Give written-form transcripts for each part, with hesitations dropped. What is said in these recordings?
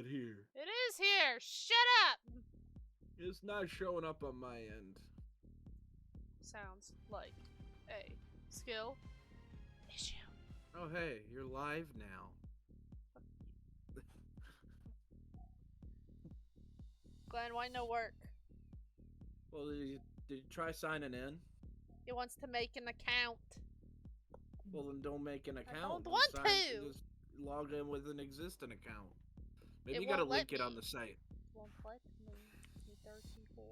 here. It is here. Shut up. It's not showing up on my end. Sounds like a skill issue. Oh, hey, you're live now. Glenn, why no work? Well, did you try signing in? He wants to make an account. Well, then don't make an account. I don't want to. Just log in with an existing account. Maybe It you gotta won't let link it on me. the site. Won't let me. 34.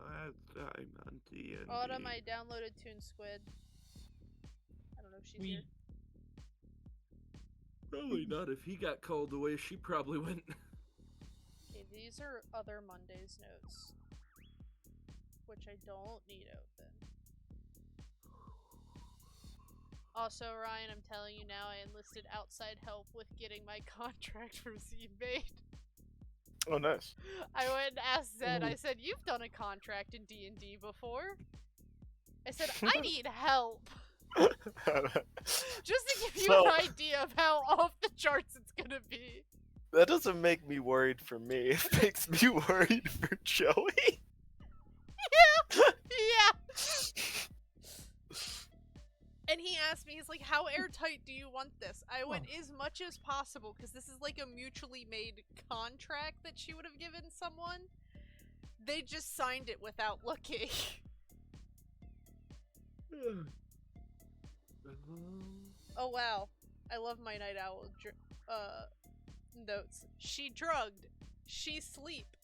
I'm on D&D. Autumn, I downloaded Toon Squid. I don't know if she's here. Probably not. If he got called away, she probably went. Okay, these are other Monday's notes, which I don't need open. Also, Ryan, I'm telling you now, I enlisted outside help with getting my contract for Z-Bait. Oh, nice. I went and asked Zed, I said, you've done a contract in D&D before. I said, I need help. Just to give you an idea of how off the charts it's gonna be. That doesn't make me worried for me. It makes me worried for Joey. Yeah. And he asked me, he's like, how airtight do you want this? I went, as much as possible, because this is like a mutually made contract that she would have given someone. They just signed it without looking. Oh wow. I love my Night Owl notes. She drugged. She sleep.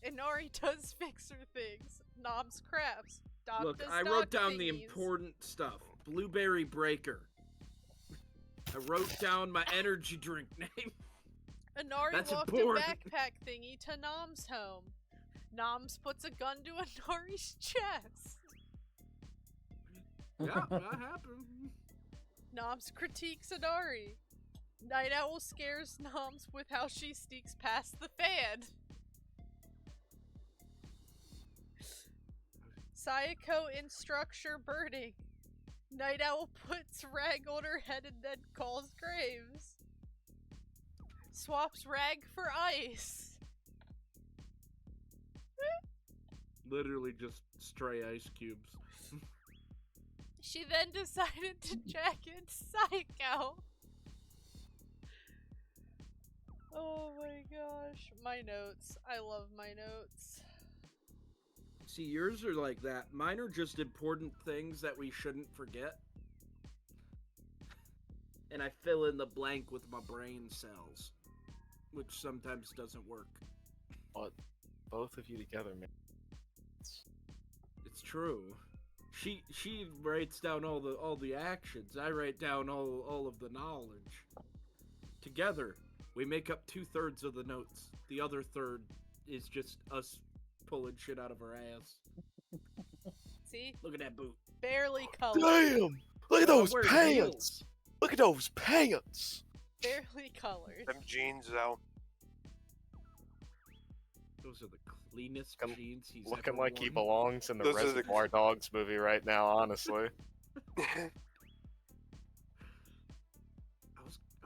Inari does fix her things. Knobs crafts. Doc Look, does I wrote doc down thingies. the important stuff. Blueberry Breaker. I wrote down my energy drink name. Inari That's walked important. a backpack thingy to Nom's home. Noms puts a gun to Inari's chest. Yeah, that happened. Noms critiques Inari. Night Owl scares Noms with how she sneaks past the fan. Sayako instructs her birding. Night Owl puts rag on her head and then calls Graves. Swaps rag for ice. Literally just stray ice cubes. She then decided to jack in Psycho. Oh my gosh. My notes. I love my notes. See, yours are like that. Mine are just important things that we shouldn't forget. And I fill in the blank with my brain cells. Which sometimes doesn't work. But both of you together, man. It's true. She writes down all the actions. I write down all of the knowledge. Together, we make up 2/3 of the notes. The other third is just us pulling shit out of our ass. See? Look at that boot. Barely colored. Damn! Look at those Wear pants! heels. Look at those pants! Barely colored. Them jeans, though. Those are the cleanest jeans he's Looking ever like he worn. belongs in the Those are the- Reservoir Dogs movie right now, honestly. I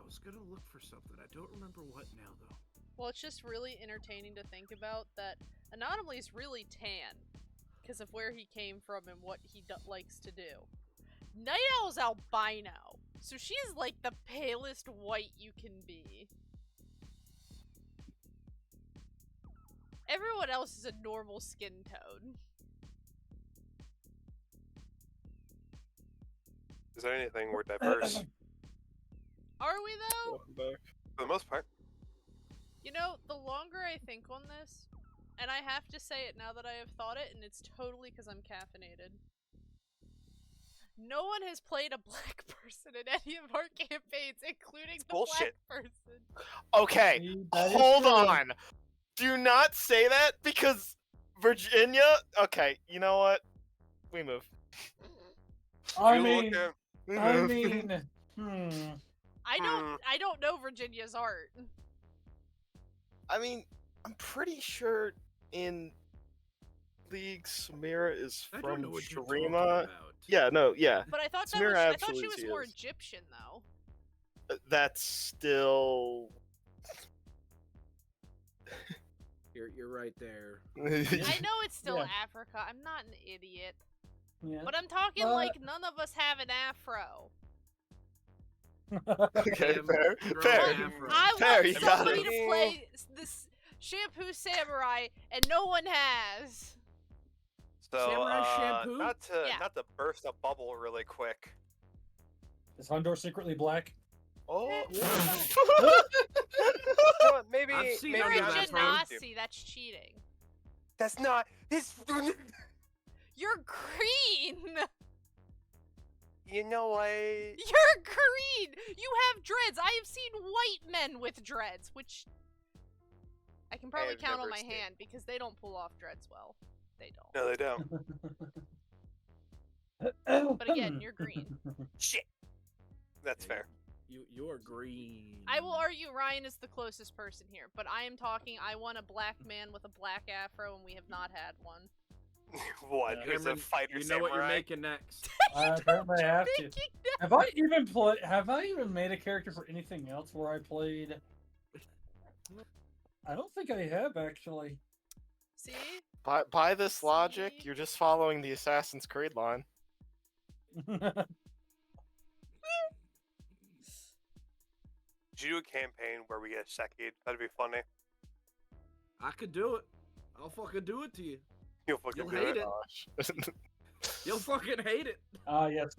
was gonna look for something. I don't remember what now though. Well, it's just really entertaining to think about that Anomaly's really tan because of where he came from and what he likes to do. Night Owl's albino, so she's like the palest white you can be. Everyone else is a normal skin tone. Is there anything we're diverse? Are we though? Welcome back. For the most part. You know, the longer I think on this, and I have to say it now that I have thought it, and it's totally because I'm caffeinated. No one has played a black person in any of our campaigns, including the bullshit. black person. Okay, That is hold true. on. Do not say that because Virginia. Okay, you know what? We move. I You mean, look at- We I move. mean, I don't know Virginia's art. I mean, I'm pretty sure in League Samira is I don't from know what you're talking Shrima. about. Yeah, no, yeah. But I thought Samira I thought she was absolutely more is. Egyptian though. That's still. You're right there. I know it's still Yeah. Africa. I'm not an idiot. Yeah. But I'm talking But- like none of us have an afro. Okay, Damn, fair. grow Fair. an afro. I Fair, want you got somebody it. to play this Shampoo Samurai, and no one has. So, Samurai shampoo? Yeah. not to burst a bubble really quick. Is Hundor secretly black? Oh. You know what, maybe I've seen You're under a that honest hood. Genasi. That's cheating. That's not this. You're green. You know what? You're green. You have dreads. I have seen white men with dreads, which I can probably have count on never my seen. hand because they don't pull off dreads well. They don't. No, they don't. But again, you're green. Shit. That's fair. You're green. I will argue Ryan is the closest person here, but I am talking. I want a black man with a black afro, and we have not had one. What? Yeah. Who's a Cameron, fighter you know what you're samurai? making next. I apparently have to. Thinking Have I even made a character for anything else where I played? I don't think I have actually. See? By this logic, See? you're just following the Assassin's Creed line. Should you do a campaign where we get Seki'd? That'd be funny. I could do it. I'll fucking do it to you. You'll fucking You'll do hate it. it. You'll fucking hate it. Yes.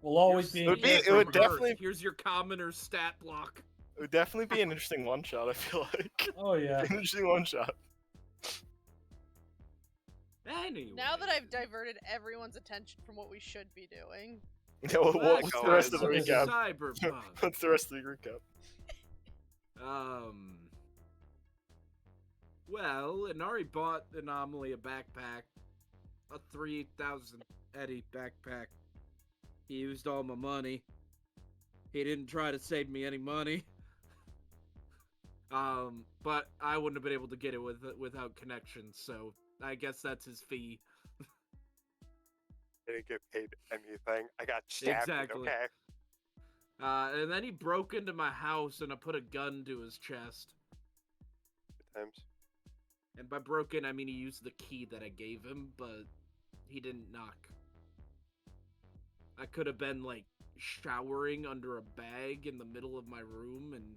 We'll always be. It would be- You're it would from definitely- Earth. Here's your commoner stat block. It would definitely be an interesting one shot. I feel like Oh yeah. an interesting one shot. Anyway. Now that I've diverted everyone's attention from what we should be doing. Yeah, what's Like the rest of the always. recap? Cyberpunk. What's the rest of the recap? Well, Inari bought Anomaly a backpack, a 3,000 Eddie backpack. He used all my money. He didn't try to save me any money. But I wouldn't have been able to get it without connections, so I guess that's his fee. I didn't get paid anything. I got stabbed. Exactly. Okay. And then he broke into my house and I put a gun to his chest. Good times. And by broken, I mean he used the key that I gave him, but he didn't knock. I could have been, like, showering under a bag in the middle of my room, and...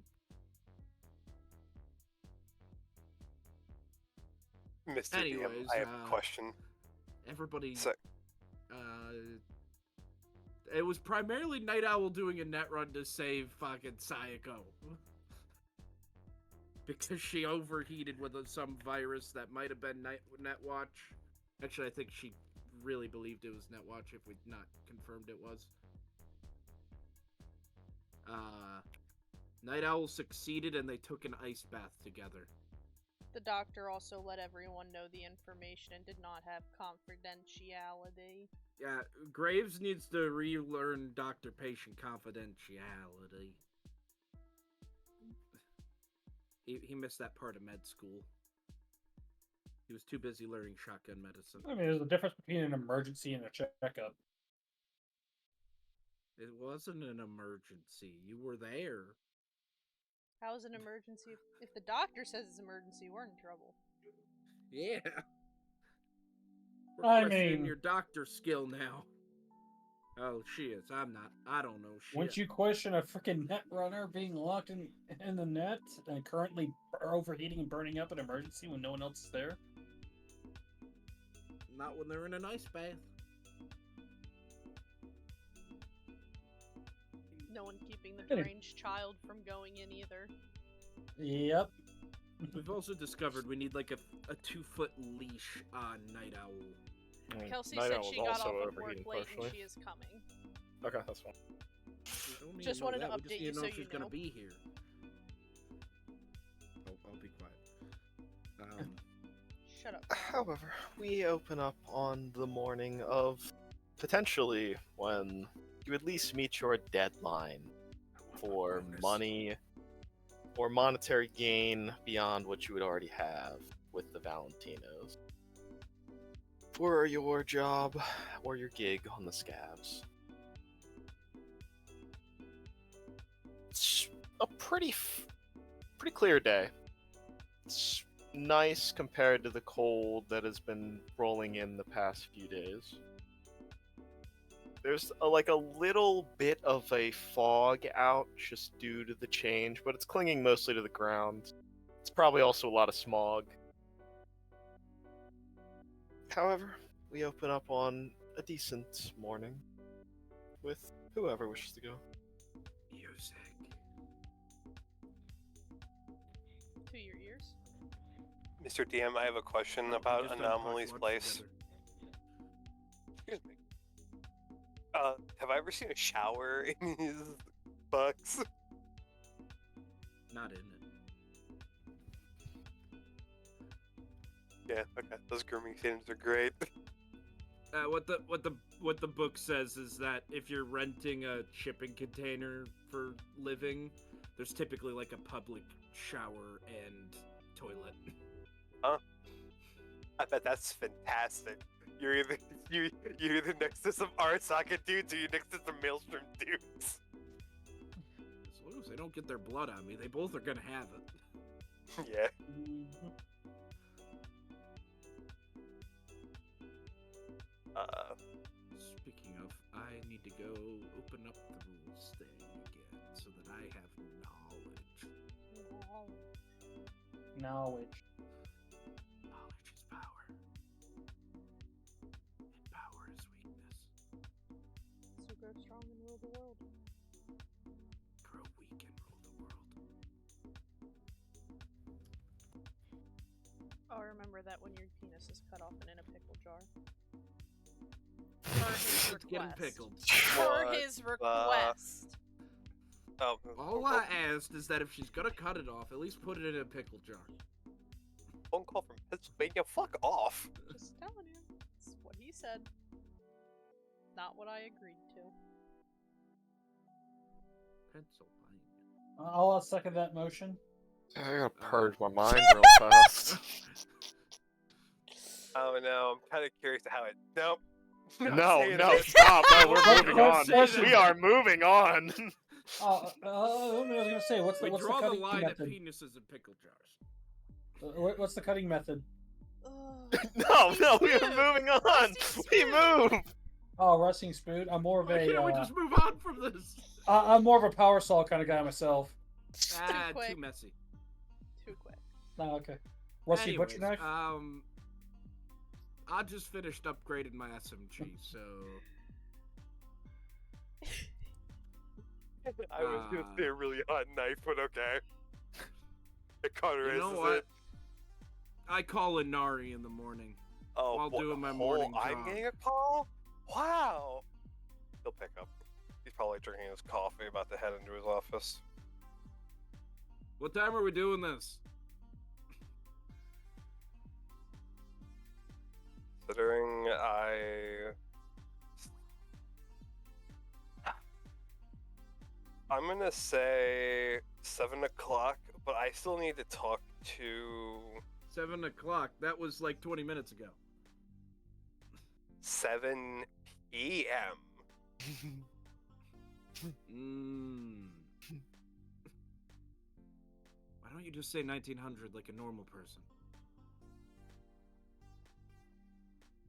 Mr. Anyways, DM, I have a question. everybody... So- It was primarily Night Owl doing a net run to save fucking Sayako. Because she overheated with some virus that might have been Netwatch. Actually, I think she really believed it was Netwatch if we'd not confirmed it was. Night Owl succeeded and they took an ice bath together. The doctor also let everyone know the information and did not have confidentiality. Yeah, Graves needs to relearn doctor-patient confidentiality. He missed that part of med school. He was too busy learning shotgun medicine. I mean, there's a difference between an emergency and a checkup. It wasn't an emergency. You were there. How is an emergency? If the doctor says it's emergency, we're in trouble. Yeah. I We're questioning mean- your doctor skill now. Oh, she is. I'm not. I don't know shit. Once you question a freaking net runner being locked in the net and currently overheating and burning up an emergency when no one else is there? Not when they're in an ice bath. No one keeping the Anyway. deranged child from going in either. Yep. We've also discovered we need like a 2-foot leash on Night Owl. Kelsey Night said Owl she was got also off of work overheating late partially. and she is coming. Okay, that's fine. We don't need Just know wanted to that. We update just need you to know so if she's you gonna know. be here. I'll be quiet. Shut up. However, we open up on the morning of potentially when you at least meet your deadline for Bonus. money or monetary gain beyond what you would already have with the Valentinos for your job or your gig on the scabs. pretty clear day. It's nice compared to the cold that has been rolling in the past few days. There's a little bit of a fog out just due to the change, but it's clinging mostly to the ground. It's probably also a lot of smog. However, we open up on a decent morning with whoever wishes to go. Music. To your ears. Mr. DM, I have a question We about just unpacked Anomaly's lunch place. together. Excuse me. Have I ever seen a shower in these books? Not in it. Yeah, okay. Those grooming scenes are great. What the book says is that if you're renting a shipping container for living, there's typically like a public shower and toilet. Huh? I bet that's fantastic. You're either next to some Arasaka dudes or you're next to some Maelstrom dudes. As long as they don't get their blood on me, they both are gonna have it. Yeah. Mhm. Speaking of, I need to go open up the rules thing again so that I have knowledge. Knowledge. Knowledge is power. And power is weakness. So grow strong and rule the world. Grow weak and rule the world. I'll remember that when your penis is cut off and in a pickle jar. Per his It's getting request. pickled. Per What his request. Oh, All I asked is that if she's gonna cut it off, at least put it in a pickle jar. phone call from Pennsylvania. Fuck off. Just telling you. It's what he said. Not what I agreed to. Pennsylvania. I'll second that motion. I gotta purge my mind real fast. Oh no, I'm kind of curious to how it. Nope. Not No, saying no, it. stop! No, we're Don't moving on. say We that. are moving on. I was gonna say, what's We the draw the cutting line at method? penises and pickle jars. What's the cutting method? Ugh. No, we are Spoon. moving on. Rusty We spoon. move. Oh, rusting spoon. I'm more of Why can't we a. just move on from this? I'm more of a power saw kind of guy myself. Ah, too quick. messy. Too quick. Oh, okay. Rusty butcher Anyways, knife. I just finished upgrading my SMG, so I was gonna say a really hot knife, but okay. It cauterizes you know what? it. I call Inari in the morning. Oh, While what, doing my the morning whole I'm jog. getting a call? Wow. He'll pick up. He's probably drinking his coffee, about to head into his office. What time are we doing this? Considering I'm gonna say 7 o'clock, but I still need to talk to 7 o'clock. That was like 20 minutes ago. 7 p.m. Why don't you just say 1900 like a normal person?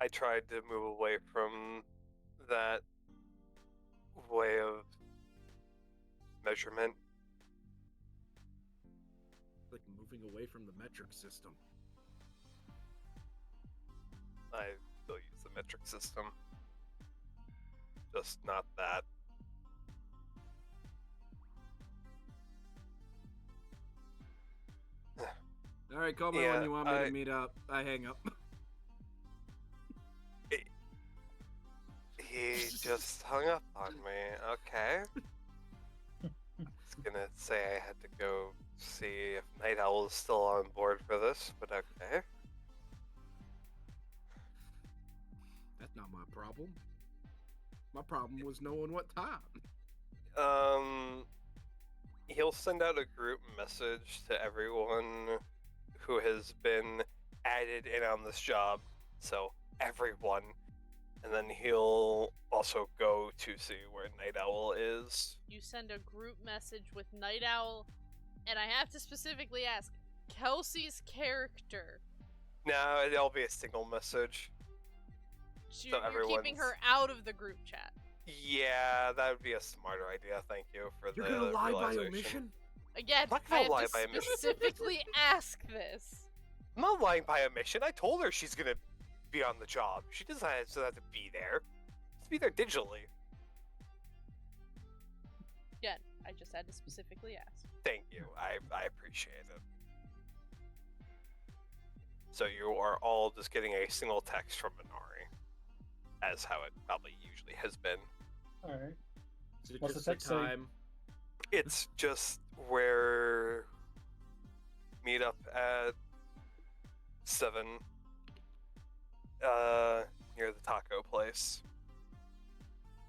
I tried to move away from that way of measurement. Like moving away from the metric system. I still use the metric system. Just not that. All right, call me Yeah, when you want me to meet up. I hang up. He just hung up on me. Okay. I was gonna say I had to go see if Night Owl is still on board for this, but okay. That's not my problem. My problem was knowing what time. He'll send out a group message to everyone who has been added in on this job. So, everyone. And then he'll also go to see where Night Owl is. You send a group message with Night Owl And I have to specifically ask, Kelsey's character, No, it'll be a single message. you're keeping her out of the group chat. Yeah, that would be a smarter idea. Thank you for You're the gonna lie by realization. omission? Again, I'm not I gonna have lie to by omission. specifically ask this. I'm not lying by omission. I told her she's gonna be on the job. She doesn't have to be there. Just be there digitally. Again, I just had to specifically ask. Thank you. I appreciate it. So you are all just getting a single text from Minari, as how it probably usually has been. Alright. Is it What's just the the text say? time? It's just where meet up at 7 near the taco place.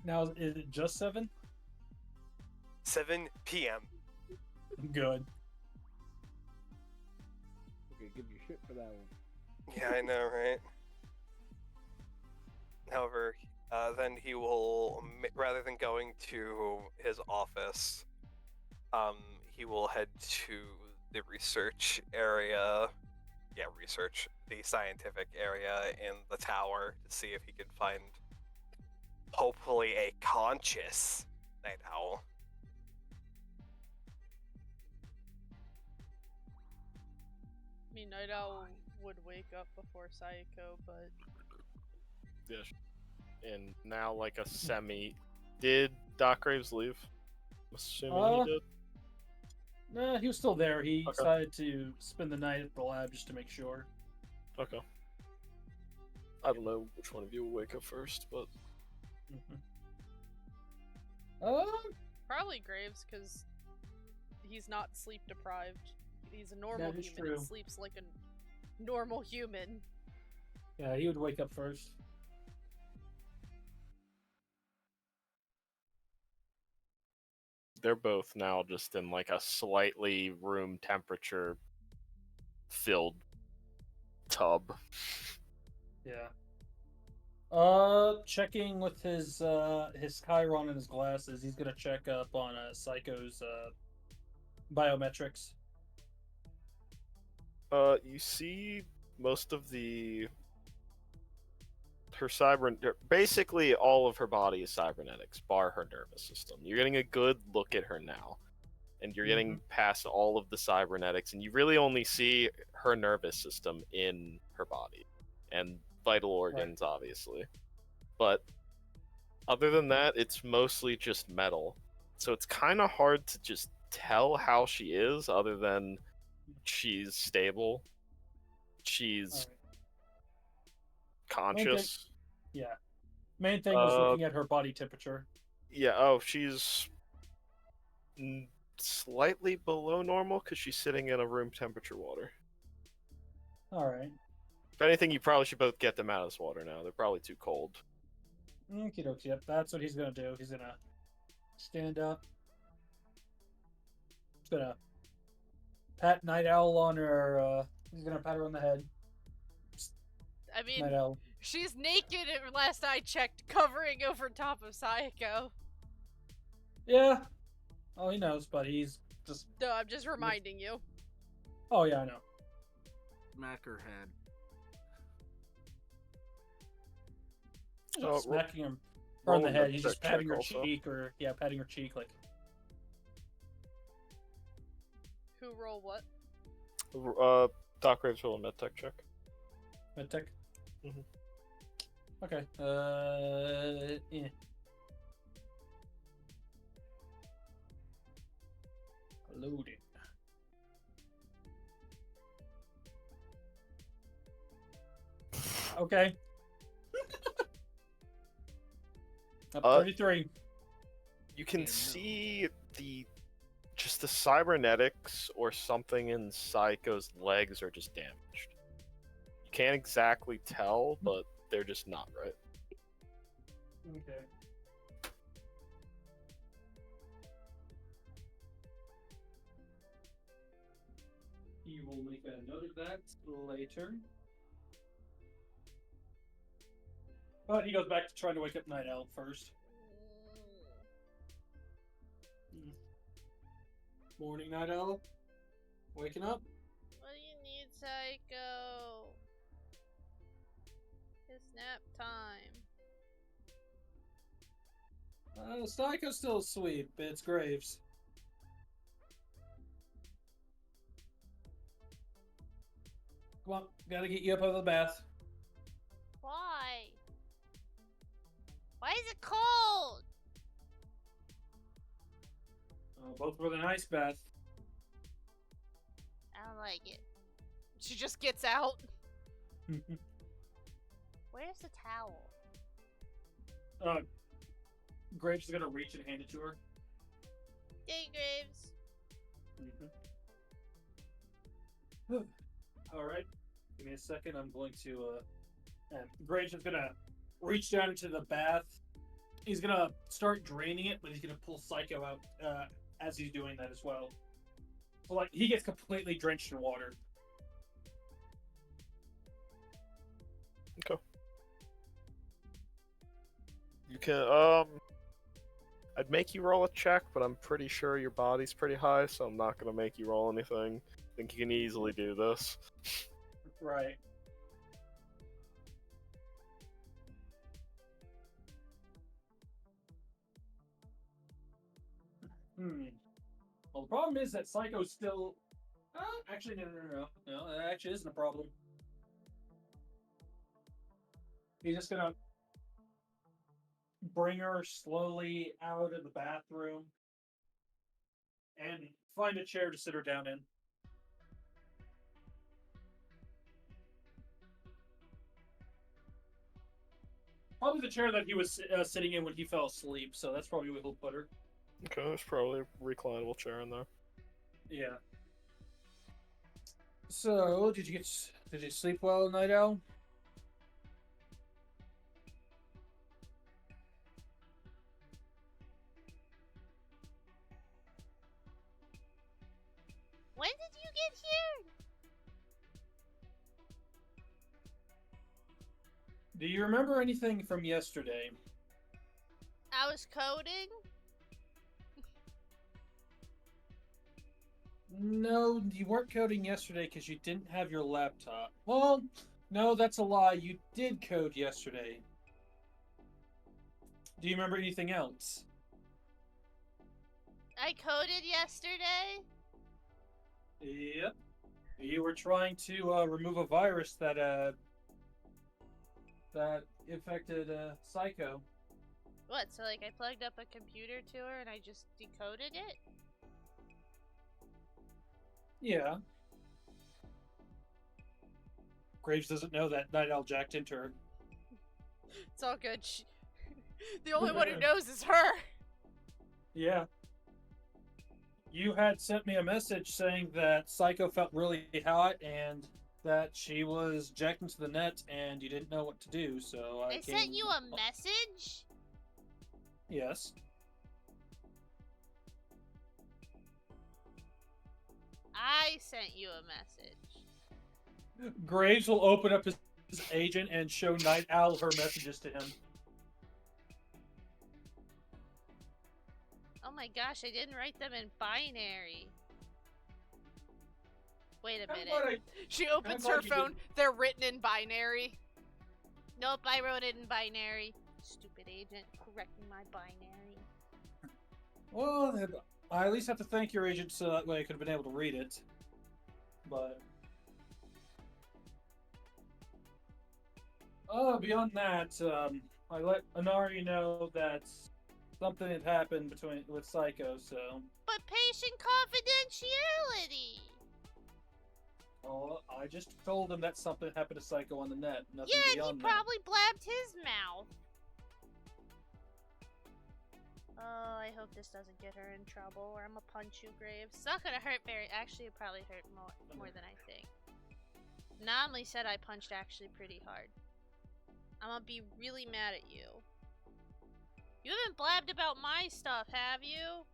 Now, is it just 7? 7 p.m. Good. Okay, give you shit for that one. Yeah, I know, right? However, then he will, rather than going to his office, he will head to the research area. Yeah, research. The scientific area in the tower to see if he can find, hopefully, a conscious night owl. I mean, Night Owl would wake up before Sayako, but Yes. And now, like a semi. Did Doc Graves leave? Assuming he did. Nah, he was still there. He Okay. decided to spend the night at the lab just to make sure. Okay. I don't know which one of you will wake up first, but probably Graves, because he's not sleep deprived. He's a normal That is human true. and sleeps like a normal human. Yeah, he would wake up first. they're both now just in like a slightly room temperature filled tub. Yeah. Checking with his Chiron and his glasses, he's gonna check up on Psycho's biometrics. You see most of basically all of her body is cybernetics, bar her nervous system. You're getting a good look at her now, and you're getting past all of the cybernetics, and you really only see her nervous system in her body, and vital organs, obviously. But other than that, it's mostly just metal. So it's kind of hard to just tell how she is, other than she's stable. She's conscious. Yeah. Main thing was looking at her body temperature. Yeah, she's slightly below normal because she's sitting in a room temperature water. Alright. If anything, you probably should both get them out of this water now. They're probably too cold. Okie dokie, yep, that's what he's gonna do. He's gonna stand up. He's gonna pat Night Owl on her, he's gonna pat her on the head. I mean, Night Owl. she's naked at last I checked, covering over top of Sayako. Yeah. Oh, he knows, but he's just... No, I'm just reminding you. Oh, yeah, I know. Smack her head. Just smacking him her on the head. He's just patting her cheek, or patting her cheek, like. Who roll what? Doc Graves roll a med tech check. Med tech. Okay. Yeah. Loaded. Okay. Up 33. You can see just the cybernetics or something in Psycho's legs are just damaged. You can't exactly tell, but they're just not right. Okay. He will make a note of that later. But he goes back to trying to wake up Night Owl first. Morning, Night Owl. Waking up? What do you need, Psycho? It's nap time. Psycho's still asleep. It's Graves. Come on, gotta get you up out of the bath. Why? Why is it cold? Both with an ice bath. I don't like it. She just gets out. Where's the towel? Graves is gonna reach and hand it to her. Hey, Graves. All right, give me a second. I'm going to. Graves is gonna reach down into the bath. He's gonna start draining it, but he's gonna pull Psycho out as he's doing that as well. So like he gets completely drenched in water. Okay. You can I'd make you roll a check, but I'm pretty sure your body's pretty high, so I'm not gonna make you roll anything. I think you can easily do this. Right. Well, the problem is that Psycho's still. Actually, no. That actually isn't a problem. He's just gonna bring her slowly out of the bathroom and find a chair to sit her down in. Probably the chair that he was sitting in when he fell asleep, so that's probably where he'll put her. Okay, there's probably a reclinable chair in there. Yeah. So, did you sleep well, Night Owl? When did you get here? Do you remember anything from yesterday? I was coding. No, you weren't coding yesterday because you didn't have your laptop. Well, no, that's a lie. You did code yesterday. Do you remember anything else? I coded yesterday. Yep. You were trying to remove a virus that infected Psycho. What? So like I plugged up a computer to her and I just decoded it? Yeah. Graves doesn't know that Night Owl jacked into her. It's all good. The only one who knows is her. Yeah. You had sent me a message saying that Psycho felt really hot and that she was jacked into the net and you didn't know what to do, so I Sent you a message? Yes. I sent you a message. Graves will open up his agent and show Night Owl her messages to him. Oh my gosh, I didn't write them in binary. Wait a minute. She opens her phone. They're written in binary. Nope, I wrote it in binary. Stupid agent correcting my binary. Well, I at least have to thank your agent so that way I could have been able to read it. But... beyond that, I let Inari know that something had happened with Psycho, so... But patient confidentiality! Oh, I just told him that something happened to Psycho on the net. Nothing Yeah, and beyond he probably blabbed his mouth. Oh, I hope this doesn't get her in trouble, or I'm gonna punch you, Graves. It's not gonna hurt very. Actually, it probably hurt more than I think. Namli said I punched actually pretty hard. I'm gonna be really mad at you. You haven't blabbed about my stuff, have you?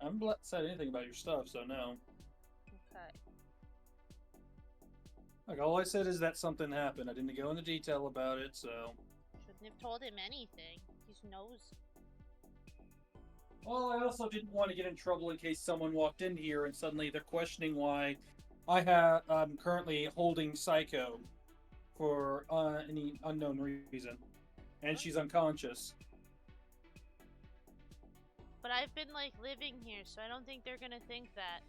I haven't said anything about your stuff, so no. Okay. Like, all I said is that something happened. I didn't go into detail about it, so... Shouldn't have told him anything. He knows. Well, I also didn't want to get in trouble in case someone walked in here and suddenly they're questioning why I'm currently holding Psycho for any unknown reason, and she's unconscious. But I've been like living here, so I don't think they're gonna think that.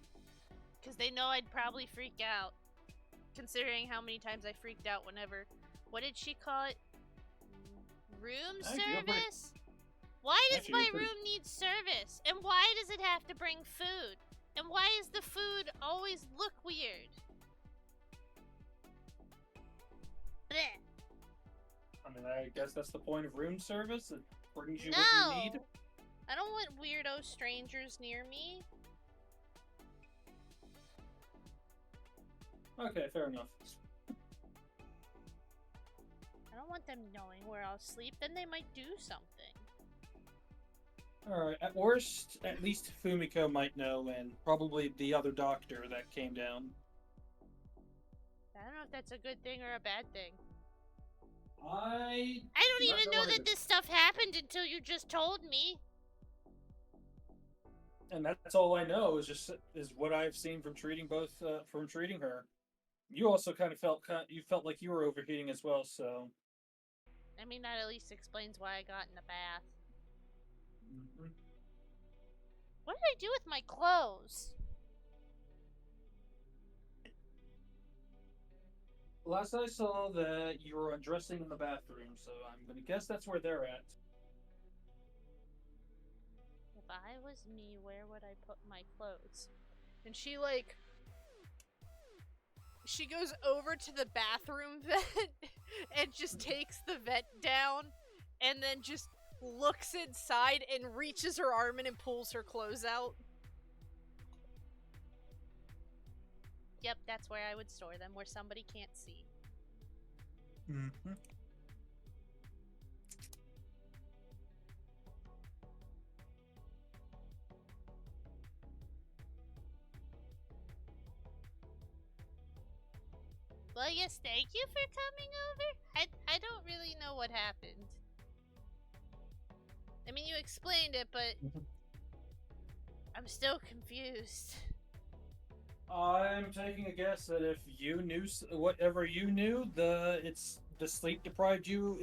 Because they know I'd probably freak out. Considering how many times I freaked out whenever. What did she call it? Room Actually, you're pretty- service? Why does Actually, my you're pretty- room need service? And why does it have to bring food? And why does the food always look weird? Blech. I mean, I guess that's the point of room service. It brings you No! what you need. I don't want weirdo strangers near me. Okay, fair enough. I don't want them knowing where I'll sleep, then they might do something. Alright, at worst, at least Fumiko might know, and probably the other doctor that came down. I don't know if that's a good thing or a bad thing. I I don't Not even know know that either. this stuff happened until you just told me. And that's all I know is what I've seen from treating her. You also kind of felt like you were overheating as well, so. I mean, that at least explains why I got in the bath. Mhm. What did I do with my clothes? Last I saw that you were undressing in the bathroom, so I'm gonna guess that's where they're at. If I was me, where would I put my clothes? And she, like... She goes over to the bathroom vent and just takes the vent down and then just looks inside and reaches her arm in and pulls her clothes out. Yep, that's where I would store them, where somebody can't see. Mm-hmm. Well, yes, thank you for coming over. I don't really know what happened. I mean, you explained it, but I'm still confused. I'm taking a guess that if you knew whatever you knew, the sleep deprived you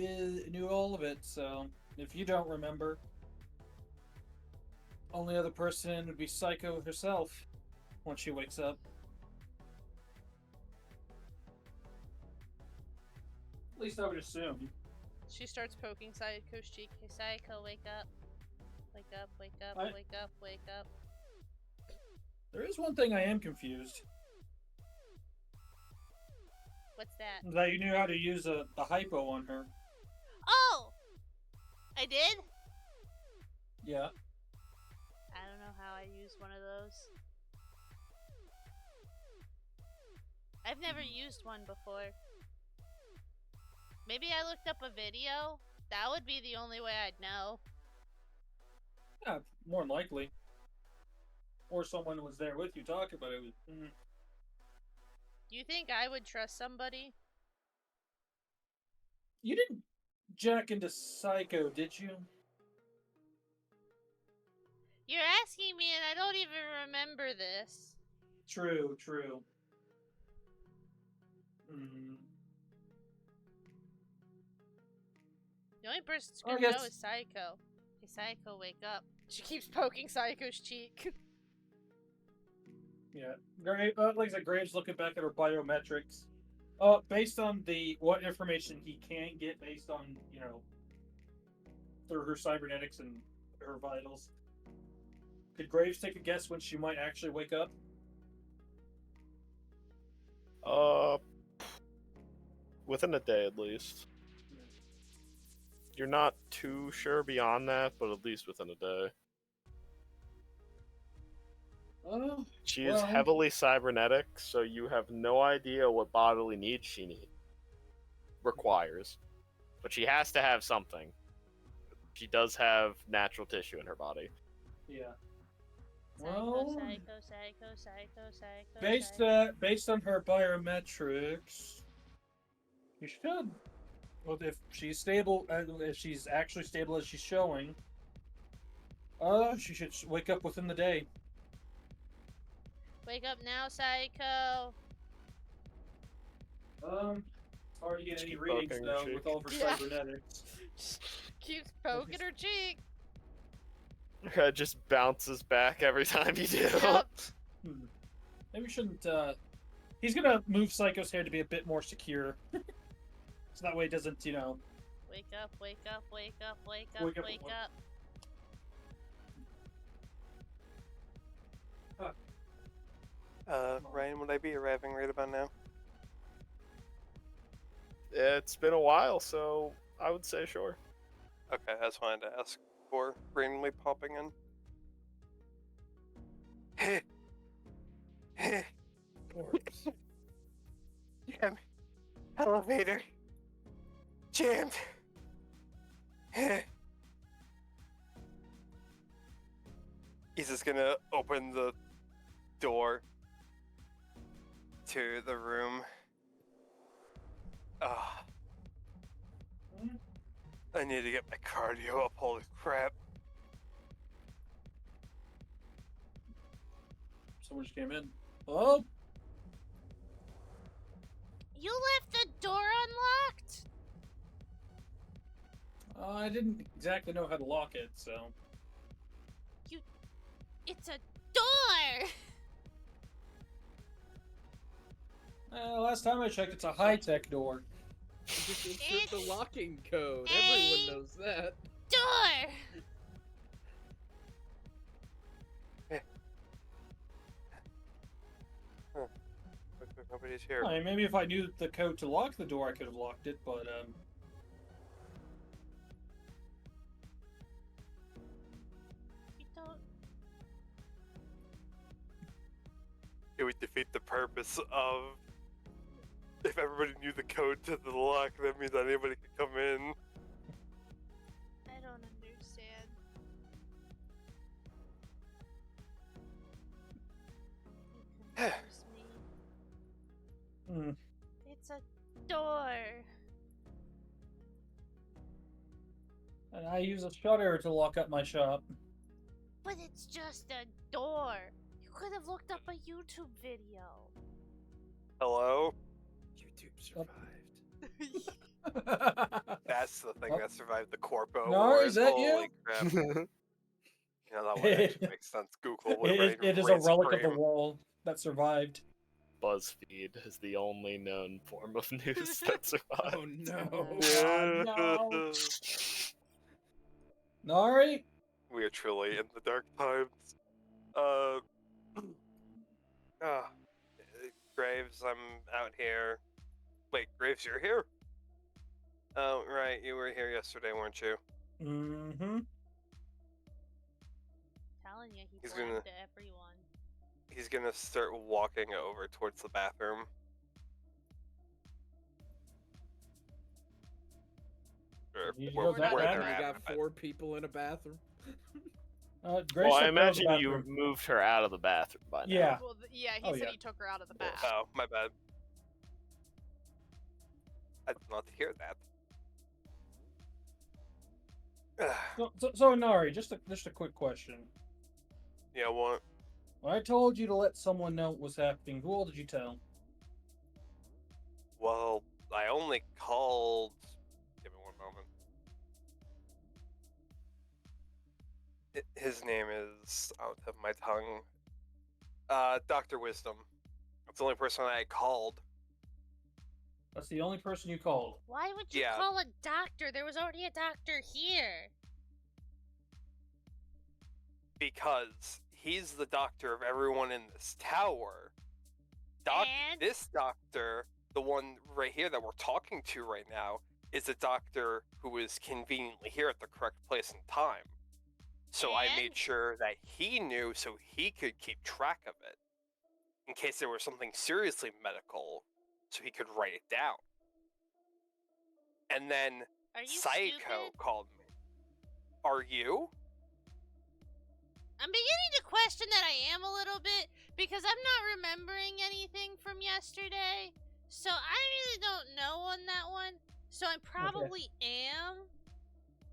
knew all of it. So if you don't remember, only other person would be Psycho herself once she wakes up. At least I would assume. She starts poking Psycho's cheek. Hey, Psycho, wake up. Wake up, wake up, I- wake up, wake up. There is one thing I am confused. What's that? That you knew how to use the hypo on her. Oh! I did? Yeah. I don't know how I used one of those. I've never used one before. Maybe I looked up a video? That would be the only way I'd know. Yeah, more than likely. Or someone was there with you talking about it. Do you think I would trust somebody? You didn't jack into Psycho, did you? You're asking me and I don't even remember this. True, true. Mm. The only person who's I gonna guess- know is Psycho. Hey, Psycho, wake up. She keeps poking Psycho's cheek. Yeah. Like I said, Graves looking back at her biometrics. Based on what information he can get based on, through her cybernetics and her vitals. Could Graves take a guess when she might actually wake up? Within a day at least. You're not too sure beyond that, but at least within a day. She is well- heavily cybernetic, so you have no idea what bodily needs she requires. But she has to have something. She does have natural tissue in her body. Yeah. Psycho, Well, Psycho, Psycho, Psycho, Psycho. based on her biometrics, you should. Well, if she's stable, if she's actually stable as she's showing, She should wake up within the day. Wake up now, Psycho. It's hard to get Just any keep readings poking her though cheek. with all of her Yeah. cybernetics. Keeps poking her cheek. It just bounces back every time you do. Yep. Maybe we shouldn't. He's gonna move Psycho's hair to be a bit more secure, so that way it doesn't, Wake up, wake up, wake up, wake up, Wake up, wake what? up. Ryan, would I be arriving right about now? It's been a while, so I would say sure. Okay, I just wanted to ask for randomly popping in. Damn. Elevator. Jammed. He's just gonna open the door to the room. Ah. I need to get my cardio up, holy crap. Someone just came in. Oh, You left the door unlocked? I didn't exactly know how to lock it, so. It's a door! Last time I checked, it's a high-tech door. Just insert the It's locking code. a- Everyone knows that. Door! Nobody's here. I mean, maybe if I knew the code to lock the door, I could have locked it, but You don't... It would defeat the purpose of. If everybody knew the code to the lock, that means anybody could come in. I don't understand. You confuse me. hmm. It's a door. And I use a shutter to lock up my shop. But it's just a door. You could have looked up a YouTube video. Hello? YouTube Oh. survived. That's the thing Oh. that survived the Corpo No, Wars. is that you? Holy crap. You know, that one actually makes sense. Google would it is a relic of the wall that survived. BuzzFeed is the only known form of news that survived. Oh no. no. Nari? We are truly in the dark times. Graves, I'm out here. Wait, Graves, you're here? Oh, right, you were here yesterday, weren't you? Mm-hmm. Telling you, he He's blamed gonna- everyone. He's gonna start walking over towards the bathroom. Or You where, go that where bad? they're You at. got but- 4 people in a bathroom. Grace Well, I took her out of the imagine you bathroom. moved her out of the bathroom by now. Yeah. Well, yeah, he Oh, said yeah. he took her out of the bath. Oh, my bad. I did not hear that. So Nari, just a quick question. Yeah, what? When I told you to let someone know what was happening, who all did you tell? Well, I only called. Give me one moment. His name is out of my tongue. Dr. Wisdom. That's the only person I called. That's the only person you called. Why would you Yeah. call a doctor? There was already a doctor here. Because he's the doctor of everyone in this tower. And? This doctor, the one right here that we're talking to right now, is a doctor who is conveniently here at the correct place and time. So I And? made sure that he knew so he could keep track of it. In case there was something seriously medical, so he could write it down. And then Are you Psycho stupid? called me. Are you? I'm beginning to question that I am a little bit because I'm not remembering anything from yesterday. So I really don't know on that one. So I probably am.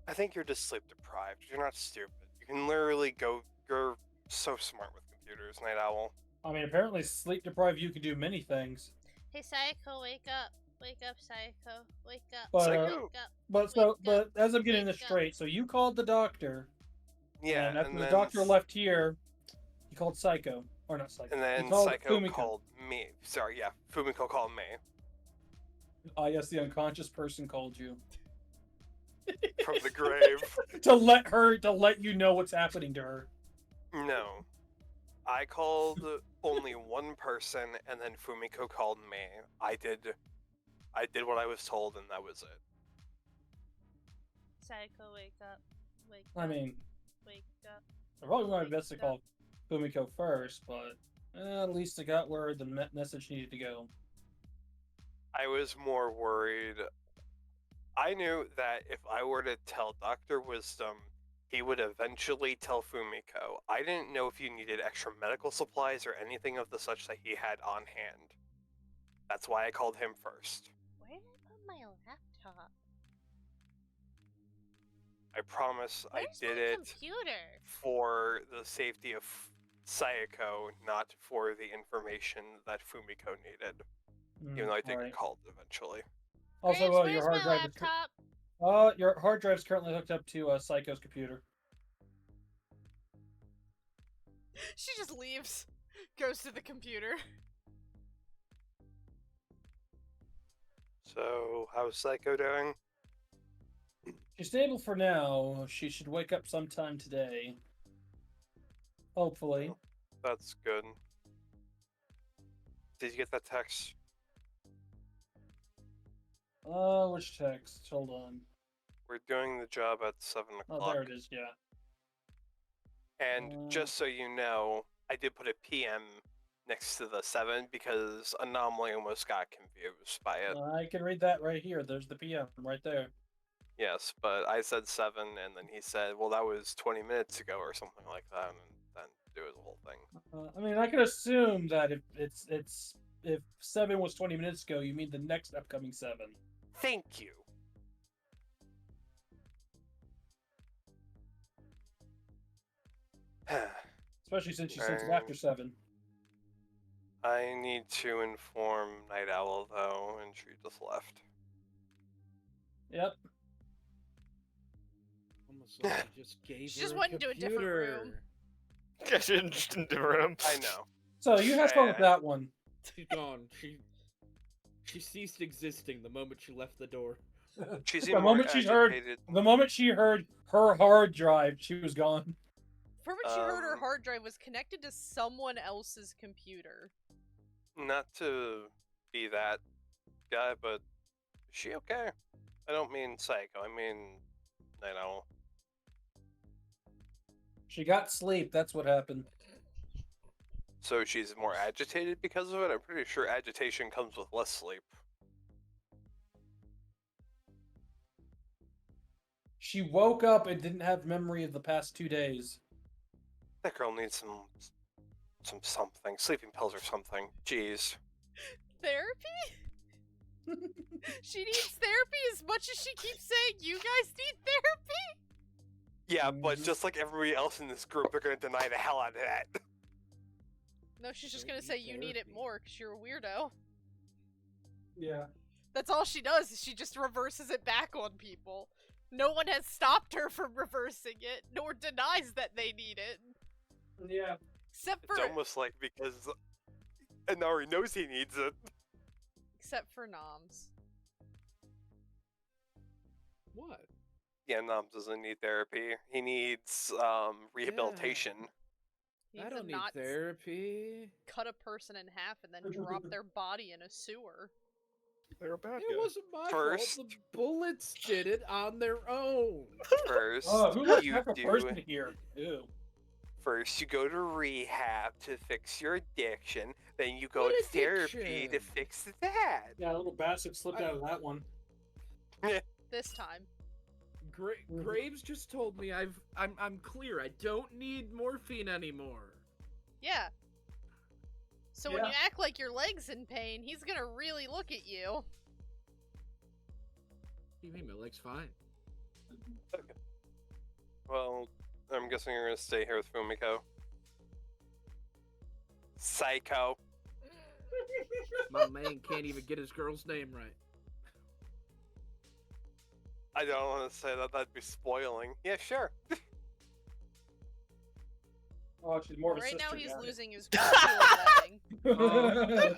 I think you're just sleep deprived. You're not stupid. You can literally go. You're so smart with computers, Night Owl. I mean, apparently sleep deprived you can do many things. Hey, Sayako, wake up. Wake up, Sayako. Wake up. But, Psycho. Wake up. but as I'm getting Wake this up. straight, so you called the doctor, Yeah, and after the then doctor left here, he called Psycho, or not Psycho. And then he called Psycho Fumiko. called me. Sorry, yeah, Fumiko called me Ah, yes, the unconscious person called you from the grave. to let you know what's happening to her. No, I called only one person, and then Fumiko called me. I did what I was told, and that was it. Sayako, wake up. Wake I up. mean, Wake up. I probably my best to Wake call up. Fumiko first, but at least I got where the message needed to go. I was more worried. I knew that if I were to tell Dr. Wisdom, he would eventually tell Fumiko. I didn't know if you needed extra medical supplies or anything of the such that he had on hand. That's why I called him first. Where did I put my laptop? I promise Where's I did my it computer? for the safety of Sayako, not for the information that Fumiko needed. Even though I think I Alright. called eventually. Also, Graves, your where's hard my drive laptop? your hard drive's currently hooked up to Psycho's computer. She just leaves. Goes to the computer. So, how's Psycho doing? She's stable for now. She should wake up sometime today. Hopefully. That's good. Did you get that text? Which text? Hold on. We're doing the job at 7 Oh, o'clock. there it is, yeah. And just so you know, I did put a PM next to the 7 because Anomaly almost got confused by it. I can read that right here. There's the PM right there. Yes, but I said 7, and then he said, well, that was 20 minutes ago or something like that, and then it was a whole thing. I mean, I could assume that if 7 was 20 minutes ago, you mean the next upcoming 7. Thank you. Especially since you sent it after 7. I need to inform Night Owl, though, and she just left. Yep. Almost like I just gave She her just went into a different computer. room. Get in the room. I know. So you had fun with that one. She's gone. She ceased existing the moment she left the door. She's The even more moment she heard- agitated. The moment she heard her hard drive, she was gone. For when she heard her Um, hard drive was connected to someone else's computer. Not to be that guy, but is she okay? I don't mean Psycho. I mean, Night Owl. She got sleep. That's what happened. So she's more agitated because of it? I'm pretty sure agitation comes with less sleep. She woke up and didn't have memory of the past 2 days. That girl needs some something. Sleeping pills or something. Jeez. Therapy? She needs therapy as much as she keeps saying you guys need therapy? Yeah, but just like everybody else in this group, they're gonna deny the hell out of that. No, she's just gonna Need say you need it therapy. more because you're a weirdo. Yeah. That's all she does, is she just reverses it back on people. No one has stopped her from reversing it, nor denies that they need it. Yeah. Except for It's almost like because Inari knows he needs it. except for Noms. What? Yeah, Nom doesn't need therapy. He needs rehabilitation. Needs I to don't need not therapy. cut a person in half and then drop their body in a sewer. They're a bad It wasn't my First- fault. The bullets did it on their own. First, Oh, who left you half a do. person here? Ew. First, you go to rehab to fix your addiction. Then you go What to therapy to addiction? fix that. Yeah, a little bastard slipped out of that one. This time. Graves just told me I'm clear. I don't need morphine anymore. Yeah. So when Yeah. you act like your leg's in pain, he's gonna really look at you. What do you mean? My leg's fine. Well, I'm guessing you're gonna stay here with Fumiko. Psycho. My man can't even get his girl's name right. I don't want to say that. That'd be spoiling. Yeah, sure. Oh, she's more of a Right sister. now he's got it. losing his cool betting.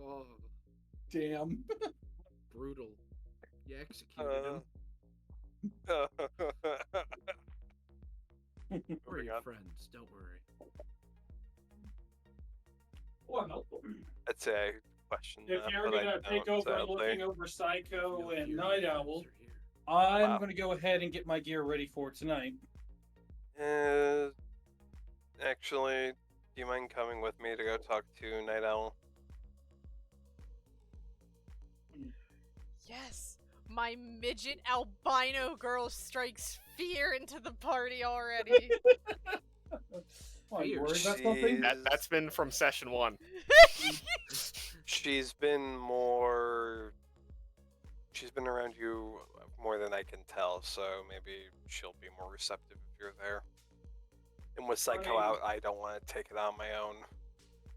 Oh, Damn. brutal. You executed him. We're your friends, don't worry. Oh, no. I'd say I question If that, you're but I gonna take don't, over sadly. looking over Psycho Your and fears Night Owl, are here. I'm Wow. gonna go ahead and get my gear ready for tonight. Actually, do you mind coming with me to go talk to Night Owl? Yes, my midget albino girl strikes fear into the party already. Are you Fear. worried about something? That's been from session 1. She's been around you more than I can tell, so maybe she'll be more receptive if you're there. And with Psycho mean- out, I don't want to take it on my own.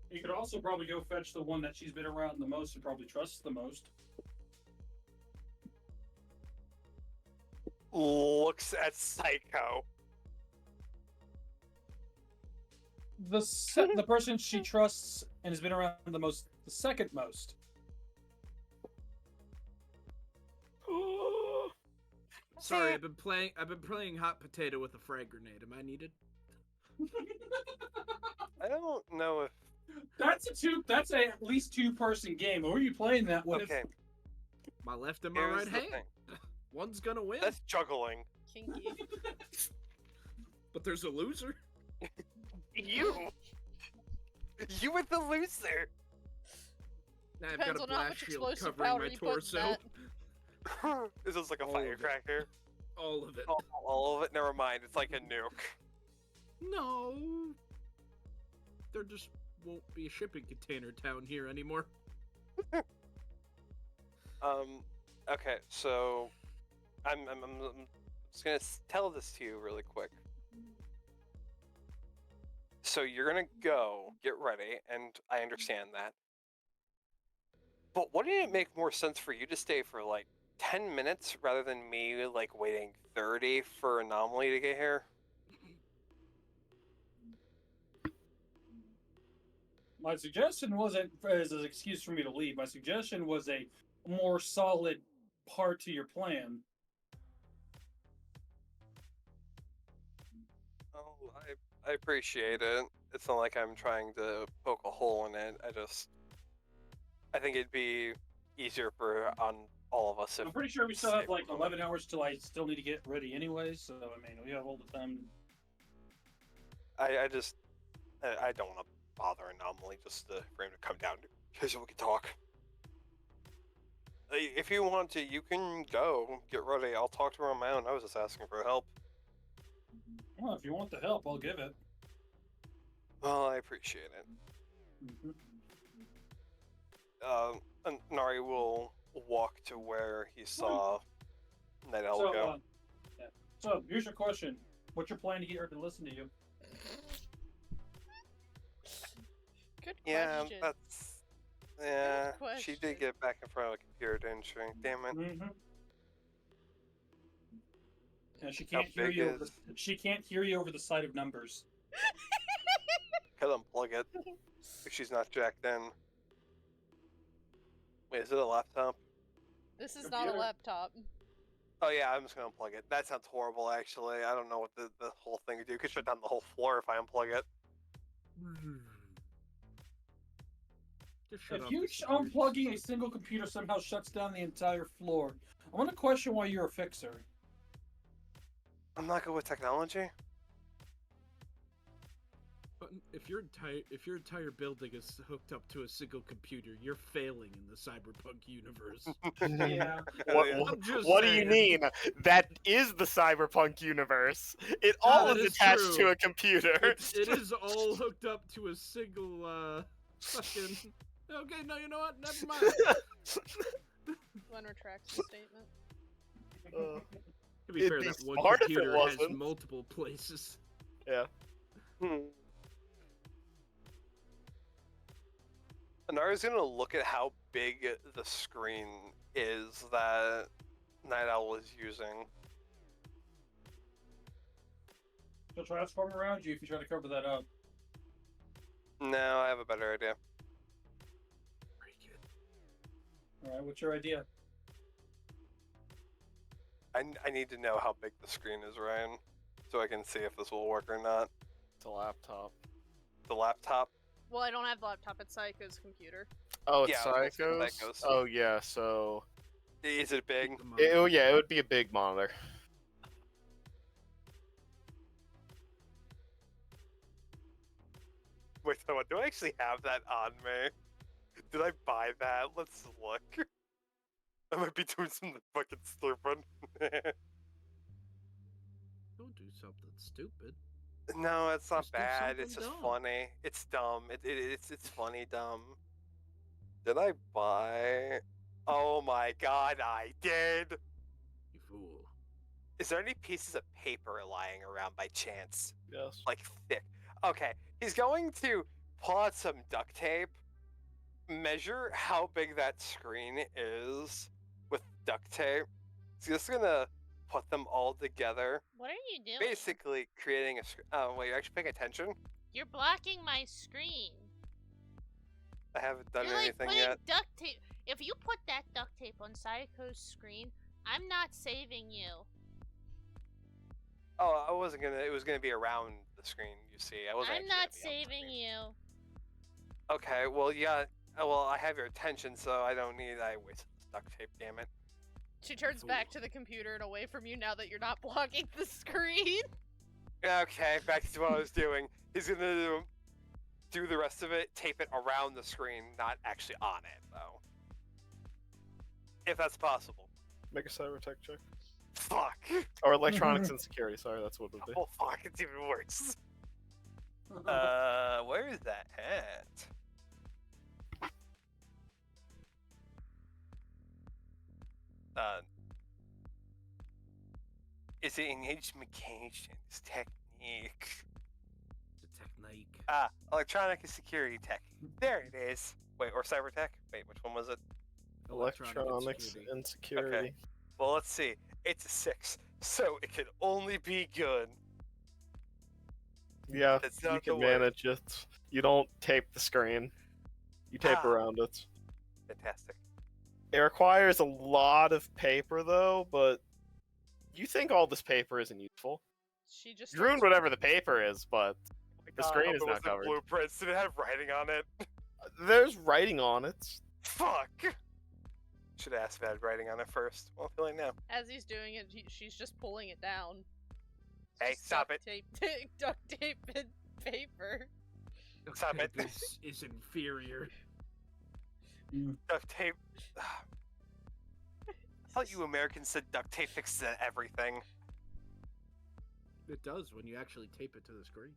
You could also probably go fetch the one that she's been around the most and probably trusts the most. Looks at Psycho. The person she trusts and has been around the most, the second most. Sorry, I've been playing hot potato with a frag grenade. Am I needed? I don't know if. That's a at least 2-person game. Who are you playing that with? Okay, My left and my here's right the hand. thing. One's gonna win, That's juggling. Kinky. but there's a loser. You with the loser. Now I've Depends got a on how blast much shield explosive covering powder my you put in torso. that. This is like a All of it. firecracker. All of it. All of it. Never mind. It's like a nuke. No. There just won't be a shipping container town here anymore. Okay, so I'm just gonna tell this to you really quick. So you're gonna go get ready, and I understand that. But wouldn't it make more sense for you to stay for like 10 minutes rather than me like waiting 30 for Anomaly to get here? My suggestion wasn't as an excuse for me to leave. My suggestion was a more solid part to your plan. Oh, I appreciate it. It's not like I'm trying to poke a hole in it. I think it'd be easier for on all of us if I'm pretty sure we still have Save like a 11 hours till I still need to get ready anyway, so I mean, we have all the time. I don't want to bother Anomaly just for him to come down here so we can talk. If you want to, you can go. Get ready. I'll talk to her on my own. I was just asking for help. Well, if you want the help, I'll give it. Well, I appreciate it. Mm-hmm. And Nari will walk to where he saw Night Owl So, go. yeah. So, here's your question. What's your plan to get her to listen to you? Good Yeah, question. that's... Yeah, she question. did get back in front of the computer, didn't she? Damn it. Mm-hmm. Yeah, she How can't hear big you. Over is- she can't hear you over the side of numbers. Could unplug it if she's not jacked in. Wait, is it a laptop? This is not a Computer. laptop. Oh yeah, I'm just gonna unplug it. That sounds horrible, actually. I don't know what the whole thing would do. It could shut down the whole floor if I unplug it. Just shut If off you the unplugging a single computer somehow shuts down the entire floor, I want to question why you're a fixer. I'm not good with technology. But if your entire building is hooked up to a single computer, you're failing in the Cyberpunk universe. Yeah. I'm just What do you saying. mean? That is the Cyberpunk universe. It Ah, all that is is attached true. to a computer. It is all hooked up to a single fucking. Okay, no, you know what? Never mind. Glenn retracts the statement. To be It'd fair, be that one smart if it computer has wasn't. multiple places. Yeah. Anara's gonna look at how big the screen is that Night Owl is using. She'll transform around you if you try to cover that up. No, I have a better idea. Alright, what's your idea? I need to know how big the screen is, Ryan, so I can see if this will work or not. It's a laptop. The laptop. Well, I don't have the laptop. It's Psycho's computer. Oh, it's Yeah, I was gonna say Psychos? Psychos. Oh, yeah, so... Is it big? Yeah, it would be a big monitor. Wait, hold on. Do I actually have that on me? Did I buy that? Let's look. I might be doing something fucking stupid. Don't do something stupid. No, it's not Just do bad. It's something just dumb. funny. It's dumb. It's funny dumb. Did I buy? Oh my god, I did. You fool. Is there any pieces of paper lying around by chance? Yes. Like thick. Okay, he's going to pull out some duct tape, measure how big that screen is with duct tape. He's just gonna put them all together, What are you doing? basically creating a screen. Oh, wait, you're actually paying attention? You're blocking my screen. I haven't done You're like anything putting yet. duct tape. If you put that duct tape on Psycho's screen, I'm not saving you. Oh, I wasn't gonna. It was gonna be around the screen. You see, I wasn't. I'm actually not gonna be on the saving screen. you. Okay, well, yeah. Well, I have your attention, so I don't need. I wasted this duct tape. Damn it. She turns back to the computer and away from you now that you're not blocking the screen. Okay, back to what I was doing. He's gonna do the rest of it, tape it around the screen, not actually on it, though. If that's possible. Make a cyber-tech check. Fuck! Or electronics and security, sorry, that's what it would be. Oh, fuck, it's even worse. Where is that at? Is it engaged mechanics technique? The technique. Electronic and security tech. There it is. Wait, or cyber tech? Wait, which one was it? Electronics and security. Okay. Well, let's see. It's a 6, so it can only be good. Yeah, That's you not can the word. manage it. You don't tape the screen. You tape Ah. around it. Fantastic. It requires a lot of paper, though, but you think all this paper isn't useful. She just You ruined whatever the paper is, but the God, I screen hope is it now wasn't covered. Blueprints. Did it have writing on it? There's writing on it. Fuck! Should have asked if it had writing on it first. Well, I feel like now. As he's doing it, she's just pulling it down. Hey, Just stop duct Tape, duct tape and paper. Stop it. This is inferior. Duct tape. I thought you Americans said duct tape fixes everything. It does when you actually tape it to the screen.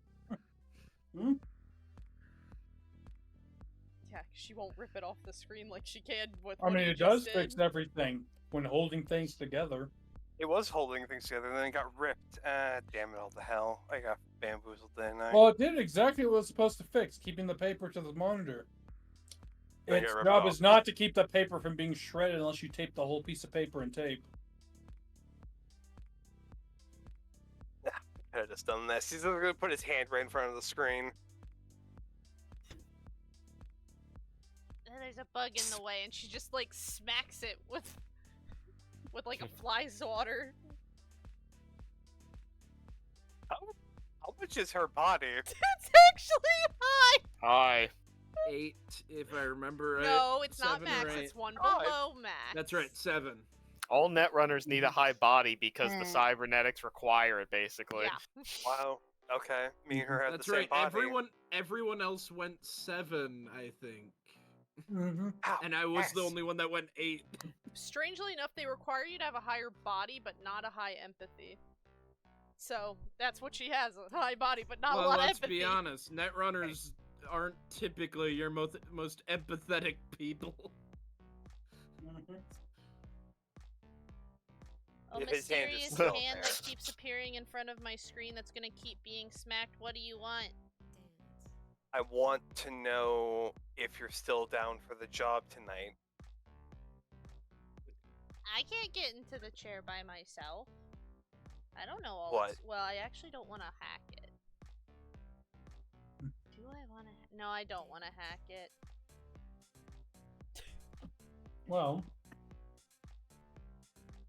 Yeah, she won't rip it off the screen like she can with. I what mean, he it does just fix did. everything when holding things together. It was holding things together, then it got ripped. Damn it all to hell. I got bamboozled, didn't I? Well, it did exactly what it was supposed to fix, keeping the paper to the monitor. Then Its you rip it job off. is not to keep the paper from being shredded unless you tape the whole piece of paper in tape. Could have just done this. He's gonna put his hand right in front of the screen. And there's a bug in the way, and she just like smacks it with like a fly swatter. How much is her body? It's actually high. Hi. 8, if I remember right. No, it's not 7 or max. 8. It's one Five. below max. That's right, 7. All netrunners need a high body because the cybernetics require it, basically. Yeah. Wow. Okay. Me and her have That's the same right. body. Everyone else went 7, I think. Ow, And I was the yes. only one that went 8. Strangely enough, they require you to have a higher body, but not a high empathy. So that's what she has: a high body, but not a Well, lot of let's empathy. be honest. Netrunners aren't typically your most empathetic people. Oh, His hand is mysterious still hand there. that keeps appearing in front of my screen that's gonna keep being smacked. What do you want? I want to know if you're still down for the job tonight. I can't get into the chair by myself. I don't know all What? its... Well, I actually don't want to hack it. Do I want to... No, I don't want to hack it. Well,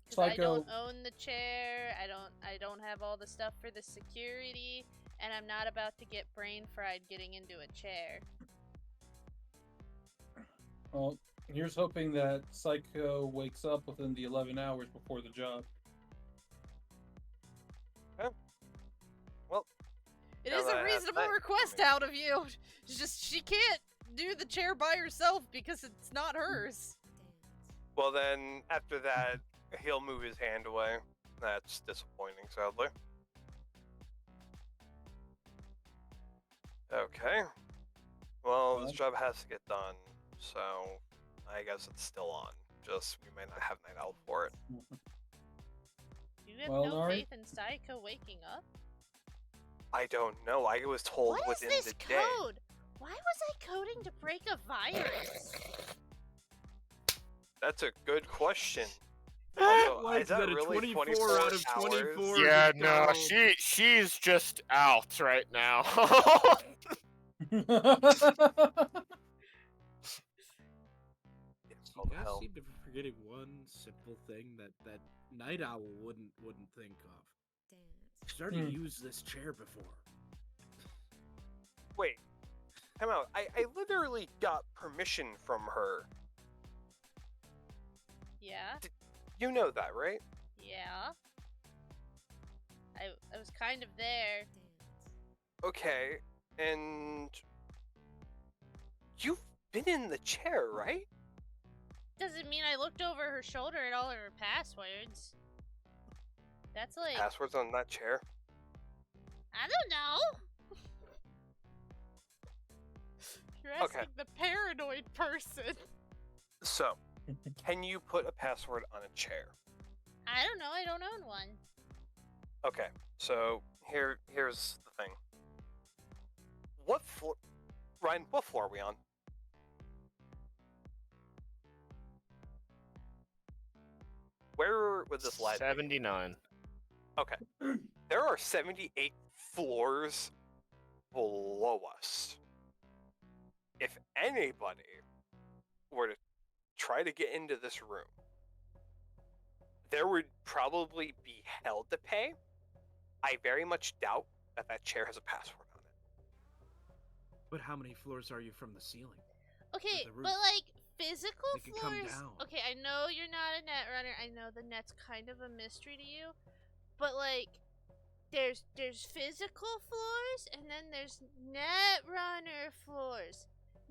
'Cause I Psycho. don't own the chair. I don't have all the stuff for the security, and I'm not about to get brain fried getting into a chair. Well, here's hoping that Psycho wakes up within the 11 hours before the job. Well, It Now is that I a have reasonable that request out of you. It's just she can't do the chair by herself because it's not hers. well then, after that, he'll move his hand away. That's disappointing, sadly. Okay. Well, this job has to get done, so I guess it's still on. Just, we might not have Night Owl for it. Do you have Well, no Nari? faith in Psycho waking up? I don't know. I was told What is within this the day. code? Why was I coding to break a virus? That's a good question. Why Also, is is that that a really 24 out of 24 hours? 24? Yeah, Just no, down. she's just out right now. Yeah, You oh, guys hell. seem to be forgetting one simple thing that Night Owl wouldn't think of. She's already used this chair before. Wait. Come out. I literally got permission from her. Yeah, You know that, right? yeah. I was kind of there. Okay, and you've been in the chair, right? Doesn't mean I looked over her shoulder at all of her passwords. That's like... Passwords on that chair. I don't know. You're asking Okay. the paranoid person. So, can you put a password on a chair? I don't know. I don't own one. Okay, so here's the thing. What floor, Ryan? What floor are we on? Where would this lie? be? 79. Okay, there are 78 floors below us. If anybody were to try to get into this room, there would probably be hell to pay. I very much doubt that that chair has a password on it. But how many floors are you from the ceiling? Okay, the roof. but like physical They can come floors. down. Okay, I know you're not a net runner. I know the net's kind of a mystery to you, but like, there's physical floors, and then there's net runner floors.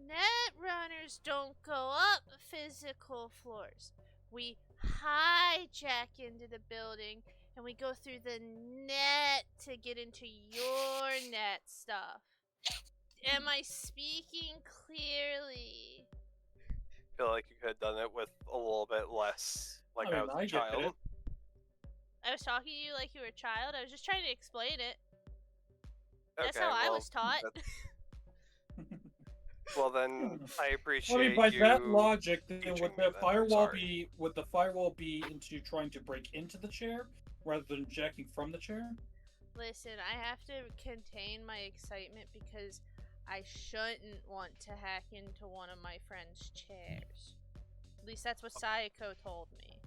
Net runners don't go up physical floors. We hijack into the building, and we go through the net to get into your net stuff. Am I speaking clearly? I feel like you could have done it with a little bit less, like I I mean, was I a get child. it. I was talking to you like you were a child. I was just trying to explain it. That's Okay, how I well, was taught. Well, then I appreciate I mean, by you. that logic, then teaching would me the that, I'm firewall sorry. be into trying to break into the chair rather than jacking from the chair? Listen, I have to contain my excitement because I shouldn't want to hack into one of my friend's chairs. At least that's what Sayako told me.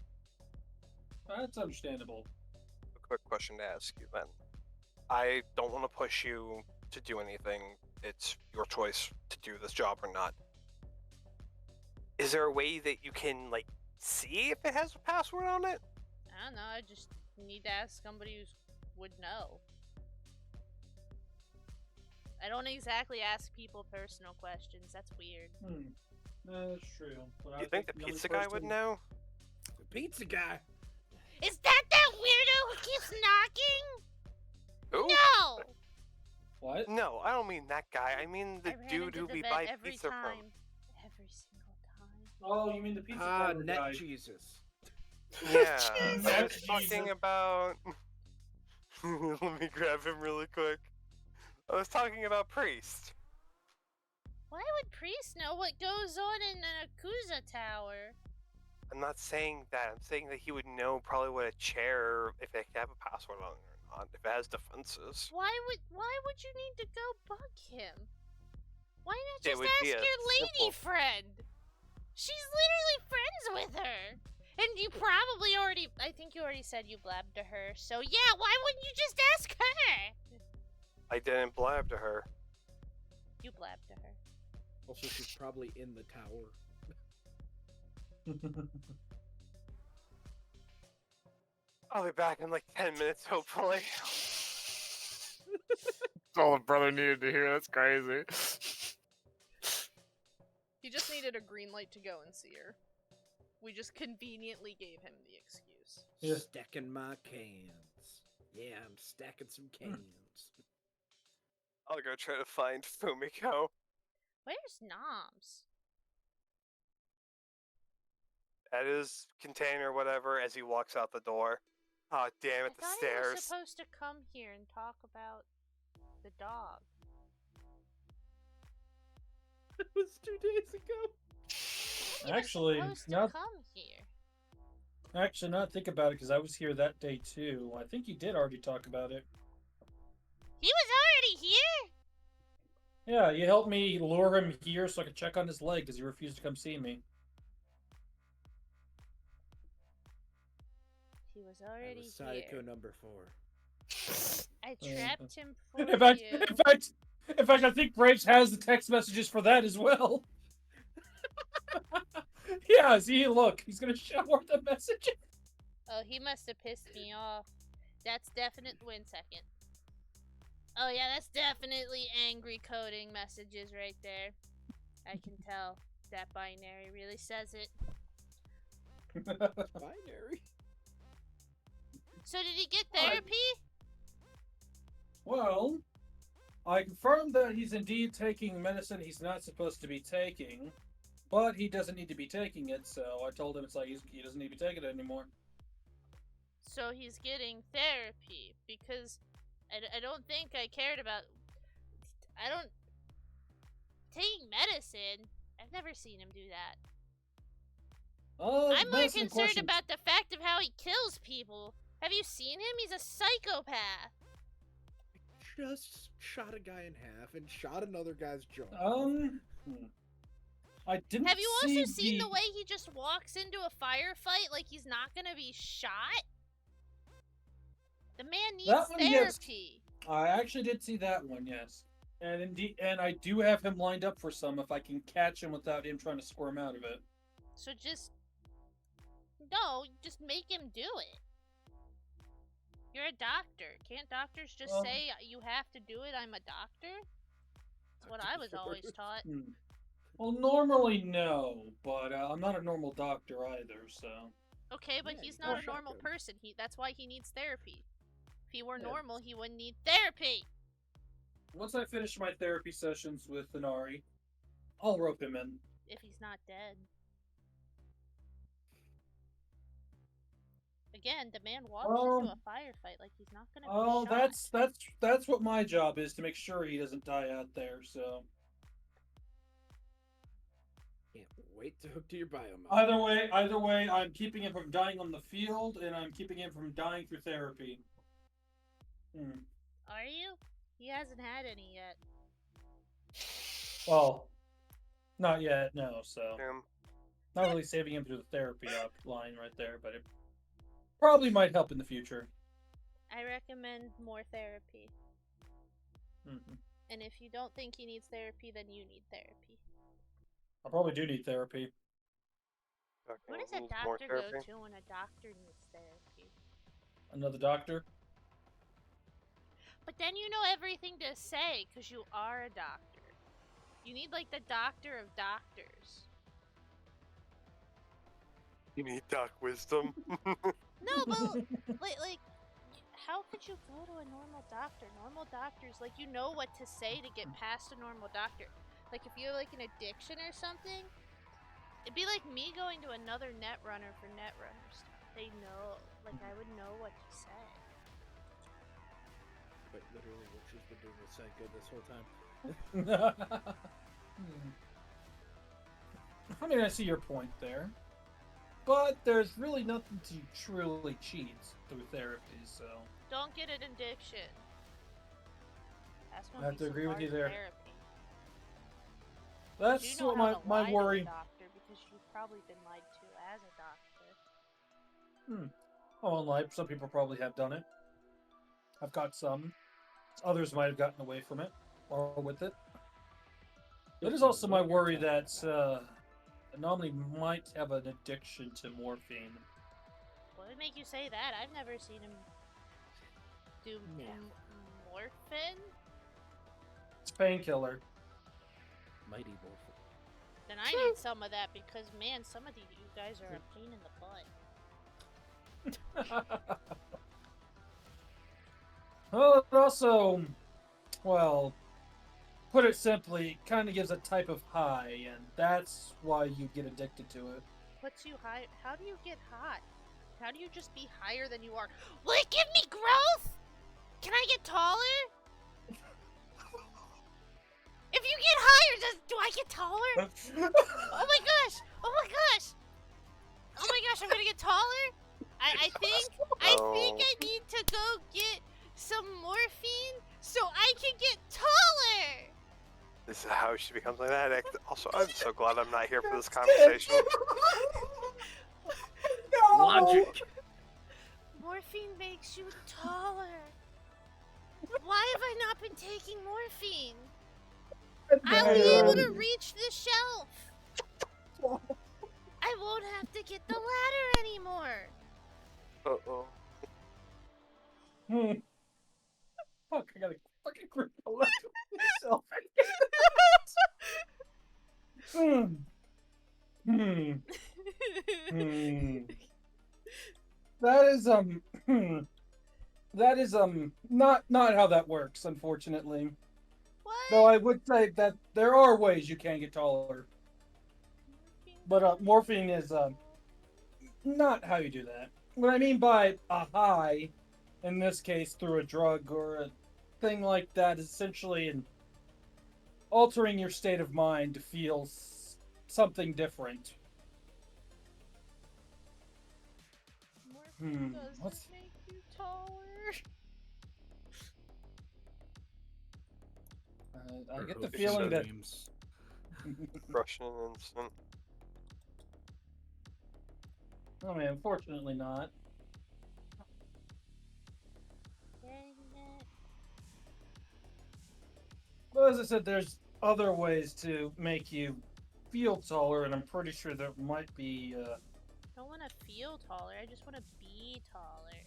That's understandable. A quick question to ask you then. I don't want to push you to do anything. It's your choice to do this job or not. Is there a way that you can, like, see if it has a password on it? I don't know. I just need to ask somebody who would know. I don't exactly ask people personal questions. That's weird. That's true. But I Do you think the only pizza guy would person- know? The pizza guy. Is that weirdo who keeps knocking? Who? No! What? No, I don't mean that guy. I mean the I ran dude into who the we vent buy every pizza time. from. Every single time. Oh, you mean the pizza Ah, parlor Net guy? Jesus. Yeah, Jesus. I was talking about. Let me grab him really quick. I was talking about Priest. Why would Priest know what goes on in an Akuza tower? I'm not saying that. I'm saying that he would know probably what a chair, if it could have a password on it or not, if it has defenses. Why would you need to go bug him? Why not It just would ask be your a lady simple- friend? She's literally friends with her. And you probably already, I think you already said you blabbed to her. So yeah, why wouldn't you just ask her? I didn't blab to her. You blabbed to her. Also, she's probably in the tower. I'll be back in like 10 minutes, hopefully. That's all the brother needed to hear. That's crazy. He just needed a green light to go and see her. We just conveniently gave him the excuse. Yeah. Stacking my cans. Yeah, I'm stacking some cans. I'll go try to find Fumiko. Where's Noms? At his container, whatever, as he walks out the door. Oh, damn I it, the thought he was stairs. supposed to come here and talk about the dog. It was 2 days ago. He Actually, was supposed to now come here. actually, not think about it because I was here that day too. I think you did already talk about it. He was already here? Yeah, you helped me lure him here so I could check on his leg because he refused to come see me. He was That already was Sayako here. number 4. I trapped him for In fact, you. in fact, I think Braves has the text messages for that as well. Yeah, see, look, he's gonna show her the messages. Oh, he must have pissed me off. That's definite. Wait a second. Oh yeah, that's definitely angry coding messages right there. I can tell. That binary really says it. Binary. So did he get I- therapy? Well, I confirmed that he's indeed taking medicine he's not supposed to be taking, but he doesn't need to be taking it, so I told him it's like he doesn't need to be taking it anymore. So he's getting therapy because I don't think I cared about. I don't. Taking medicine? I've never seen him do that. I'm more medicine concerned questions. about the fact of how he kills people. Have you seen him? He's a psychopath. Just shot a guy in half and shot another guy's jaw. I didn't. Have you also seen the the way he just walks into a firefight like he's not gonna be shot? The man needs That one, yes. therapy. I actually did see that one, yes. And indeed, and I do have him lined up for some if I can catch him without him trying to squirm out of it. So just make him do it. You're a doctor. Can't doctors just Well- say you have to do it? I'm a doctor. That's what I was always taught. Well, normally no, but I'm not a normal doctor either, so. Okay, but Yeah, he's you not got a normal shotgun. person. That's why he needs therapy. If he were Yeah. normal, he wouldn't need therapy. Once I finish my therapy sessions with Inari, I'll rope him in. If he's not dead. Again, the man walks into a firefight like he's not gonna Oh, be shot. that's what my job is, to make sure he doesn't die out there. So Can't wait to hook to your biomod. either way, I'm keeping him from dying on the field, and I'm keeping him from dying through therapy. Are you? He hasn't had any yet. Well, not yet, no. So Him. not really saving him through the therapy line right there, but it probably might help in the future. I recommend more therapy. And if you don't think he needs therapy, then you need therapy. I probably do need therapy. Where does a Needs more doctor go therapy. to when a doctor needs therapy? Another doctor. But then you know everything to say because you are a doctor. You need like the doctor of doctors. You need doc wisdom. No, but like, how could you go to a normal doctor? Normal doctors, like, you know what to say to get past a normal doctor. Like, if you have like an addiction or something, it'd be like me going to another netrunner for netrunner stuff. they know, like I would know what to say. But literally, what she's been doing with Psycho this whole time. I mean, I see your point there. But there's really nothing to truly cheat through therapy, so... Don't get an addiction. That's I have to agree with you there. Therapy. That's You know what how to my lie worry... to a doctor because you've probably been lied to as a doctor. Oh, in life, some people probably have done it. I've got some. Others might have gotten away from it, or with it. It is also my worry that Anomaly might have an addiction to morphine. What would make you say that? I've never seen him do morphine. It's painkiller. Mighty Morphin. Then I need some of that because, man, some of you guys are a pain in the butt. Well, it also, well, put it simply, kind of gives a type of high, and that's why you get addicted to it. Puts you high. How do you get hot? How do you just be higher than you are? Will it give me growth? Can I get taller? If you get higher, do I get taller? Oh my gosh! Oh my gosh! Oh my gosh! I'm gonna get taller. I think I need to go get some morphine so I can get taller. This is how she becomes an addict. Also, I'm so glad I'm not here for this conversation. No! Logic. Morphine makes you taller. Why have I not been taking morphine? I'll be able to reach the shelf. I won't have to get the ladder anymore. Uh-oh. Fuck, I gotta fucking grip the leg myself. That is not how that works, unfortunately. What? Though I would say that there are ways you can get taller, but morphine is not how you do that. What I mean by a high, in this case through a drug or a thing like that, is essentially altering your state of mind to feel something different. Morphine doesn't make you taller. I get the Her feeling that names. Russian instant. I mean, unfortunately not. Dang it. But as I said, there's other ways to make you feel taller, and I'm pretty sure there might be. I don't want to feel taller. I just want to be taller.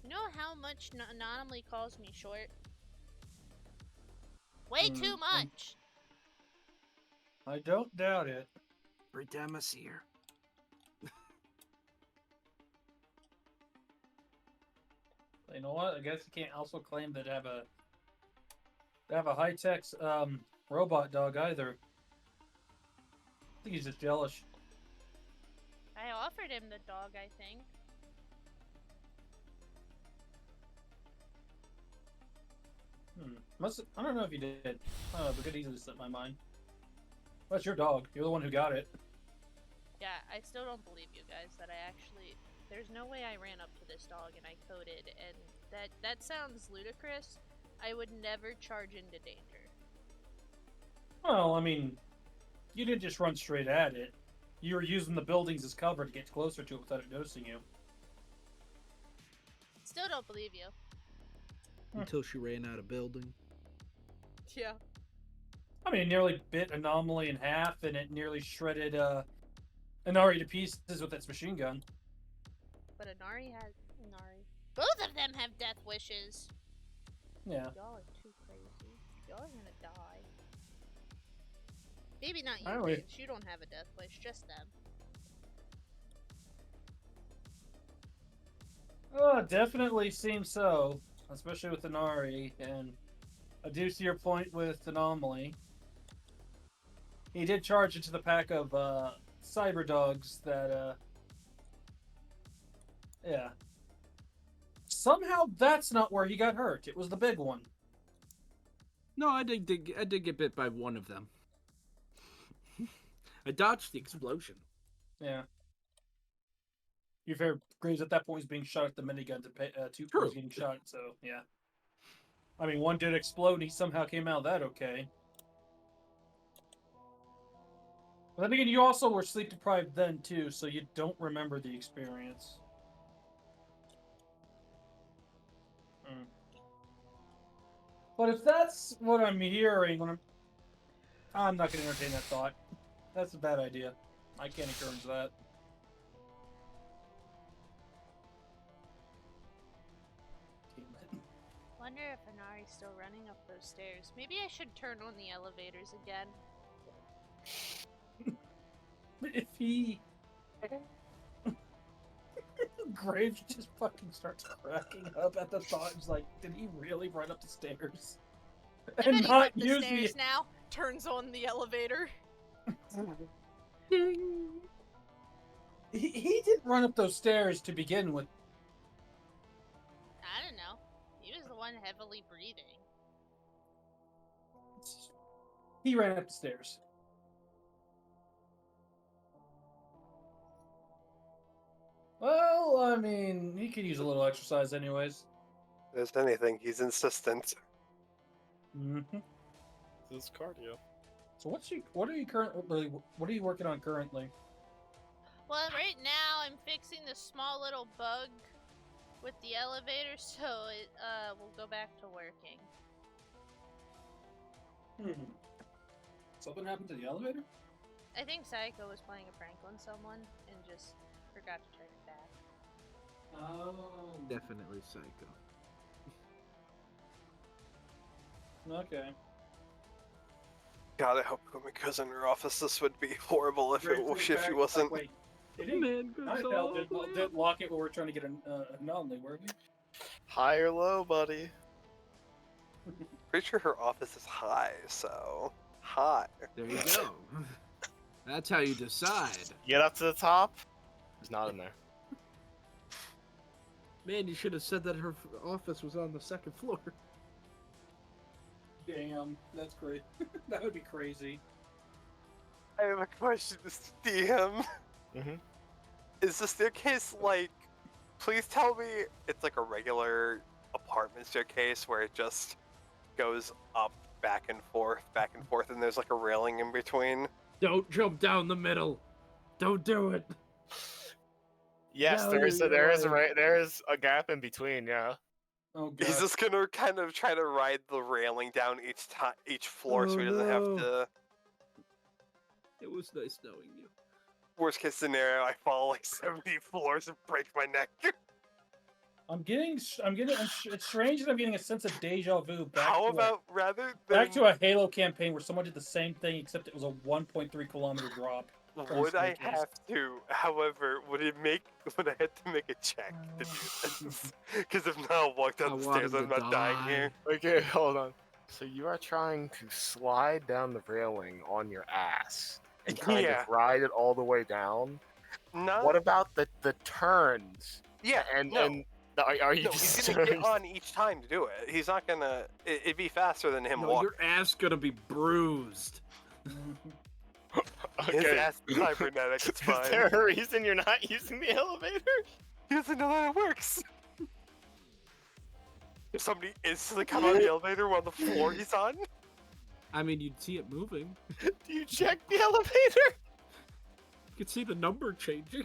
You know how much Anomaly calls me short? Way too much. I don't doubt it. Every time I see her. You know what? I guess you can't also claim that have a high-tech robot dog either. I think he's just jealous. I offered him the dog, I think. I don't know if you did. But could easily slip my mind. Well, that's your dog. You're the one who got it. Yeah, I still don't believe you guys that I actually... There's no way I ran up to this dog and I coded, and that sounds ludicrous. I would never charge into danger. Well, I mean, you didn't just run straight at it. You were using the buildings as cover to get closer to it without it noticing you. Still don't believe you. Until she ran out of building. Yeah. I mean, it nearly bit Anomaly in half, and it nearly shredded Inari to pieces with its machine gun. But Inari has... Both of them have death wishes. Yeah. Y'all are too crazy. Y'all are gonna die. Maybe not you, Anyway. Vince. You don't have a death wish, just them. Oh, definitely seems so. Especially with Inari, and I do see your point with Anomaly. He did charge into the pack of cyber dogs that Yeah. Somehow that's not where he got hurt. It was the big one. No, I did get bit by one of them. I dodged the explosion. Yeah. Your fair Graves at that point is being shot at the minigun to pay, two True. was getting shot, so yeah. I mean, one did explode and he somehow came out of that okay. But then again, you also were sleep deprived then too, so you don't remember the experience. But if that's what I'm hearing, I'm not going to entertain that thought. That's a bad idea. I can't encourage that. Wonder if Anari's still running up those stairs. Maybe I should turn on the elevators again. If he... Graves just fucking starts cracking up at the thought. He's like, did he really run up the stairs? I'm And heading not up the use stairs the... now. Turns on the elevator. He didn't run up those stairs to begin with. I don't know. He was the one heavily breathing. He ran up the stairs. Well, I mean, he could use a little exercise anyways. If there's anything, he's insistent. Mm-hmm. This is cardio. So what are you working on currently? Well, right now I'm fixing the small little bug with the elevator, so it will go back to working. Something happened to the elevator? I think Psycho was playing a prank on someone and just forgot to turn it back. Oh, Definitely Psycho. okay. God, I hope Kumiko's in her office. This would be horrible if she wasn't. Wait, did he? Man, I goes felt all the way did up. lock it when we were trying to get an anomaly, were we? High or low, buddy? Pretty sure her office is high, so high. There you go. That's how you decide. Get up to the top. He's not in there. Man, you should have said that her office was on the second floor. Damn, that's great. That would be crazy. I have a question to DM. Mm-hmm. Is the staircase like? Please tell me it's like a regular apartment staircase where it just goes up, back and forth, and there's like a railing in between. Don't jump down the middle. Don't do it. Yes, No, there is you're there is a gap in between. Yeah. Oh god. He's just gonna kind of try to ride the railing down each floor, so he doesn't have no. to. It was nice knowing you. Worst case scenario, I fall like 70 floors and break my neck. it's strange that I'm getting a sense of deja vu back How to about rather back than to a Halo campaign where someone did the same thing except it was a 1.3 kilometer drop. from would I staircase. have to? However, would I have to make a check to do this? Because if not, I'll walk I down the want stairs. him I'm to not dying die. here. Okay, hold on. So you are trying to slide down the railing on your ass and kind Yeah. of ride it all the way down. No. What about the turns? Yeah. And no. and are you No, just he's gonna get on each time to do it. He's not gonna. It'd be faster than him No, walking. your ass gonna be bruised. His okay? ass is cybernetic. It's Is fine. there a reason you're not using the elevator? He doesn't know how it works. If somebody instantly come on the elevator while the floor he's on, I mean, you'd see it moving. Do you check the elevator? You could see the number changing.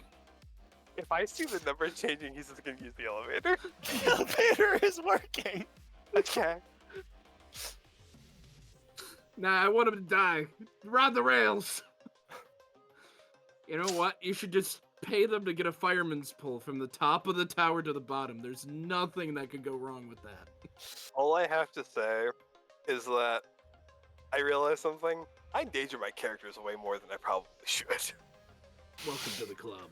if I see the number changing, he's just gonna use the elevator. The elevator is working. Okay. Nah, I want him to die. Ride the rails. You know what? You should just pay them to get a fireman's pull from the top of the tower to the bottom. There's nothing that could go wrong with that. All I have to say is that I realized something. I endanger my characters way more than I probably should. Welcome to the club.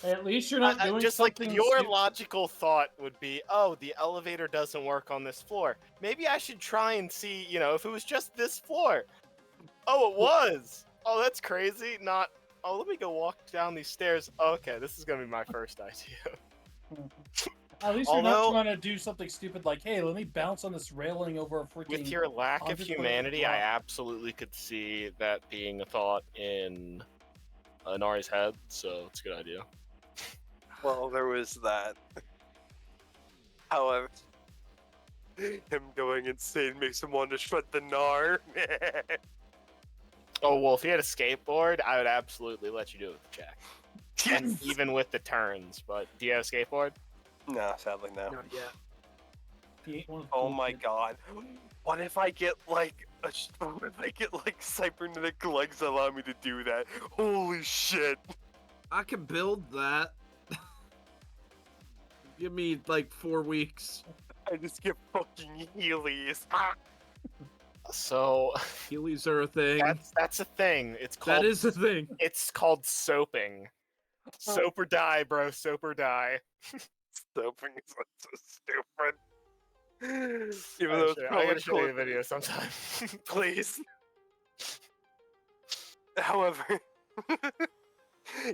At least you're not doing just like something your stupid. logical thought would be, oh, the elevator doesn't work on this floor. Maybe I should try and see, if it was just this floor. Oh, it was. Oh, that's crazy. Not oh, let me go walk down these stairs. Okay, this is gonna be my first idea. At least you're not Although- trying to do something stupid like, hey, let me bounce on this railing over a freaking. With your lack of 100 foot humanity, I drop. absolutely could see that being a thought in Nari's head, so it's a good idea. Well, there was that. However, him going insane makes him want to shred the gnar. Oh, well, if he had a skateboard, I would absolutely let you do it with the check. And even with the turns, but do you have a skateboard? No, sadly no. Not yet. He ain't one of the Oh cool my kids. god. What if I get like what if I get like cybernetic legs that allow me to do that? Holy shit. I can build that. Give me like 4 weeks. I just get fucking Heelys. Ah! So Heelys are a thing. that's a thing. It's called That is a thing. It's called soaping. Soap or die, bro. Soap or die. Soaping is so stupid. Even though it's I probably gotta show you cool. a video sometime. Please. However,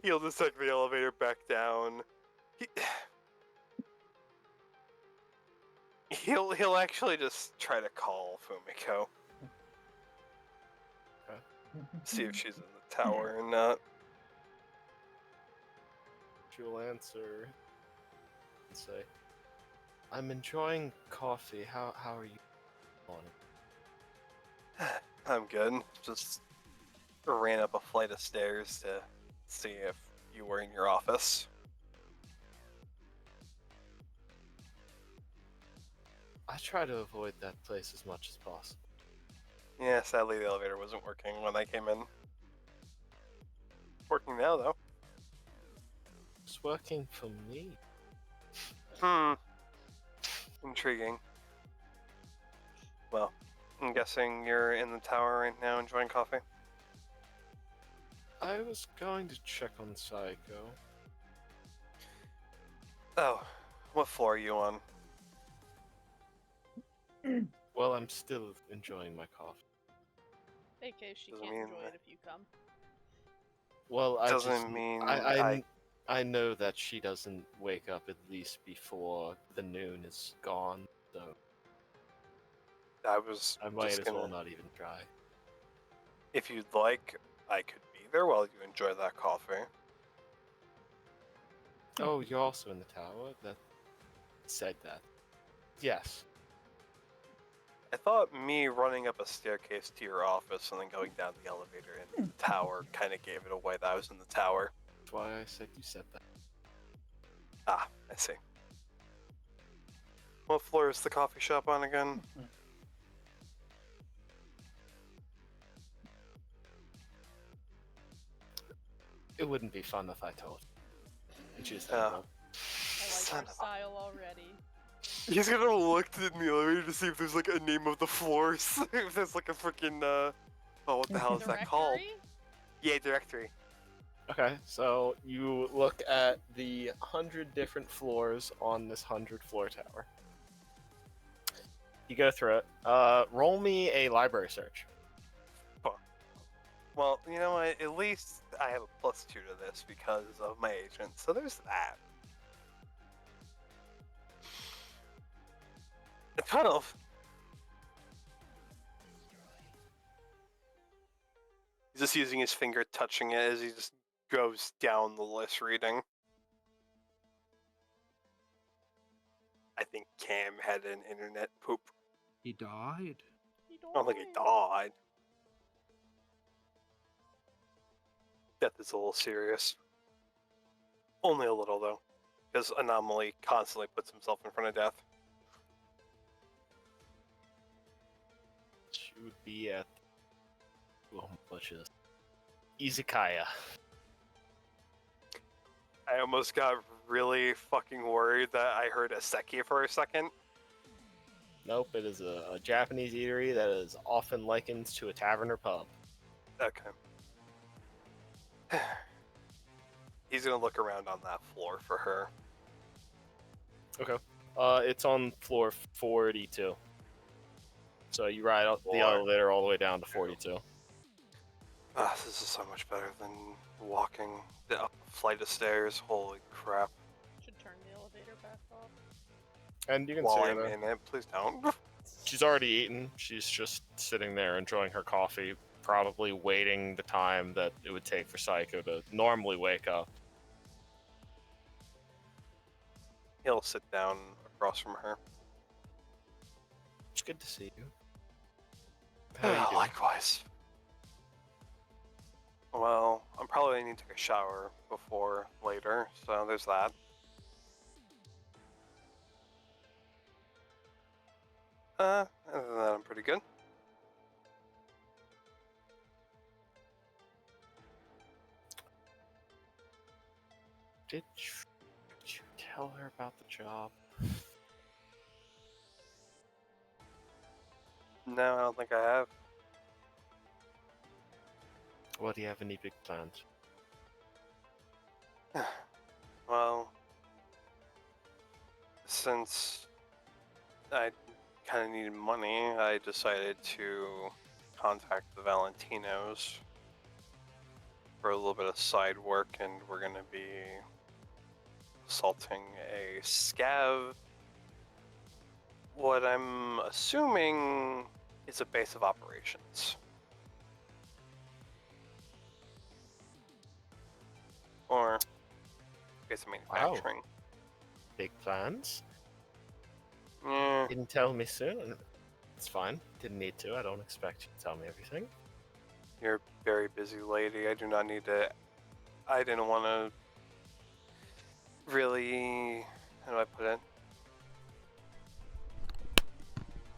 he'll just take the elevator back down. He'll actually just try to call Fumiko, see if she's in the tower or not. She'll answer and say, "I'm enjoying coffee. How are you on?" I'm good. Just ran up a flight of stairs to see if you were in your office. I try to avoid that place as much as possible. Yeah, sadly the elevator wasn't working when I came in. Working now though. It's working for me. Intriguing. Well, I'm guessing you're in the tower right now enjoying coffee? I was going to check on Psycho. Oh, what floor are you on? Well, I'm still enjoying my coffee. AK, she Doesn't can't mean enjoy that- it if you come. Well, I Doesn't just mean I know that she doesn't wake up at least before the noon is gone, so I was I might just as gonna. well not even try. If you'd like, I could be there while you enjoy that coffee. Oh, you're also in the tower? That said that. Yes. I thought me running up a staircase to your office and then going down the elevator into the tower kind of gave it away that I was in the tower. That's why I said you said that. Ah, I see. What floor is the coffee shop on again? It wouldn't be fun if I told. And she's Ah. I like Son your of a- style already. He's gonna look in the elevator to see if there's like a name of the floors. If there's like a freaking oh, what the hell is that called? Directory? Yeah, directory. Okay, so you look at the 100 different floors on this 100-floor tower. You go through it. Roll me a library search. Well, you know what? At least I have a +2 to this because of my agent. So there's that. A 12. He's just using his finger, touching it as he just goes down the list reading. I think Cam had an internet poop. He died. You I don't think he died. Death is a little serious. Only a little, though. Because Anomaly constantly puts himself in front of death. She would be at... Oh, what's this? Izakaya. I almost got really fucking worried that I heard Aseki for a second. Nope, it is a Japanese eatery that is often likened to a tavern or pub. Okay. He's gonna look around on that floor for her. It's on floor 42. So you ride out the Floor. elevator all the way down to 42. Ah, this is so much better than walking up a flight of stairs. Holy crap. Should turn the elevator back off. And you can While see I'm her. in it, please don't. She's already eaten. She's just sitting there enjoying her coffee, probably waiting the time that it would take for Psycho to normally wake up. He'll sit down across from her. It's good to see you. How are you doing? Likewise. Well, I'm probably gonna need to take a shower before later, so there's that. Other than that, I'm pretty good. Did you tell her about the job? No, I don't think I have. Well, do you have any big plans? Well, since I kind of needed money, I decided to contact the Valentinos for a little bit of side work, and we're gonna be assaulting a scav. What I'm assuming is a base of operations. Or base of manufacturing. Big plans? Yeah. Didn't tell me soon. It's fine. Didn't need to. I don't expect you to tell me everything. You're a very busy lady. I do not need to. I didn't want to really. How do I put it?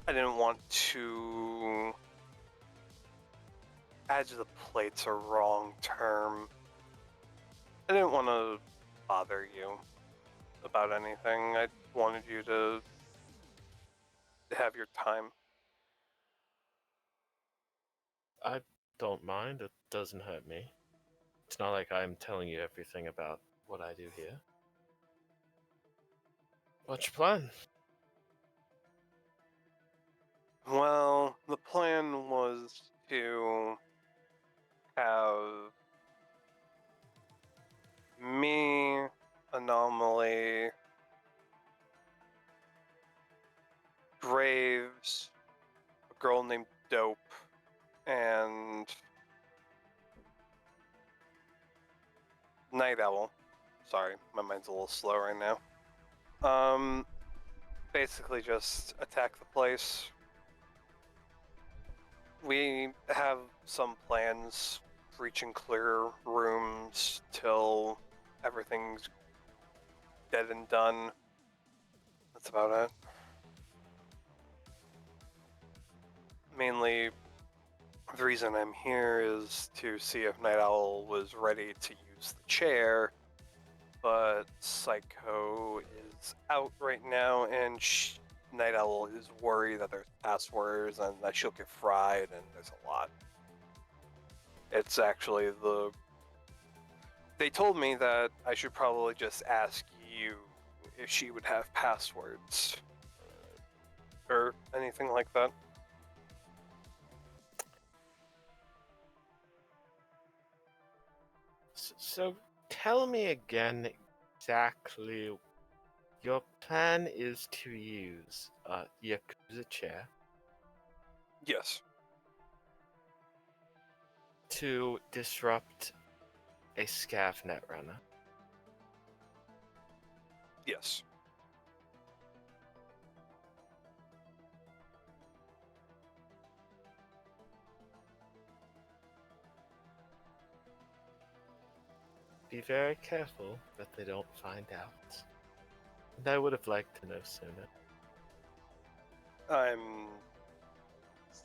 I didn't want to. Add to the plate's a wrong term. I didn't want to bother you about anything. I wanted you to have your time. I don't mind. It doesn't hurt me. It's not like I'm telling you everything about what I do here. What's your plan? Well, the plan was to have me, Anomaly, Graves, a girl named Dope, and Night Owl. Sorry, my mind's a little slow right now. Basically just attack the place. We have some plans, reach and clear rooms till everything's dead and done. That's about it. Mainly, the reason I'm here is to see if Night Owl was ready to use the chair, but Psycho is out right now, and Night Owl is worried that there's passwords and that she'll get fried, and there's a lot. It's actually They told me that I should probably just ask you if she would have passwords. Or anything like that. So tell me again exactly. Your plan is to use a Yakuza chair Yes. to disrupt a scav netrunner. Yes. Be very careful that they don't find out. And I would have liked to know sooner. I'm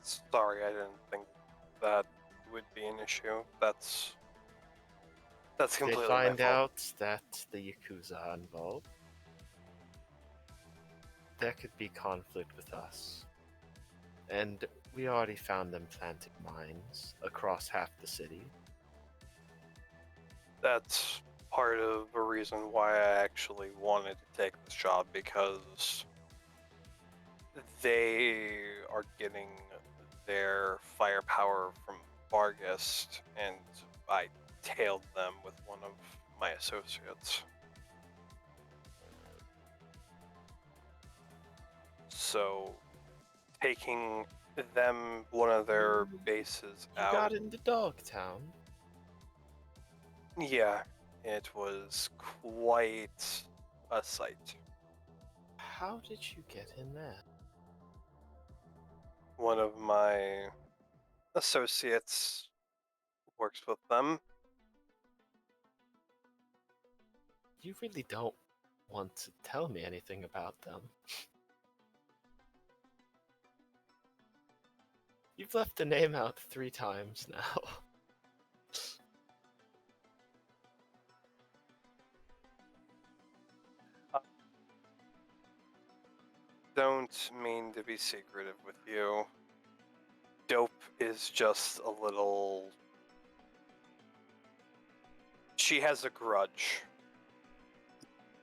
sorry, I didn't think that would be an issue. That's If they completely find my fault. out that the Yakuza are involved, there could be conflict with us. And we already found them planting mines across half the city. That's part of the reason why I actually wanted to take this job, because they are getting their firepower from Vargas, and I detailed them with one of my associates. So, taking them, one of their bases You out. got into Dogtown. Yeah, it was quite a sight. How did you get in there? One of my associates works with them. You really don't want to tell me anything about them. You've left the name out 3 times now. Don't mean to be secretive with you. Dope is just a little. She has a grudge.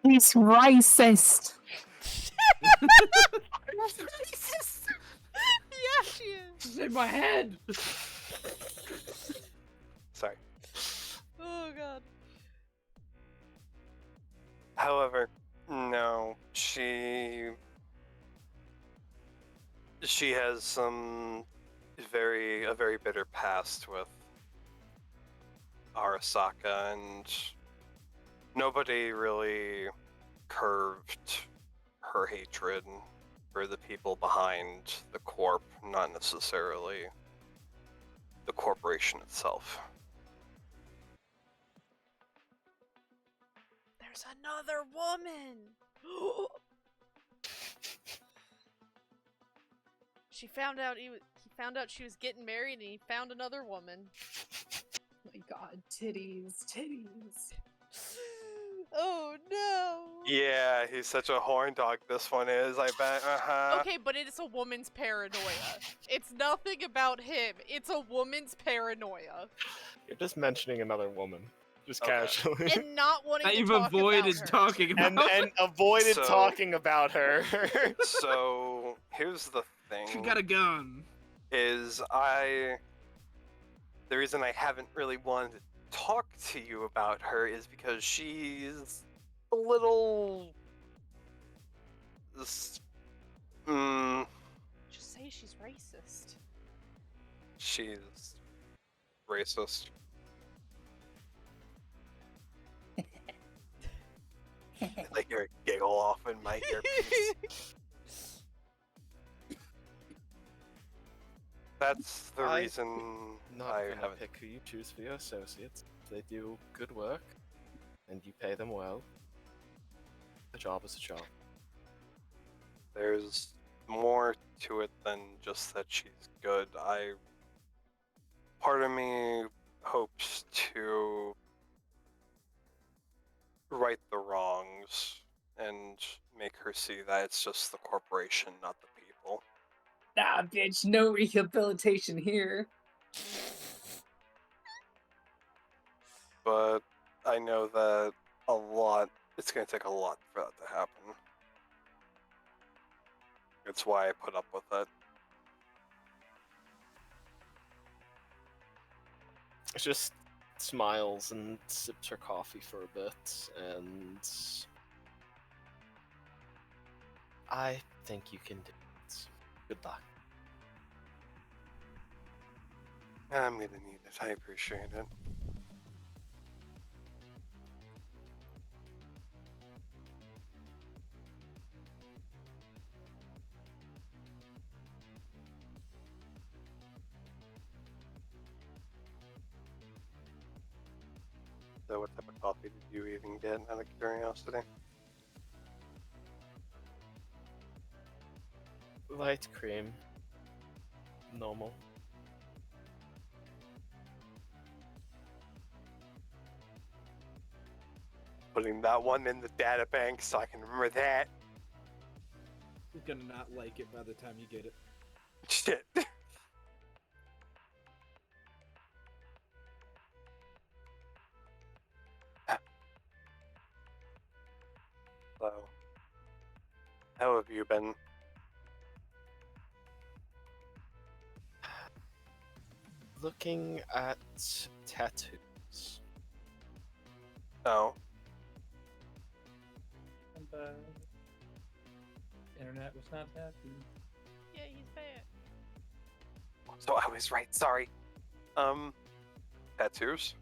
He's racist. Racist. Yeah, she is. It's in my head. Sorry. Oh god. However, no, she has some a very bitter past with Arasaka, and nobody really curved her hatred for the people behind the corp, not necessarily the corporation itself. There's another woman. He found out she was getting married, and he found another woman. My God, titties, titties. Oh no. Yeah, he's such a horn dog. This one is, I bet. Okay, but it's a woman's paranoia. It's nothing about him. It's a woman's paranoia. You're just mentioning another woman. Just Okay. casually. And not wanting to I've talk avoided about her. talking about and avoided So- talking about her. So here's the thing. She got a gun. Is the reason I haven't really wanted to talk to you about her is because she's a little Just say she's racist. she's racist. Like your giggle off in my earpiece. That's the I- reason Not I gonna haven't. pick who you choose for your associates. They do good work, and you pay them well. A job is a job. There's more to it than just that she's good. Part of me hopes to right the wrongs and make her see that it's just the corporation, not the people. Nah, bitch, no rehabilitation here. But I know that it's going to take a lot for that to happen. That's why I put up with it. Just smiles and sips her coffee for a bit, and I think you can do it. Good luck. I'm going to need it. I appreciate it. So what type of coffee did you even get, out of curiosity? Light cream. Normal. Putting that one in the data bank so I can remember that. You're gonna not like it by the time you get it. Shit. So, how have you been? Looking at tattoos. Oh, And, internet was not happy. Yeah, he's back. so I was right. Sorry. Tattoos.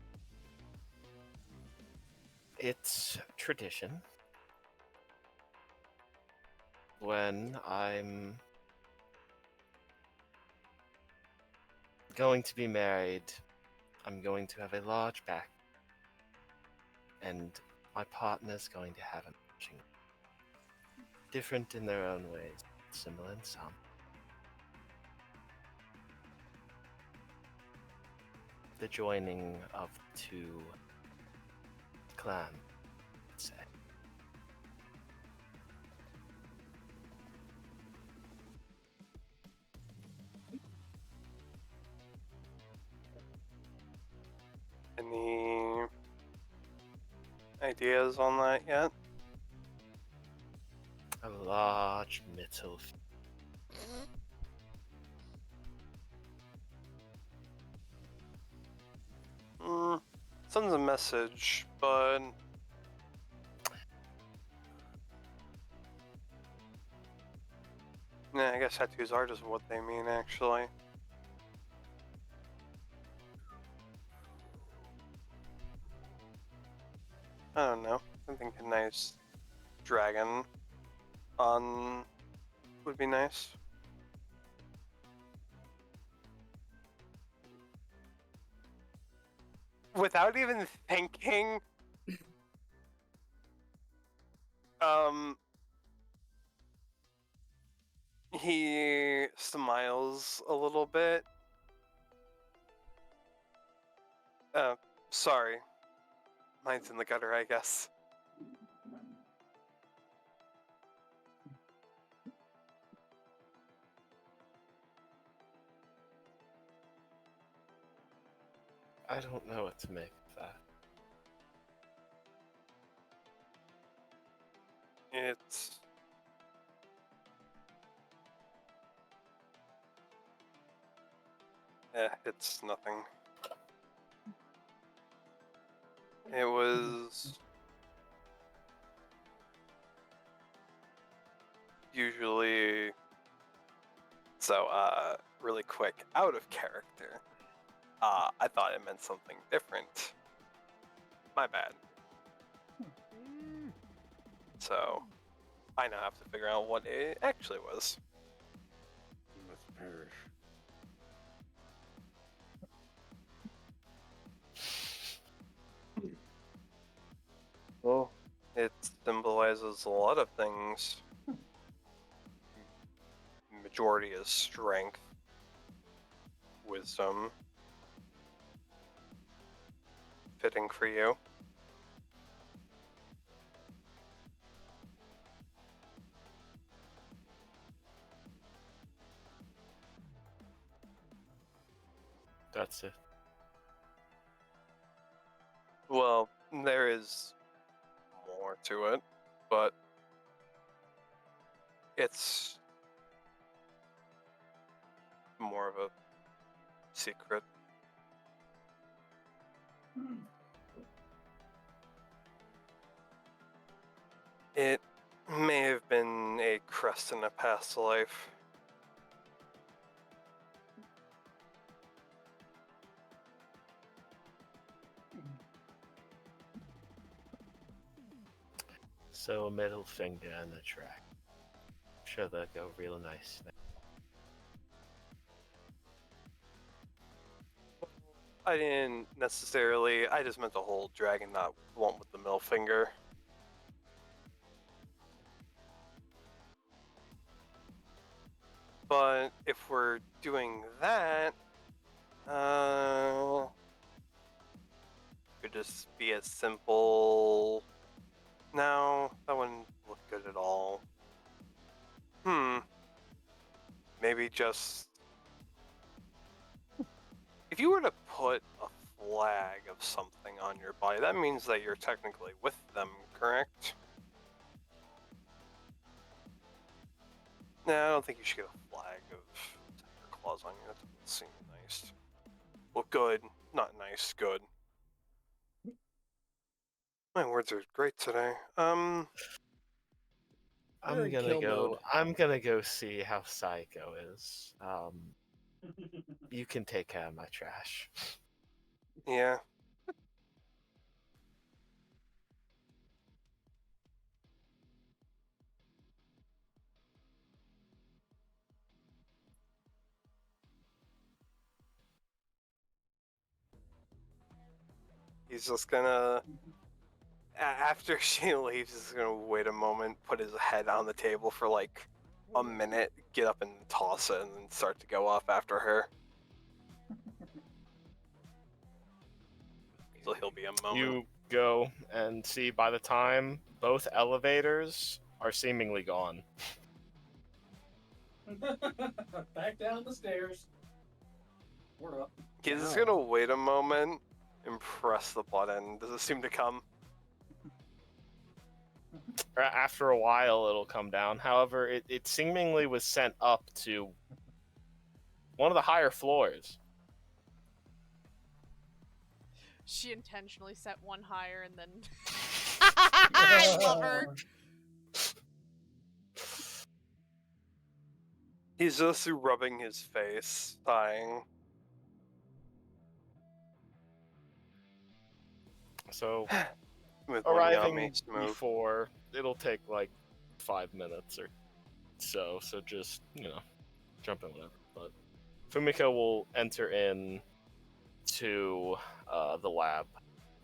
It's tradition. When I'm going to be married, I'm going to have a large back, and my partner's going to have a matching. Different in their own ways, similar in some. The joining of two clans, let's say. Any ideas on that yet? A large metal. Sends a message, but yeah, I guess tattoos are just what they mean, actually. I don't know. I think a nice dragon on would be nice. Without even thinking, um, he smiles a little bit. Sorry. Mine's in the gutter, I guess. I don't know what to make of that. It's it's nothing. It was usually so really quick out of character. I thought it meant something different. My bad. So I now have to figure out what it actually was. You must perish. Well, it symbolizes a lot of things. Majority is strength, wisdom. Fitting for you. That's it. Well, there is more to it, but it's more of a secret. It may have been a crest in a past life. So a middle finger and a track. I'm sure they'll go real nice. I didn't necessarily, I just meant the whole dragon, not one with the middle finger. But if we're doing that, could just be as simple. No, that wouldn't look good at all. Maybe just if you were to put a flag of something on your body, that means that you're technically with them, correct? No, I don't think you should get a flag of Santa Claus on you. That doesn't seem nice. Well, good. Not nice, good. My words are great today. You're in kill mode. I'm gonna go see how Psycho is. You can take care of my trash. Yeah. He's just gonna, after she leaves, he's gonna wait a moment, put his head on the table for like a minute, get up and toss it, and then start to go off after her. So he'll be a moment. You go and see by the time both elevators are seemingly gone. Back down the stairs. We're up. He's just Wow. gonna wait a moment and press the button. Does it seem to come? After a while, it'll come down. However, it seemingly was sent up to one of the higher floors. She intentionally set one higher and then. I love her. He's just rubbing his face, sighing. So, With arriving Wanyami to move. before, it'll take like 5 minutes or so. So just, jump in whatever. But Fumiko will enter in to the lab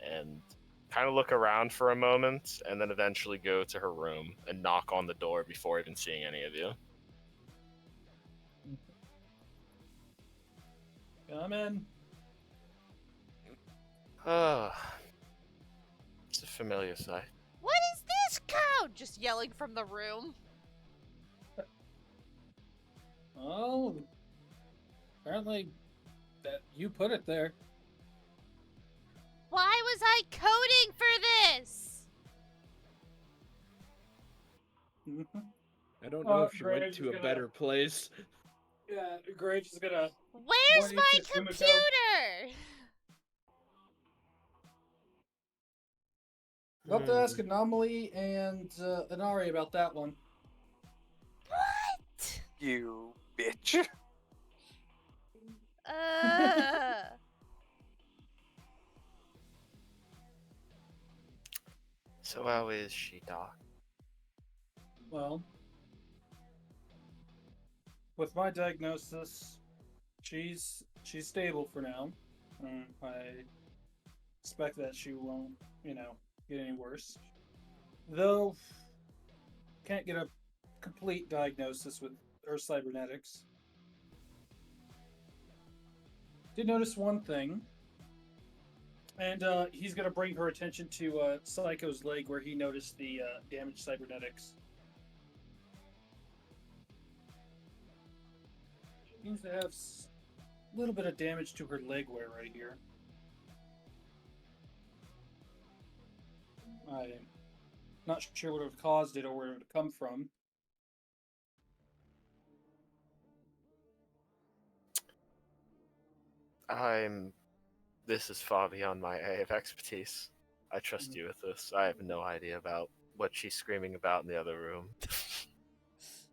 and kind of look around for a moment and then eventually go to her room and knock on the door before even seeing any of you. Come in. It's a familiar sight. What is this code? Just yelling from the room. Oh, apparently that you put it there. Why was I coding for this? I don't know if she Greg went is to a gonna- better place. Yeah, Grage is gonna. Where's What my is this, Fumiko? computer? You'll have to ask Anomaly and Inari about that one. What? You bitch. So how is she, Doc? Well, with my diagnosis, she's stable for now. I expect that she won't, get any worse. Though, can't get a complete diagnosis with her cybernetics. Did notice one thing, and he's gonna bring her attention to Psycho's leg, where he noticed the damaged cybernetics. Seems to have a little bit of damage to her leg wear right here. I'm not sure what would have caused it or where it would come from. This is far beyond my area of expertise. I trust you with this. I have no idea about what she's screaming about in the other room.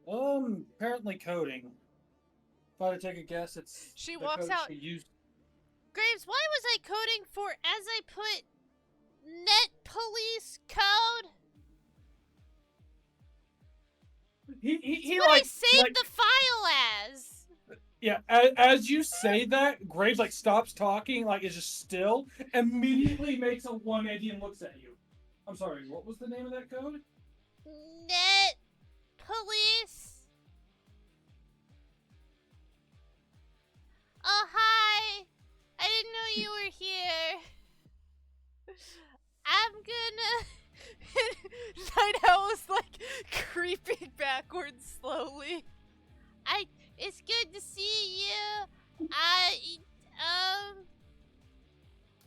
Apparently coding. If I had to take a guess, it's She the walks code out. she used. Graves, why was I coding for as I put net police code? He What like I saved like, the file as. yeah. As you say that, Graves like stops talking, like is just still, immediately makes a 180 and looks at you. I'm sorry. What was the name of that code? Net police. Oh, hi. I didn't know you were here. I'm gonna. Night Owl is like creeping backwards slowly. It's good to see you.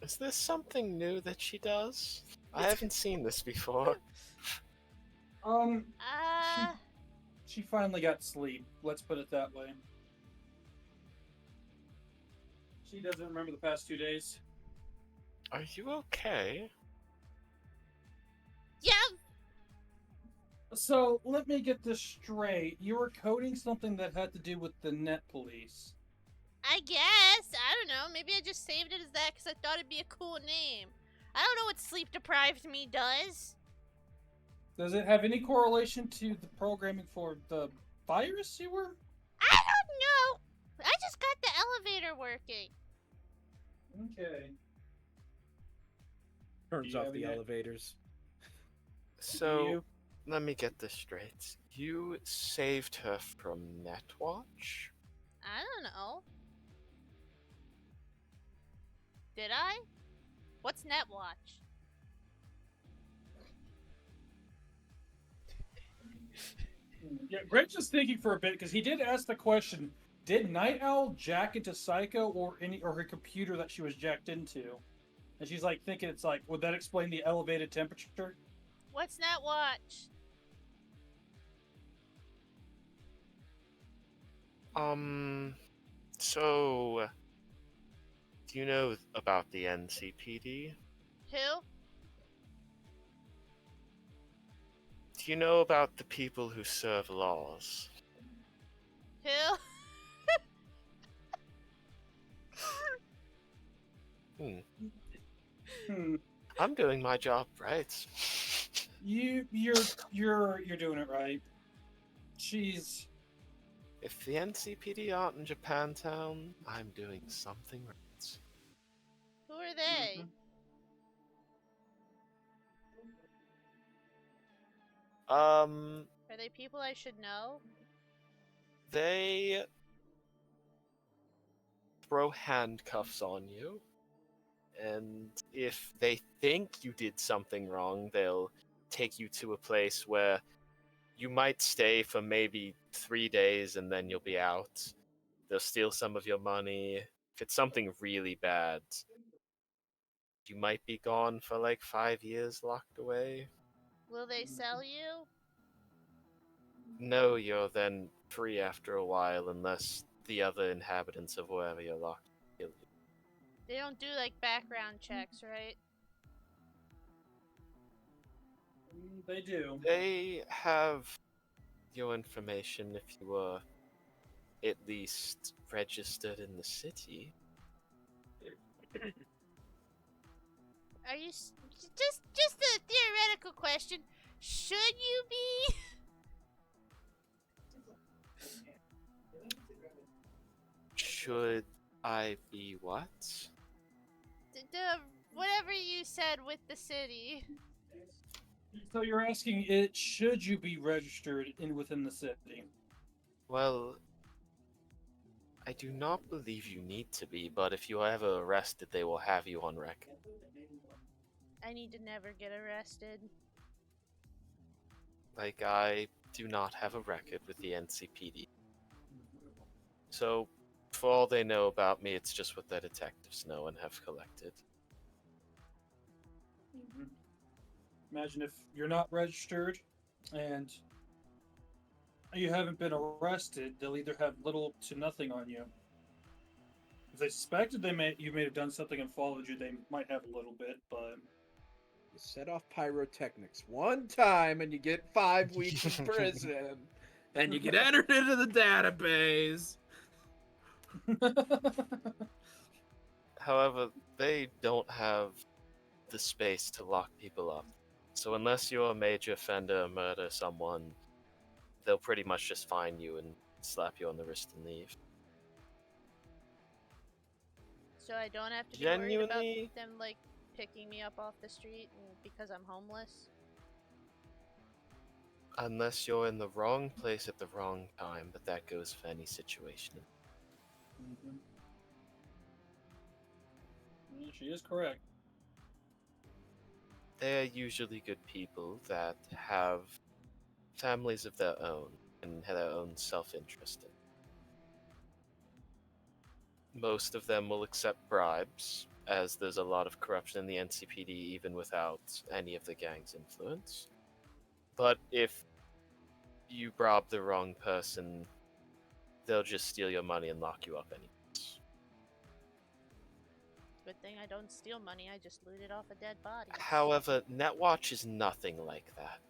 Is this something new that she does? I haven't seen this before. She finally got sleep. Let's put it that way. She doesn't remember the past 2 days. Are you okay? So let me get this straight. You were coding something that had to do with the net police. I guess. I don't know. Maybe I just saved it as that because I thought it'd be a cool name. I don't know what sleep deprived me does. Does it have any correlation to the programming for the virus you were? I don't know. I just got the elevator working. Okay. Turns You off have the any- elevators. So, you? let me get this straight. You saved her from Netwatch? I don't know. Did I? What's Netwatch? Yeah, Greg's just thinking for a bit because he did ask the question: did Night Owl jack into Psycho or her computer that she was jacked into? And she's like thinking it's like, would that explain the elevated temperature? What's Netwatch? So, do you know about the NCPD? Who? Do you know about the people who serve laws? Who? Hmm. I'm doing my job right. You're doing it right. She's If the NCPD aren't in Japantown, I'm doing something right. Who are they? Are they people I should know? They throw handcuffs on you, and if they think you did something wrong, they'll take you to a place where you might stay for maybe 3 days and then you'll be out. They'll steal some of your money. If it's something really bad, you might be gone for like 5 years locked away. Will they sell you? No, you're then free after a while unless the other inhabitants of wherever you're locked kill you. They don't do like background checks, right? they do. They have your information if you were at least registered in the city. Are you just a theoretical question? Should you be? Should I be what? Whatever you said with the city. So you're asking it should you be registered within the city? Well, I do not believe you need to be, but if you are ever arrested, they will have you on record. I need to never get arrested. Like, I do not have a record with the NCPD. So, for all they know about me, it's just what their detectives know and have collected. Imagine if you're not registered and you haven't been arrested, they'll either have little to nothing on you. If they suspected you may have done something and followed you, they might have a little bit, but You set off pyrotechnics one time and you get 5 weeks in prison. And you get entered into the database. However, they don't have the space to lock people up. So unless you're a major offender or murder someone, they'll pretty much just fine you and slap you on the wrist and leave. So I don't have to be worried about Genuinely? them like picking me up off the street because I'm homeless. Unless you're in the wrong place at the wrong time, but that goes for any situation. She is correct. They're usually good people that have families of their own and have their own self-interest. Most of them will accept bribes, as there's a lot of corruption in the NCPD even without any of the gang's influence. But if you rob the wrong person, they'll just steal your money and lock you up anyways. Good thing I don't steal money, I just looted off a dead body. However, Netwatch is nothing like that.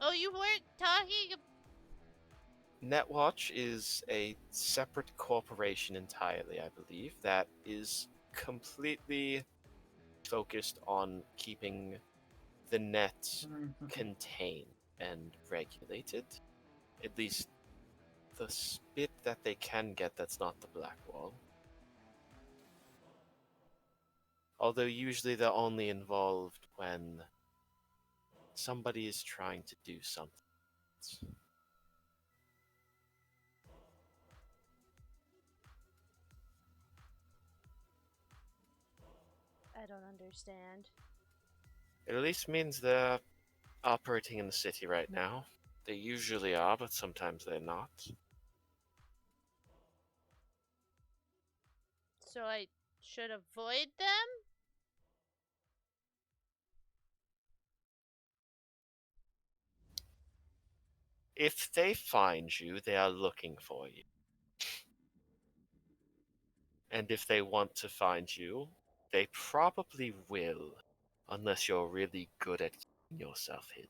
Oh, you weren't talking. Netwatch is a separate corporation entirely, I believe, that is completely focused on keeping the net contained and regulated. At least the bit that they can get that's not the black wall. Although usually they're only involved when somebody is trying to do something. I don't understand. It at least means they're operating in the city right now. They usually are, but sometimes they're not. So I should avoid them? If they find you, they are looking for you. And if they want to find you, they probably will, unless you're really good at keeping yourself hidden.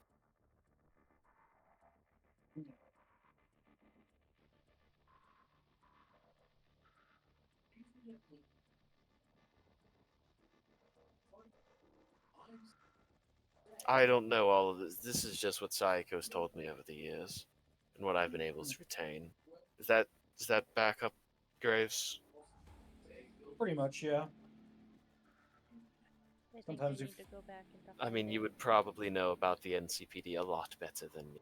I don't know all of this. This is just what Saiko's told me over the years, and what I've been able to retain. Does that back up Graves? Pretty much, yeah. I think Sometimes I if- need to go back and talk I mean, to you them. would probably know about the NCPD a lot better than me.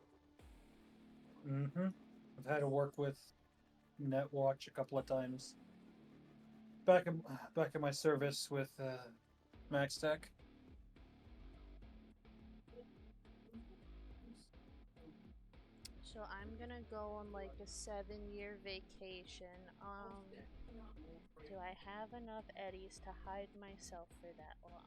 I've had to work with Netwatch a couple of times. Back in my service with Max Tech. So I'm gonna go on like a 7-year vacation. Do I have enough eddies to hide myself for that long?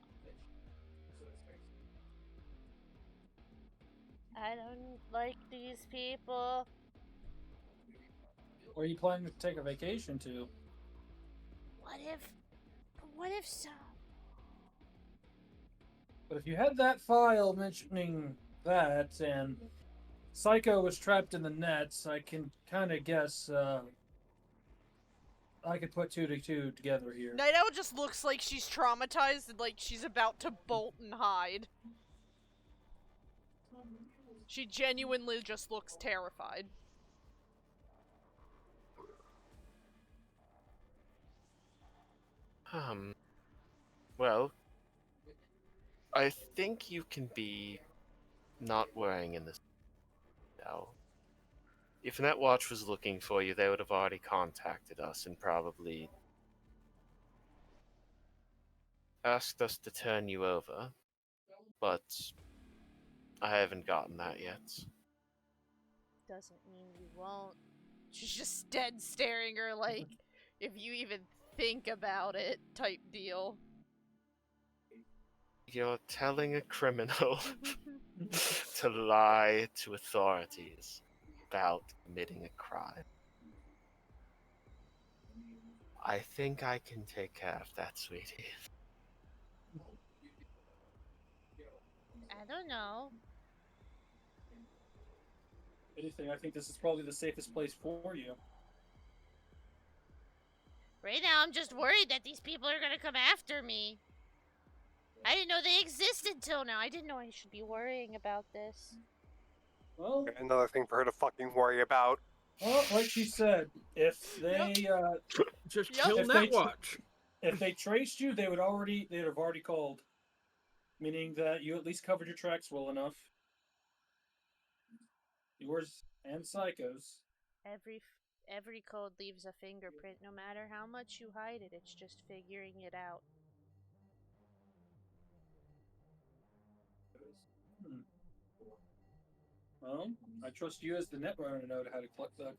I don't like these people. Where are you planning to take a vacation to? What if so? But if you had that file mentioning that and Psycho was trapped in the nets, I can kind of guess. I could put two to two together here. Night Owl just looks like she's traumatized and like she's about to bolt and hide. She genuinely just looks terrified. Well, I think you can be not worrying in this now. If Netwatch was looking for you, they would have already contacted us and probably asked us to turn you over, but I haven't gotten that yet. Doesn't mean you won't. She's just dead staring her like, if you even think about it, type deal. You're telling a criminal to lie to authorities about committing a crime. I think I can take care of that, sweetie. I don't know. Anything, I think this is probably the safest place for you. Right now, I'm just worried that these people are gonna come after me. I didn't know they existed till now. I didn't know I should be worrying about this. Well, Another thing for her to fucking worry about. like she said, if they Just Yep. kill If they- Netwatch. if they traced you, they'd have already called. Meaning that you at least covered your tracks well enough. Yours and Psycho's. Every code leaves a fingerprint. No matter how much you hide it, it's just figuring it out. Well, I trust you as the netrunner to know how to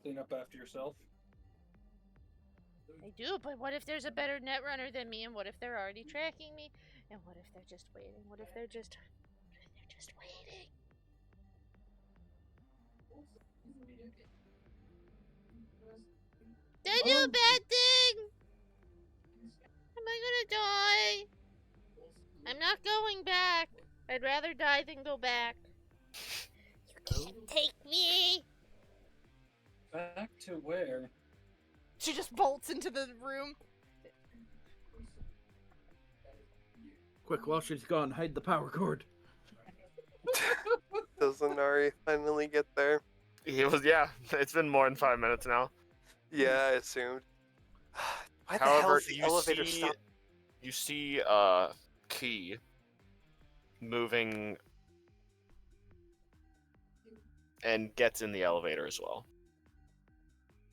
clean up after yourself. I do, but what if there's a better netrunner than me? And what if they're already tracking me? And what if they're just waiting? What if they're just waiting? Did I do a bad thing? Am I gonna die? I'm not going back. I'd rather die than go back. You to where? She just bolts into the room. Quick, while she's gone, hide the power cord. Does Inari finally get there? Yeah, it's been more than 5 minutes now. Yeah, I assumed. Why the hell However, is the elevator stop? you see Key moving and gets in the elevator as well.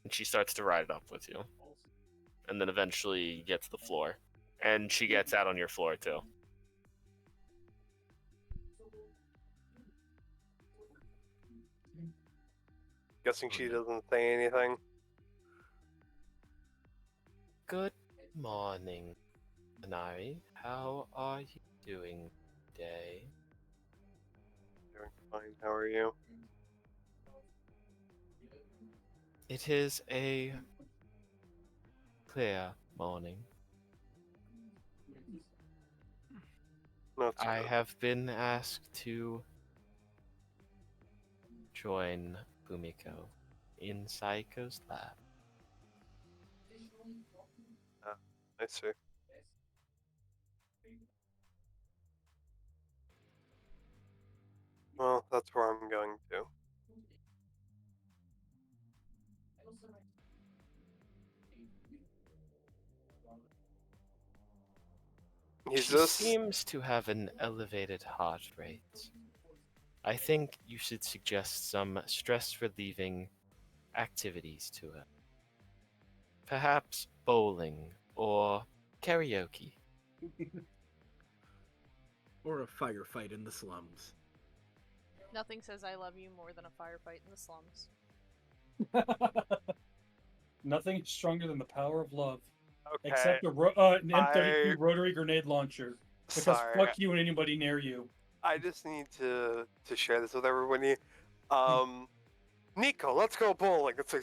And she starts to ride it up with you. And then eventually gets to the floor. And she gets out on your floor too. Guessing she doesn't say anything. Good morning, Anari. How are you doing today? Doing fine. How are you? It is a clear morning. That's I good. have been asked to join Fumiko in Saiko's lab. I see. Well, that's where I'm going to. He's She just seems to have an elevated heart rate. I think you should suggest some stress-relieving activities to her. Perhaps bowling or karaoke. Or a firefight in the slums. Nothing says I love you more than a firefight in the slums. Nothing is stronger than the power of love. okay. Except an M32 rotary grenade launcher. Because Sorry, fuck you and anybody near you. I just need to share this with everybody. Nico, let's go bowling. That's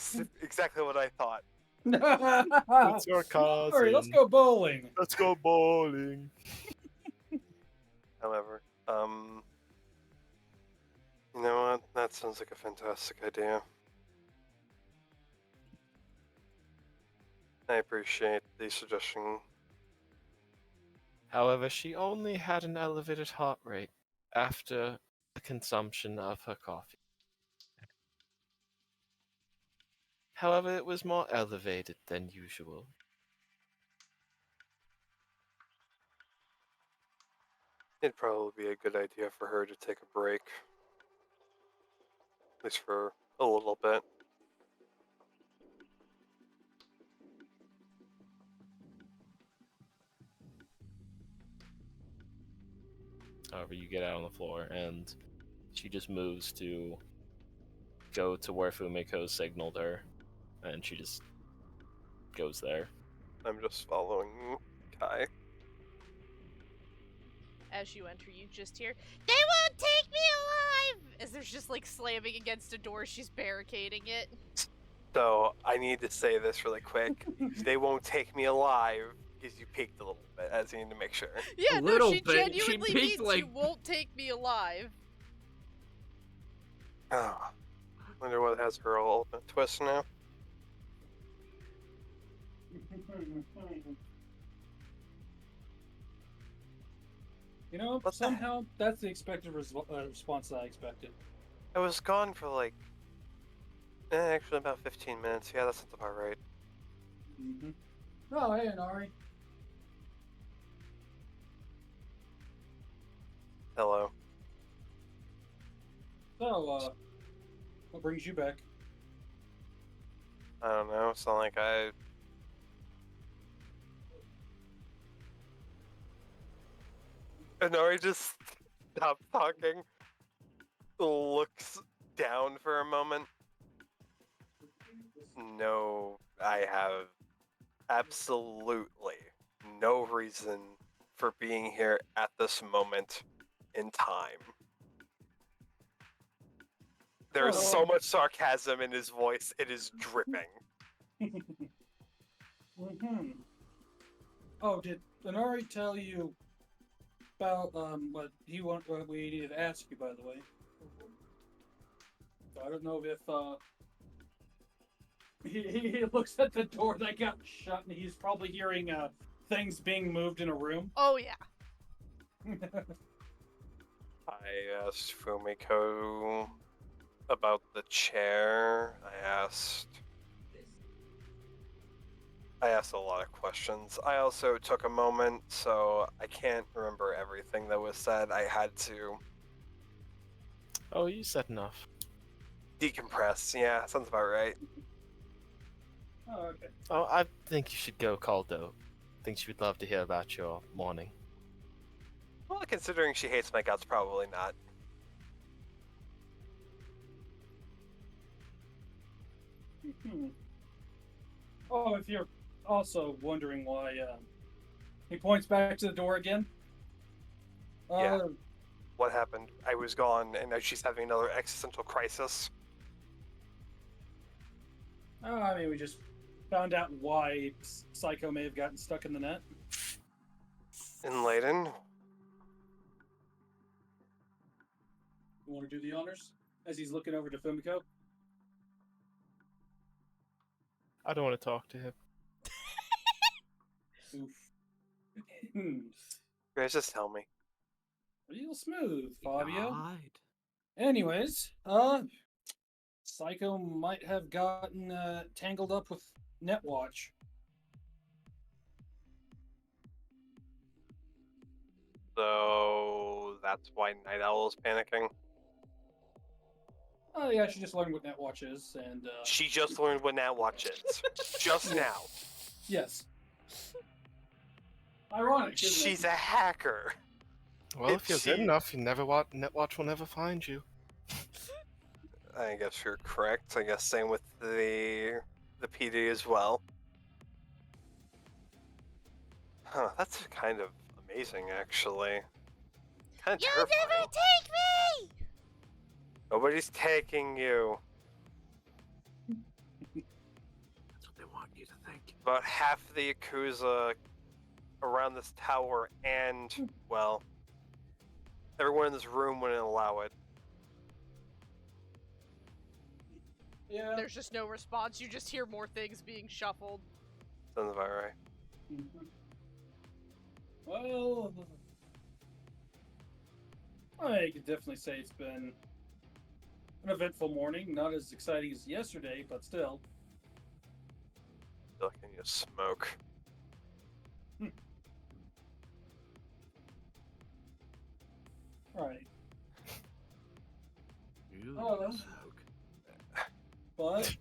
exactly what I thought. It's your cousin. Alright, let's go bowling. Let's go bowling. However, you know what? That sounds like a fantastic idea. I appreciate the suggestion. However, she only had an elevated heart rate after the consumption of her coffee. However, it was more elevated than usual. It'd probably be a good idea for her to take a break. At least for a little bit. However, you get out on the floor, and she just moves to go to where Fumiko signaled her, and she just goes there. I'm just following Kai. As you enter, you just hear, "They won't take me alive!" As there's just like slamming against a door, she's barricading it. So, I need to say this really quick. They won't take me alive, because you peeked a little bit, as you need to make sure. Yeah, A no, little she bit. She genuinely peeked, means like- you won't take me alive. Oh, wonder what has her all twist now. You know, What the somehow that's the expected response that I expected. I was gone for like, actually about 15 minutes. Yeah, that sounds about right. Mm-hmm. Oh, hey, Inari. Hello. So, what brings you back? I don't know. It's not like I. Inari just stops talking, looks down for a moment. No, I have absolutely no reason for being here at this moment in time. There's so much sarcasm in his voice, it is dripping. Mm-hmm. Oh, did Inari tell you about what we needed to ask you, by the way? I don't know if He looks at the door that got shut, and he's probably hearing things being moved in a room. Oh yeah. I asked Fumiko about the chair. I asked a lot of questions. I also took a moment, so I can't remember everything that was said. I had to Oh, you said enough. decompress. Yeah, sounds about right. Oh, okay. Oh, I think you should go, Caldo. I think she would love to hear about your morning. Well, considering she hates my guts, probably not. Hmm. Oh, if you're also wondering why, he points back to the door again. Yeah. What happened? I was gone, and now she's having another existential crisis. I mean, we just found out why Psycho may have gotten stuck in the net. In Layden, You want to do the honors? As he's looking over to Fumiko. I don't want to talk to him. Oof. guys, just tell me. Real smooth, He Fabio. died. Anyways, Psycho might have gotten tangled up with Netwatch. So that's why Night Owl is panicking. Oh yeah, she just learned what Netwatch is, and She just learned what Natwatch is. Just now. yes. Ironic, isn't She's it? a hacker. Well, if you're good She- enough, Netwatch will never find you. I guess you're correct. I guess same with the PD as well. Huh, that's kind of amazing, actually. Kind of terrifying. take me! Nobody's taking you. That's what they want you to think. About half the Yakuza around this tower and, well, everyone in this room wouldn't allow it. Yeah. There's just no response. You just hear more things being shuffled. Sounds about right. Mhm. Well, I could definitely say it's been an eventful morning. Not as exciting as yesterday, but still. I feel like I need to smoke. Right. You Oh. need a soak. But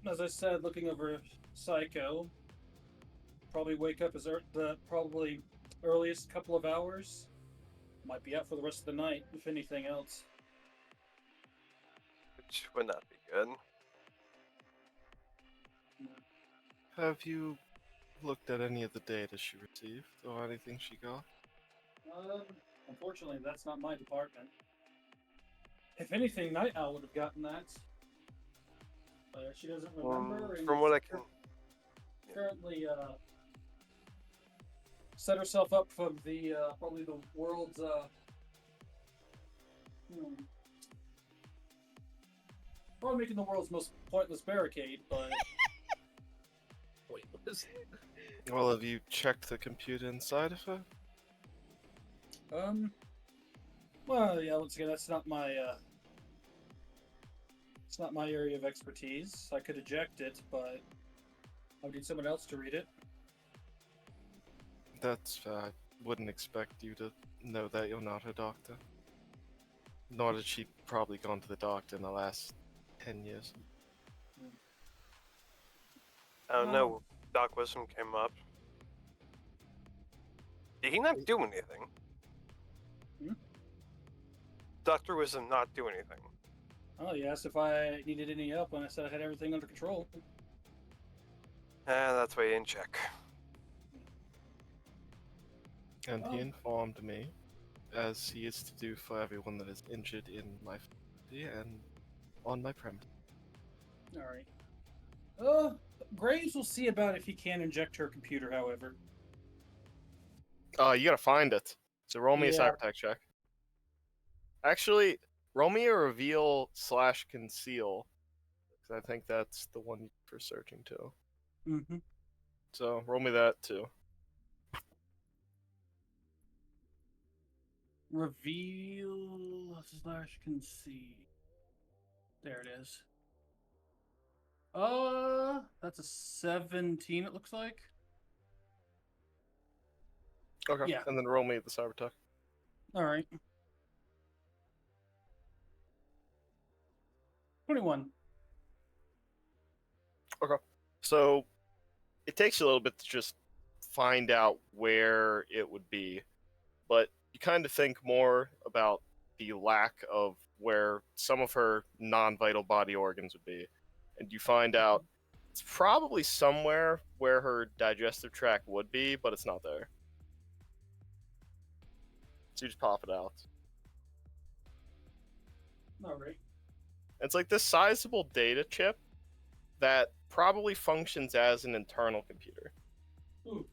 as I said, looking over Psycho, probably wake up as the probably earliest couple of hours. Might be out for the rest of the night, if anything else. Which would not be good. Have you looked at any of the data she received or anything she got? Unfortunately, that's not my department. If anything, Night Owl would have gotten that. But she doesn't remember. and From what I can, currently set herself up for the probably the world's probably making the world's most pointless barricade, but Pointless. Well, have you checked the computer inside of her? well, yeah, once again, that's not my it's not my area of expertise. I could eject it, but I would need someone else to read it. That's fair. I wouldn't expect you to know that you're not her doctor. Nor did she probably gone to the doctor in the last 10 years. I don't know. Doc Wisdom came up. Did he not do anything? Hmm? Dr. Wisdom not do anything. Oh, you asked if I needed any help when I said I had everything under control. That's why he didn't check. And Oh. he informed me, as he is to do for everyone that is injured in my facility and on my premise. Alright. Graves will see about if he can inject her computer, however. Oh, you gotta find it. So roll me a Yeah. cyber check. Actually, roll me a reveal / conceal 'Cause I think that's the one for searching too. Mm-hmm. So roll me that too. Reveal / concede. There it is. That's a 17. It looks like. Okay. Yeah. And then roll me the Cybertech. All right. 21. Okay. So it takes you a little bit to just find out where it would be, but you kind of think more about the lack of where some of her non-vital body organs would be, and you find out it's probably somewhere where her digestive tract would be, but it's not there. So you just pop it out. All right. It's like this sizable data chip that probably functions as an internal computer. Ooh.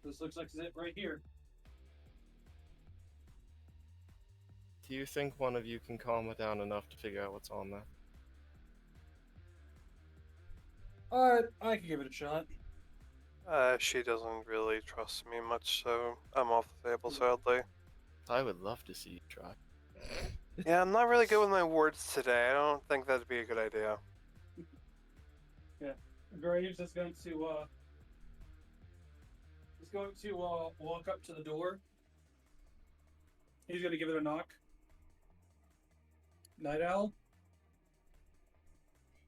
This looks like it right here. Do you think one of you can calm it down enough to figure out what's on there? All right, I can give it a shot. She doesn't really trust me much, so I'm off the table, sadly. I would love to see you try. Yeah, I'm not really good with my words today. I don't think that'd be a good idea. Graves is going to walk up to the door. He's going to give it a knock. Night Owl.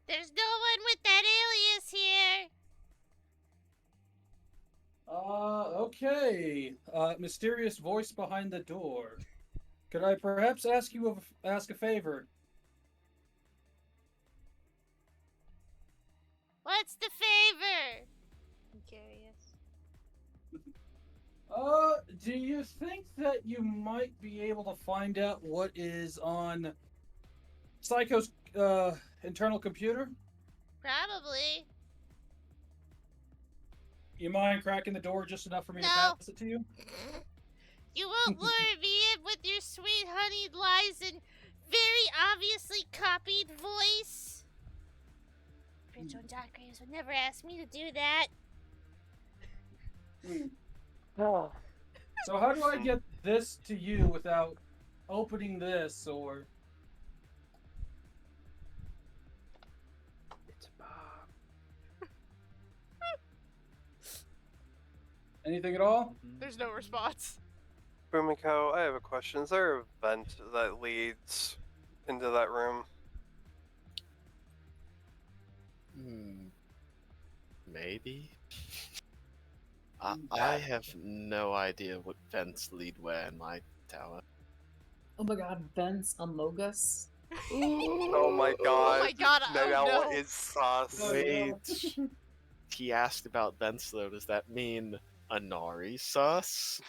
There's no one with that alias here. Okay. Mysterious voice behind the door. Could I perhaps ask a favor? What's the favor? I'm curious. Do you think that you might be able to find out what is on Psycho's internal computer? Probably. You mind cracking the door just enough for me to No. pass it to you? You won't lure me in with your sweet honeyed lies and very obviously copied voice. Prince on Dark Graves would never ask me to do that. So how do I get this to you without opening this or... It's Bob. Anything at all? There's no response. Fumiko, I have a question. Is there a vent that leads into that room? Maybe? I have no idea what vents lead where in my tower. Oh my god, vents among us. Oh my god. Oh my god, Night oh Owl no. is sus. Oh, Wait. He asked about vents though. Does that mean Anari sus?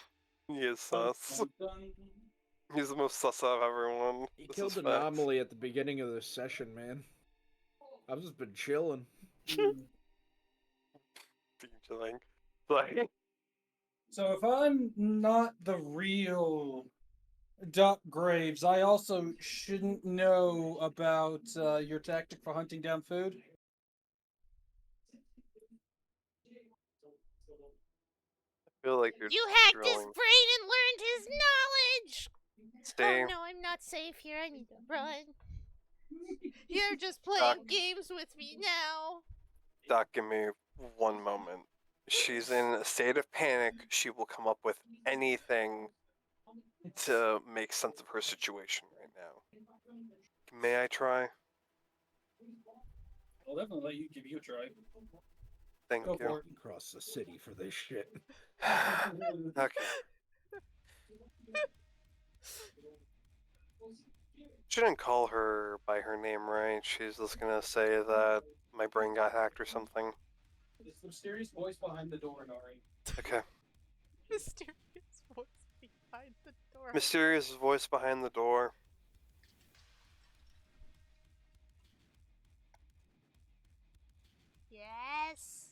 He is sus. Dun, He's the most sus out of everyone. He This killed is fact. Anomaly at the beginning of this session, man. I've just been chilling. dun. Featuring. Like, So if I'm not the real Doc Graves, I also shouldn't know about your tactic for hunting down food? I feel like you're You hacked his drilling. brain and learned his knowledge. Stay. Oh no, I'm not safe here. I need to run. You're just playing games with me now. Doc, give me one moment. She's in a state of panic. She will come up with anything to make sense of her situation right now. May I try? I'll definitely let you give you a try. Thank Go you. for it. Across the city for this shit. Okay. Shouldn't call her by her name, right? She's just gonna say that my brain got hacked or something. It's the mysterious voice behind the door, Nari. Okay. Mysterious voice behind the door. Mysterious voice behind the door. Yes.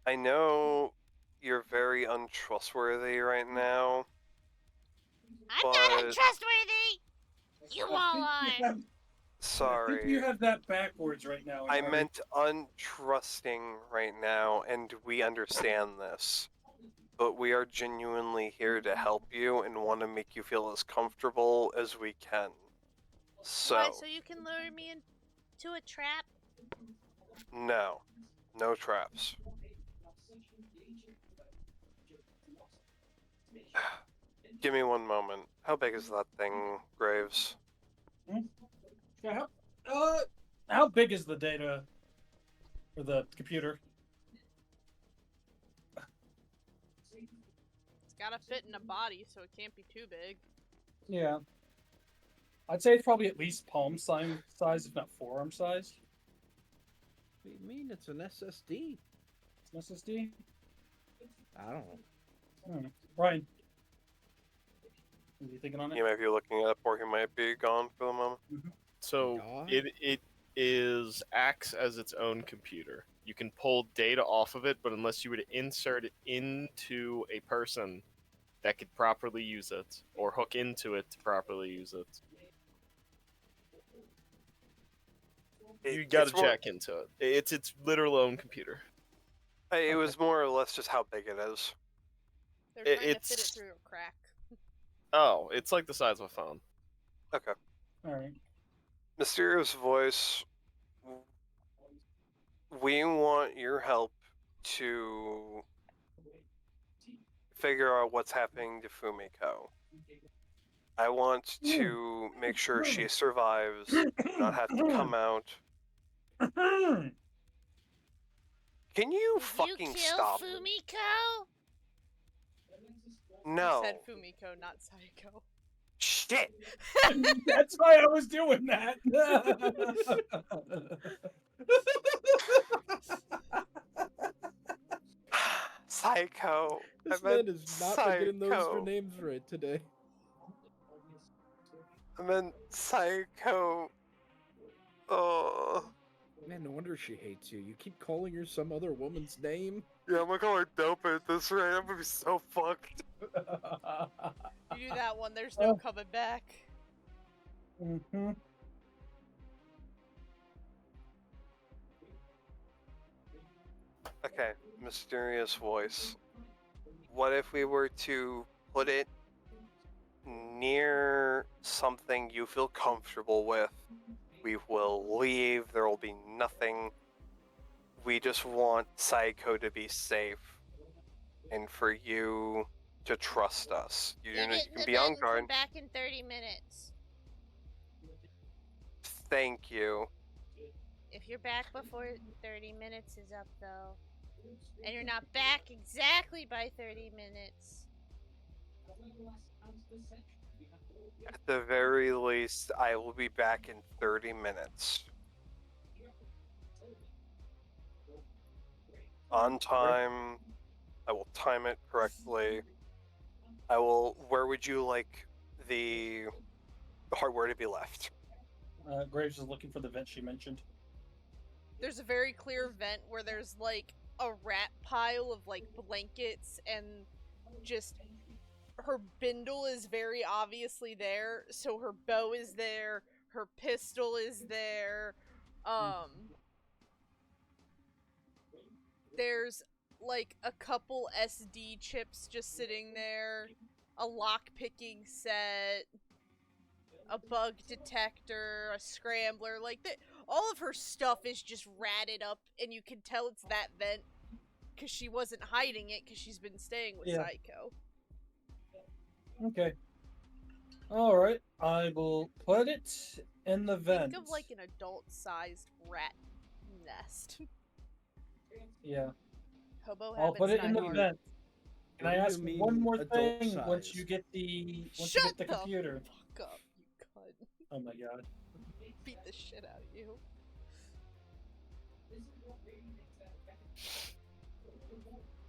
I know you're very untrustworthy right now. I'm not But- untrustworthy. You all are. I think you Sorry. have that backwards right now. I Inari. meant untrusting right now, and we understand this. But we are genuinely here to help you and want to make you feel as comfortable as we can. Why? So, So you can lure me into a trap? no. No traps. Give me one moment. How big is that thing, Graves? Yeah, how big is the data or the computer? It's gotta fit in a body, so it can't be too big. Yeah, I'd say it's probably at least palm size, if not forearm size. What do you mean? It's an SSD. It's an SSD. I don't know. Ryan, what are you thinking on it? He might be looking it up, or he might be gone for the moment. So God. it acts as its own computer. You can pull data off of it, but unless you were to insert it into a person that could properly use it, or hook into it to properly use it, you got to It's more- jack into it. It's its literal own computer. It was more or less just how big it is. They're trying to fit it It's through a crack. oh, it's like the size of a phone. Okay. All right. Mysterious voice. We want your help to figure out what's happening to Fumiko. I want to make sure she survives, not have to come out. Can you Did fucking you kill stop? Fumiko? No. You said Fumiko, not Psycho. Shit. That's why I was doing that. Psycho. This I meant man is not getting those Psycho. names right today. I meant Psycho. Oh. Man, no wonder she hates you. You keep calling her some other woman's name. Yeah, I'm gonna call her dope at this rate. I'm gonna be so fucked. You do that one, there's no coming back. Mm-hmm. Okay, mysterious voice. What if we were to put it near something you feel comfortable with? We will leave, there will be nothing. We just want Psycho to be safe and for you to trust us. You, Get know, it you in can the be bed on and come guard. back in 30 minutes. Thank you. If you're back before 30 minutes is up, though, and you're not back exactly by 30 minutes, At the very least, I will be back in 30 minutes. On time. I will time it correctly. I will. Where would you like the hardware to be left? Graves is looking for the vent she mentioned. There's a very clear vent where there's like a rat pile of like blankets and just her bindle is very obviously there, so her bow is there, her pistol is there. There's like a couple SD chips just sitting there, a lock picking set, a bug detector, a scrambler, like all of her stuff is just ratted up, and you can tell it's that vent because she wasn't hiding it because she's been staying with Yeah. Psycho. Okay. All right. I will put it in the vent. Think of like an adult-sized rat nest. Yeah. Hobo I'll put it habits in the die hard. vent. Can What I do ask you mean one more adult thing once size? you get the Shut the computer? fuck up, you cunt. Oh my god. Beat the shit out of you.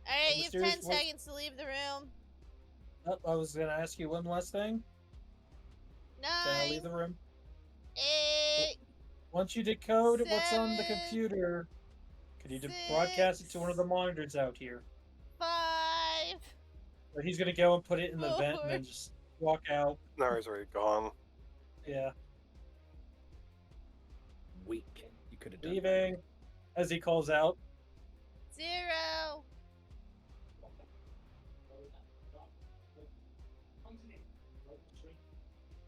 alright, you have 10 Mysterious voice- seconds to leave the room. Oh, I was gonna ask you one last thing. Can I leave 9, the room? 8, Once you decode what's on the 7, computer, could you broadcast it to one of the 6, monitors out here? 5, Or he's gonna go and put it in the vent and 4, then just walk out. No, he's already gone. Yeah. weak. You could have done better. Leaving. As he calls out. 0.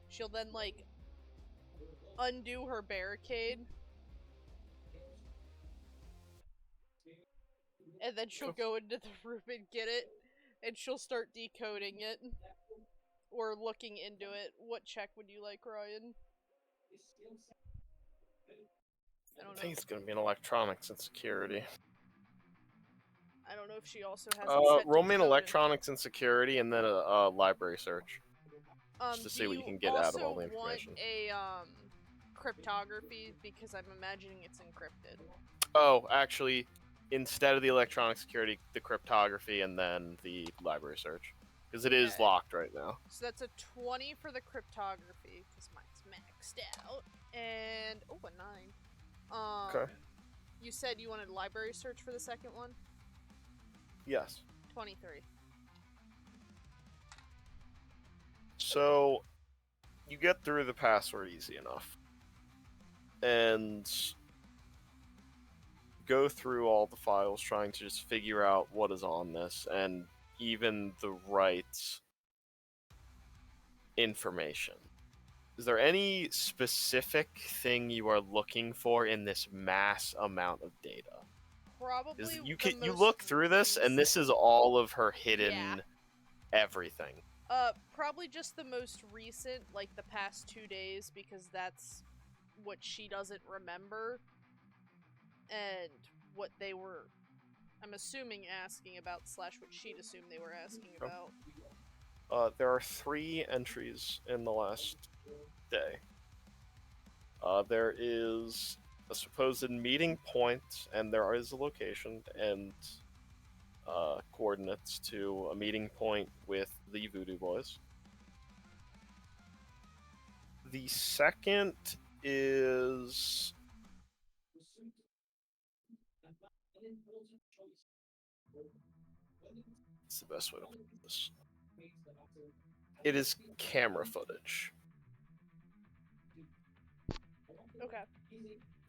She'll then, like, undo her barricade. And then she'll go into the room and get it. And she'll start decoding it. Or looking into it. What check would you like, Ryan? I I don't know. think it's going to be an electronics and security. I don't know if she also has it set Roll to me an decode it. electronics and security, and then a library search. Just to Do see what you you can get out of all the also want information. a cryptography, because I'm imagining it's encrypted. Oh, actually, instead of the electronic security, the cryptography, and then the library search. Because it is Okay. locked right now. So that's a 20 for the cryptography, because mine's maxed out. And, oh, a 9. Okay. You said you wanted library search for the second one? Yes. 23. So, you get through the password easy enough. And go through all the files trying to just figure out what is on this and even the right information. Is there any specific thing you are looking for in this mass amount of data? Probably You look through this, and this is all of her hidden everything. Probably just the most recent, like the past 2 days, because that's what she doesn't remember. And what they were, I'm assuming, asking about, / what she'd assumed they were asking about. There are 3 entries in the last day. There is a supposed meeting point, and there is a location and coordinates to a meeting point with the Voodoo Boys. The second is... What's the best way to put this? It is camera footage. Okay.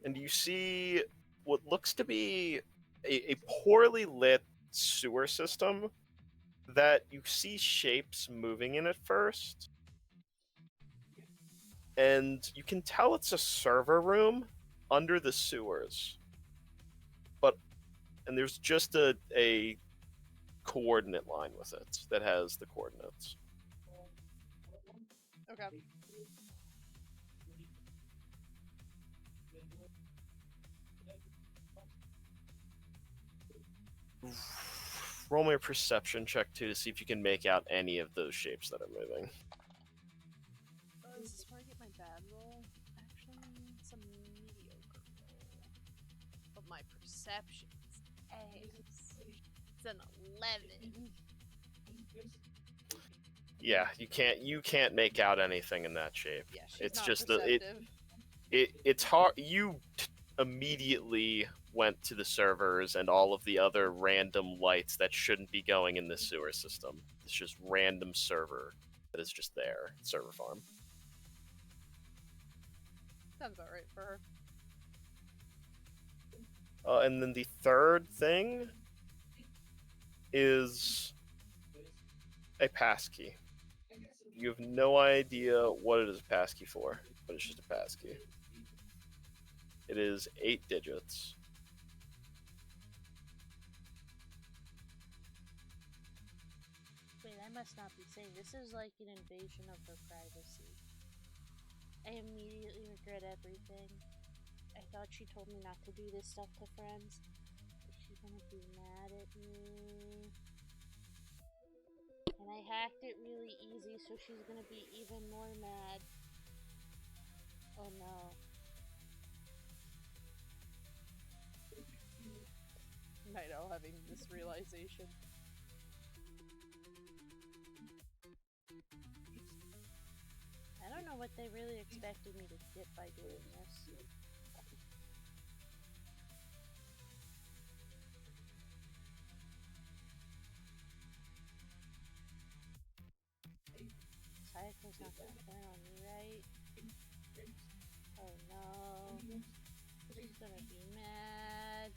And you see what looks to be a poorly lit sewer system that you see shapes moving in at first. And you can tell it's a server room under the sewers. And there's just a coordinate line with it that has the coordinates. Okay. Roll me a perception check too to see if you can make out any of those shapes that are moving. Is this where I get my bad roll? Actually, it's a mediocre roll. But my perception's ass. It's an 11. Yeah, you can't make out anything in that shape. Yeah, she's It's not just perceptive. it's hard. You immediately went to the servers and all of the other random lights that shouldn't be going in the sewer system. It's just random server that is just there, server farm. Sounds about right for her. And then the third thing is a passkey. You have no idea what it is a passkey for, but it's just a passkey. It is 8 digits. Wait, I must not be saying this is like an invasion of her privacy. I immediately regret everything. I thought she told me not to do this stuff to friends. Is she gonna be mad at me? And I hacked it really easy, so she's gonna be even more mad. Oh no. Night Owl having this realization. I don't know what they really expected me to get by doing this. Sayako's not gonna turn on me, right? Oh no. gonna be mad.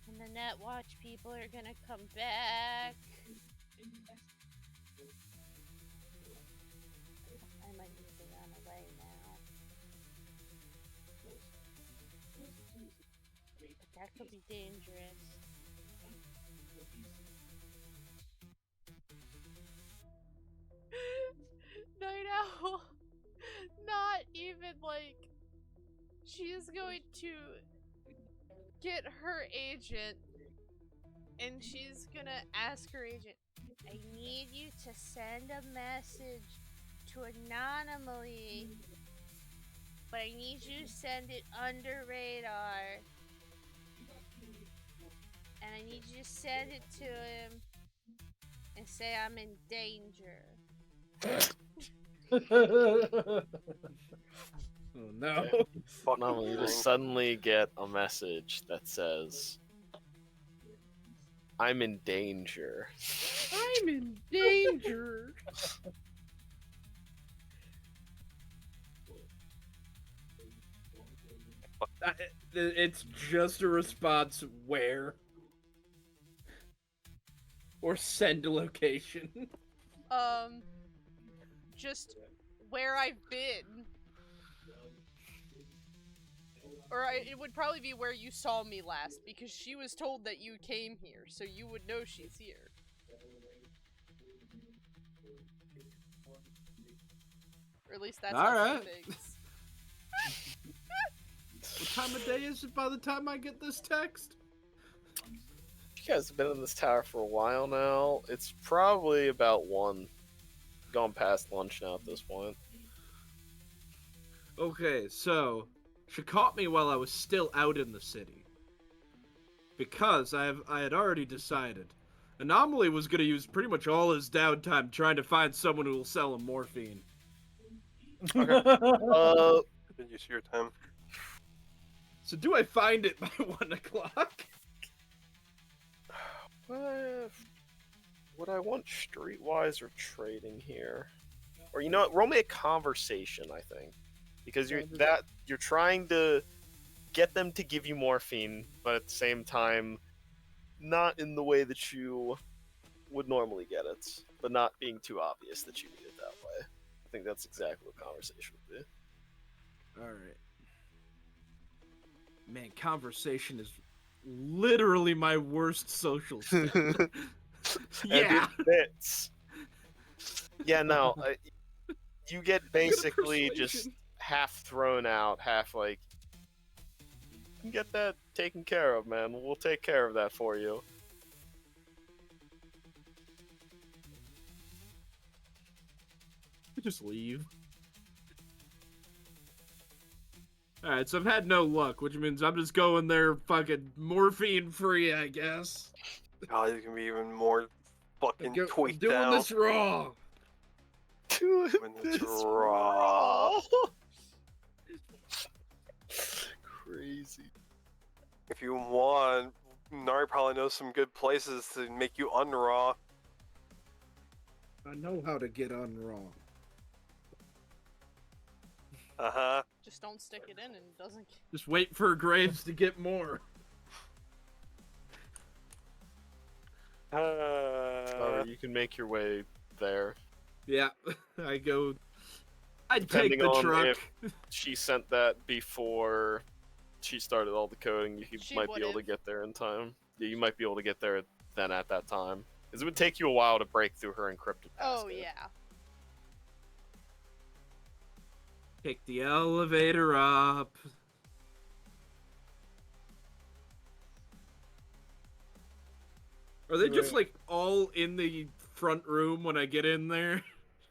And the net watch people are gonna come back. I might need to run away now. But that could be dangerous. Night Owl, not even like, she is going to get her agent and she's gonna ask her agent, I need you to send a message to Anonymously, but I need you to send it under radar. And I need you to send it to him and say I'm in danger. Oh no. Fucking No, you thing. just suddenly get a message that says, "I'm in danger." I'm in danger. It's just a response where or send a location. just where I've been. It would probably be where you saw me last, because she was told that you came here, so you would know she's here. Or at least that's how Alright. she thinks. What time of day is it by the time I get this text? You guys have been in this tower for a while now. It's probably about 1. Gone past lunch now at this point. Okay, so she caught me while I was still out in the city. Because I had already decided Anomaly was going to use pretty much all his downtime trying to find someone who will sell him morphine. Did you see your time? So do I find it by 1 o'clock? Would I want streetwise or trading here? Or you know what? Roll me a conversation, I think, because you're trying to get them to give you morphine, but at the same time, not in the way that you would normally get it, but not being too obvious that you need it that way. I think that's exactly what conversation would be. Alright. Man, conversation is literally my worst social skill. Yeah. And it fits. Yeah, no. You get basically just persuasion. half thrown out, half like, you can get that taken care of, man. We'll take care of that for you. Just leave. Alright, so I've had no luck, which means I'm just going there fucking morphine free, I guess. God, he's gonna be even more fucking tweaked doing out. this raw. Doing This this raw. raw. Crazy. If you want, Nari probably knows some good places to make you unraw. I know how to get on raw. Uh-huh. Just don't stick it in and it doesn't. Just wait for Graves to get more. Or you can make your way there. Yeah, I go. I take Depending the on truck. if she sent that before she started all the coding, you She might be able to would've. get there in time. Yeah, you might be able to get there then at that time. Because it would take you a while to break through her encrypted passcode. Oh, yeah. Take the elevator up. Are they just like all in the front room when I get in there?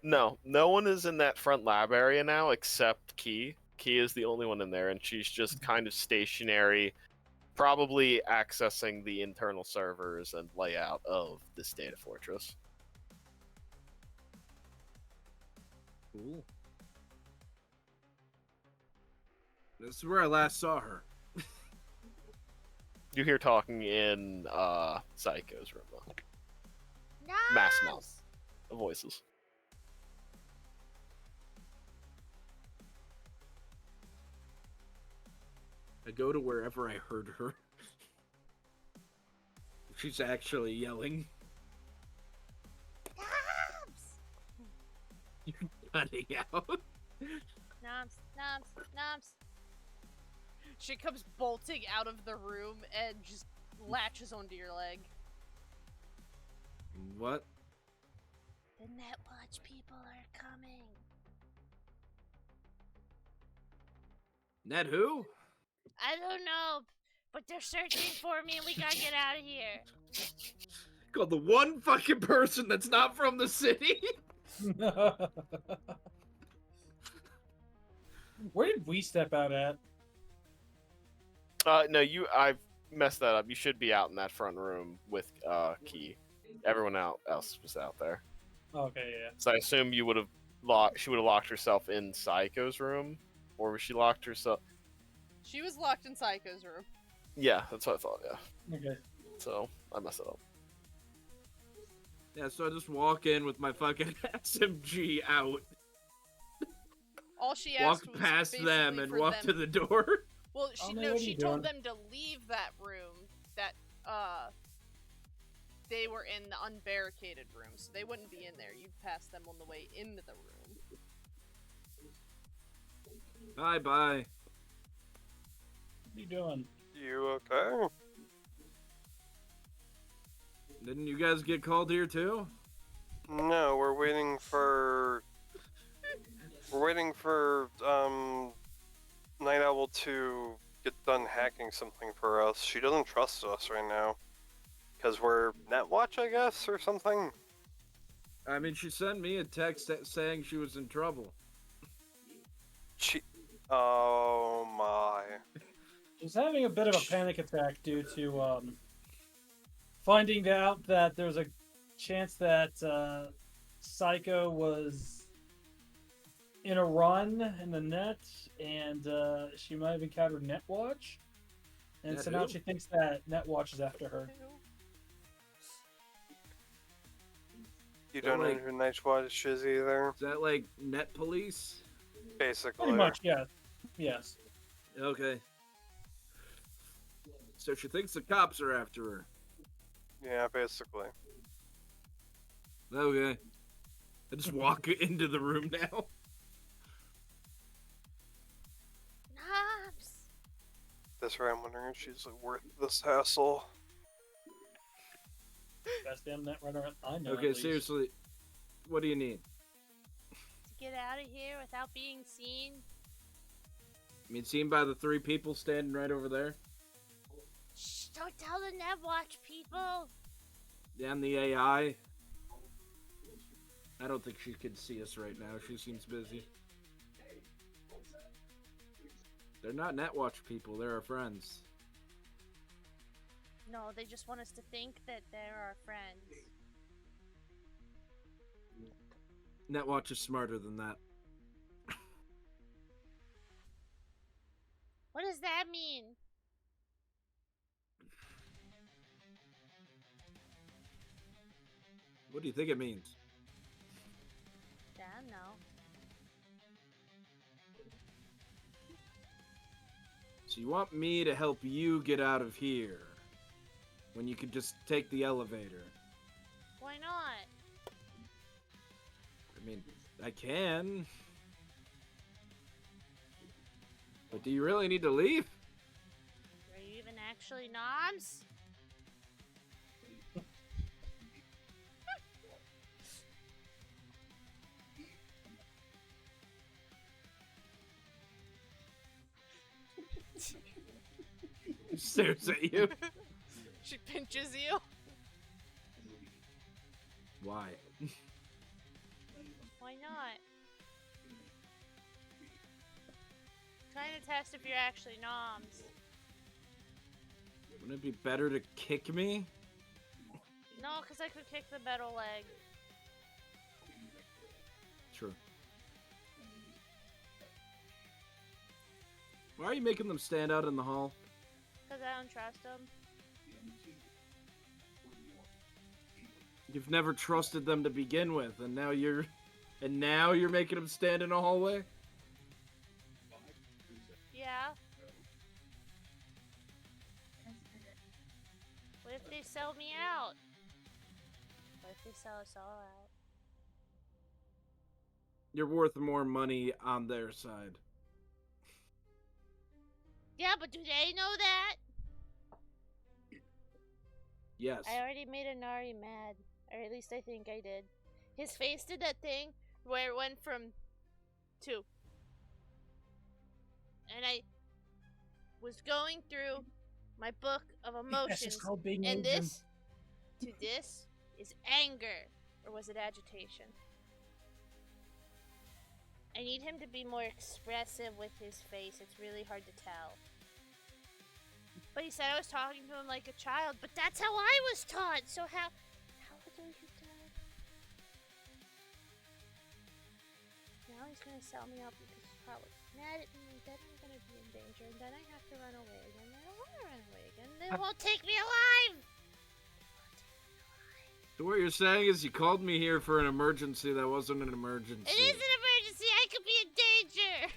No, no one is in that front lab area now except Key. Key is the only one in there, and she's just kind of stationary, probably accessing the internal servers and layout of this data fortress. Cool. This is where I last saw her. You hear talking in Psycho's room, though. No! Mass amount of voices. go to wherever I heard her. She's actually yelling. Knobs! You're cutting out. Knobs, knobs, knobs. She comes bolting out of the room and just latches onto your leg. What? The Netwatch people are coming. Ned who? I don't know, but they're searching for me and we gotta get out of here. Called the one fucking person that's not from the city. Where did we step out at? No, I've messed that up. You should be out in that front room with Key. Everyone else was out there. Okay, yeah. So I assume you would have she would have locked herself in Psycho's room, or was she locked herself? She was locked in Psycho's room. Yeah, that's what I thought. Yeah. Okay. So I messed it up. Yeah, so I just walk in with my fucking SMG out, All she asked walk was past them, basically and for walk them... to the door. Well, Oh, man, what are she you told doing? them to leave that room. That they were in the unbarricaded room, so they wouldn't be in there. You passed them on the way into the room. Bye. What are you doing? You okay? Didn't you guys get called here too? No, we're waiting for. We're waiting for Night Owl to get done hacking something for us. She doesn't trust us right now. Because we're Netwatch, I guess, or something? I mean, she sent me a text saying she was in trouble. Oh my. She's having a bit of a panic attack due to finding out that there's a chance that Psycho was in a run in the net, and she might have encountered Netwatch. And Net so now who? she thinks that Netwatch is after her. You So, don't know like- who Nightwatch is either? Is that like net police? Basically. Pretty much, yeah. Yes. Okay. So she thinks the cops are after her. Yeah, basically. Okay. I just walk into the room now. Knobs! That's right, I'm wondering if she's like, worth this hassle. Best damn net runner I know. Okay, at least. seriously. What do you need? To get out of here without being seen? I mean, seen by the 3 people standing right over there? Shh, don't tell the Netwatch people! And the AI? I don't think she can see us right now. She seems busy. They're not Netwatch people. They're our friends. No, they just want us to think that they're our friends. Netwatch is smarter than that. What does that mean? What do you think it means? I don't know. So you want me to help you get out of here when you could just take the elevator? Why not? I mean, I can. But do you really need to leave? Are you even actually noms? Stares at you. She pinches you. Why? Why not? Trying to test if you're actually noms. Wouldn't it be better to kick me? No, because I could kick the metal leg. True. Why are you making them stand out in the hall? Because I don't trust them. You've never trusted them to begin with, and now you're making them stand in a hallway? Yeah. if they sell me out? What if they sell us all out? You're worth more money on their side. Yeah, but do they know that? Yes. I already made Anari mad. Or at least I think I did. His face did that thing where it went from 2. And I was going through my book of That's emotions. just called being And Asian. this to this is anger. Or was it agitation? I need him to be more expressive with his face. It's really hard to tell. But he said I was talking to him like a child, but that's how I was taught. So how were you taught? Now he's gonna sell me out because he's probably mad at me, and then I'm gonna be in danger, and then I have to run away again. I don't wanna run away again. They won't take me alive! So what you're saying is you called me here for an emergency that wasn't an emergency. It is an emergency! I could be in danger!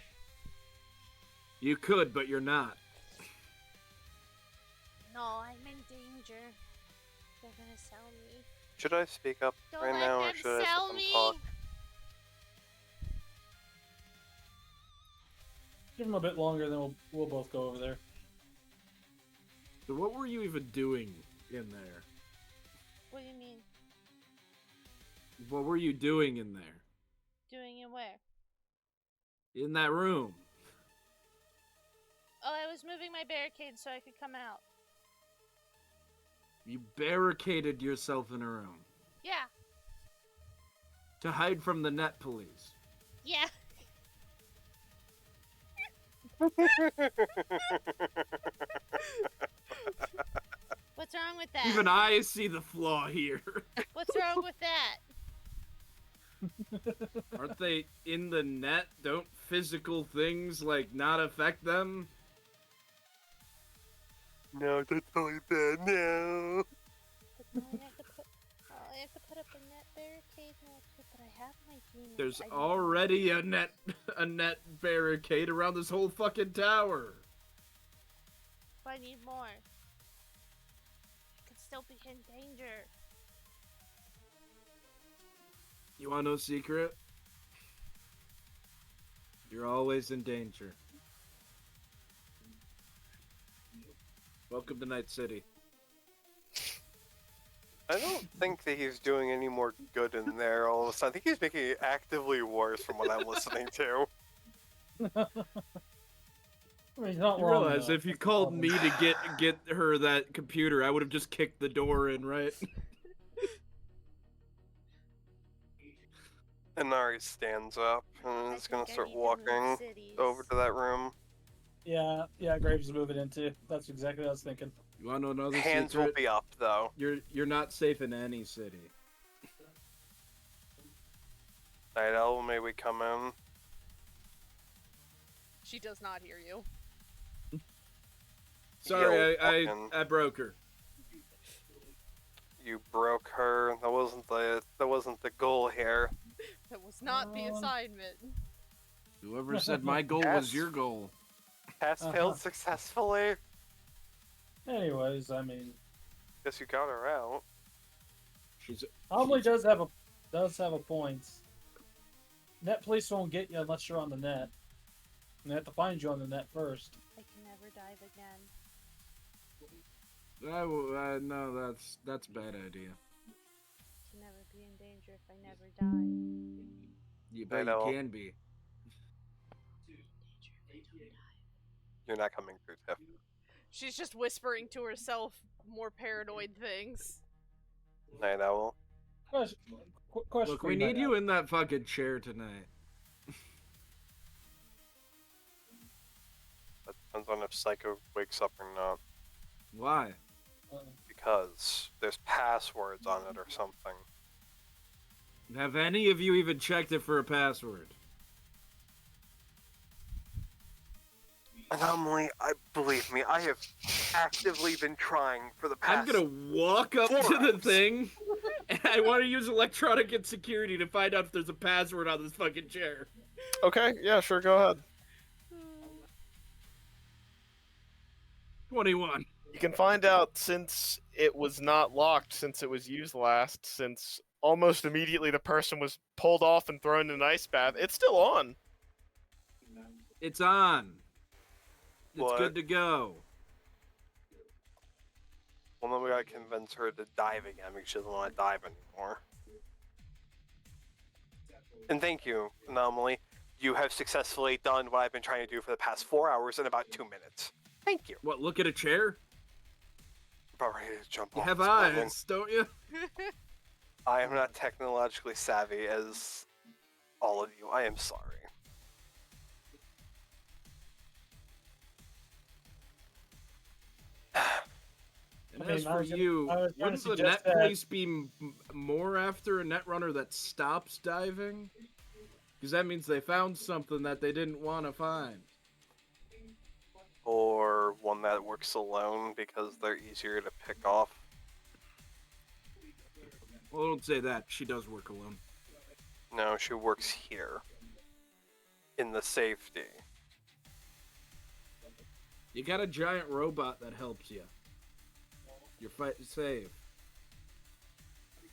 You could, but you're not. No, I'm in danger. They're gonna sell me. Should I speak up Don't right let now, or them should I sell let them me! talk? Give him a bit longer, then we'll both go over there. So what were you even doing in there? What do you mean? What were you doing in there? Doing it where? In that room? Oh, I was moving my barricade so I could come out. You barricaded yourself in a room. Yeah. To hide from the net police. Yeah. What's wrong with that? Even I see the flaw here. What's wrong with that? Aren't they in the net? Don't physical things, like, not affect them? No, that's really bad now. But now I have to put up a net barricade now too, but I have my demons. There's I need already a net barricade around this whole fucking tower. But I need more. I could still be in danger. You want no secret? You're always in danger. Welcome to Night City. I don't think that he's doing any more good in there all of a sudden. I think he's making it actively worse from what I'm listening to. I mean, he's not You wrong, realize though. if you called me to get her that computer, I would have just kicked the door in, right? And Nari stands up and I is gonna think I start need to move walking cities. over to that room. Yeah, Graves is moving into. That's exactly what I was thinking. You want to know another Hands secret? will be up though. You're not safe in any city. Night Owl, may we come in? She does not hear you. Sorry, Yo, I broke her. You broke her. That wasn't the goal here. That was not the assignment. Whoever said my goal was your goal. Pass failed successfully. Anyways, I mean, Guess you got her out. She's probably does have a point. Net police won't get you unless you're on the net. And they have to find you on the net first. I can never dive again. no, that's a bad idea. Can never be in danger if I never die. You bet know. you can be. You're not coming through, Tiff. She's just whispering to herself more paranoid things. Night Owl. Question Look, for we you, need Night you Owl. in that fucking chair tonight. That depends on if Psycho wakes up or not. Why? Because there's passwords on it or something. Have any of you even checked it for a password? Anomaly, believe me, I have actively been trying for the I'm past. gonna walk up to the thing, and I want to use electronic insecurity to find out if there's a password on this fucking chair. Okay, yeah, sure, go ahead. 21. You can find out since it was not locked, since it was used last, since almost immediately the person was pulled off and thrown in an ice bath. It's still on. It's on. It's What? good to go. Well, then we gotta convince her to dive again because she doesn't want to dive anymore. And thank you, Anomaly. You have successfully done what I've been trying to do for the past 4 hours in about 2 minutes. Thank you. What, look at a chair? About ready to jump You off have this building. eyes, don't you? I am not technologically savvy as all of you. I am sorry. And I mean, as I for was gonna- you, I was gonna wouldn't the suggest net that- police be more after a netrunner that stops diving? Because that means they found something that they didn't want to find. Or one that works alone because they're easier to pick off. Well, don't say that. She does work alone. No, she works here. In the safety. You got a giant robot that helps you. You're safe.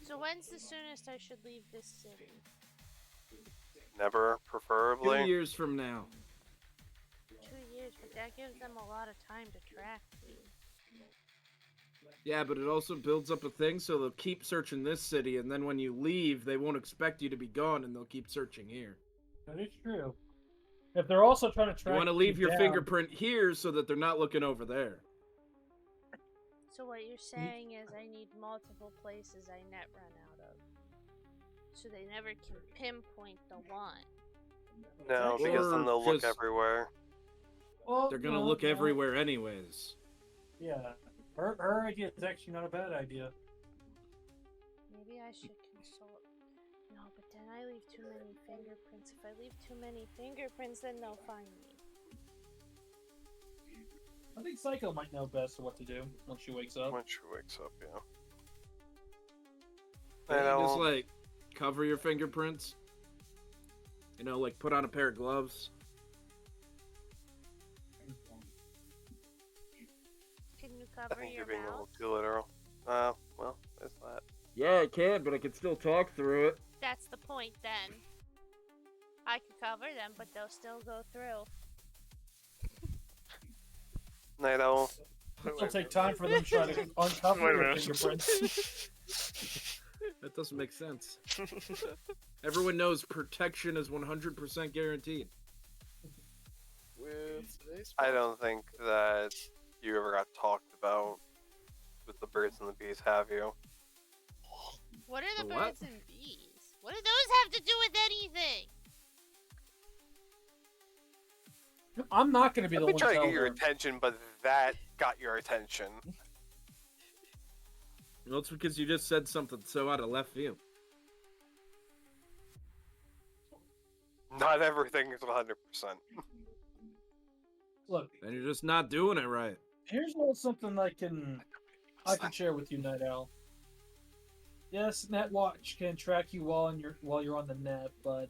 So when's the soonest I should leave this city? Never, 2 preferably. years from now. 2 years, but that gives them a lot of time to track me. Yeah, but it also builds up a thing, so they'll keep searching this city, and then when you leave, they won't expect you to be gone, and they'll keep searching here. That is true. If they're also trying to track You want to leave your down, fingerprint here so that they're not looking over there. So what you're saying is I need multiple places I net run out of. So they never can pinpoint the one. No, because then Or they'll look just- everywhere. well, They're gonna no, look no. everywhere anyways. Yeah, her idea is actually not a bad idea. Maybe I should consult. No, but then I leave too many fingerprints. If I leave too many fingerprints, then they'll find me. I think Psycho might know best what to do once she wakes up. When she wakes up, yeah. Yeah, I just don't- like cover your fingerprints. You know, like put on a pair of gloves. Can you I cover think your you're being a little mouth? too literal. Well, there's that. Yeah, I can, but I can still talk through it. That's the point then. I can cover them, but they'll still go through. Night Owl. It'll take time for them to try to uncover Wait a your minute. fingerprints. That doesn't make sense. Everyone knows protection is 100% guaranteed. With today's I don't think that you ever got talked about with the birds and the bees, have you? What are the The what? birds and bees? What do those have to do with anything? I'm not going to be I've the been one to trying to tell get your her. attention, but that got your attention. Well, it's because you just said something so out of left field. Not everything is 100%. Look, And you're just not doing it right. here's a little something I can share with you, Night Owl. Yes, NetWatch can track you while you're on the net, but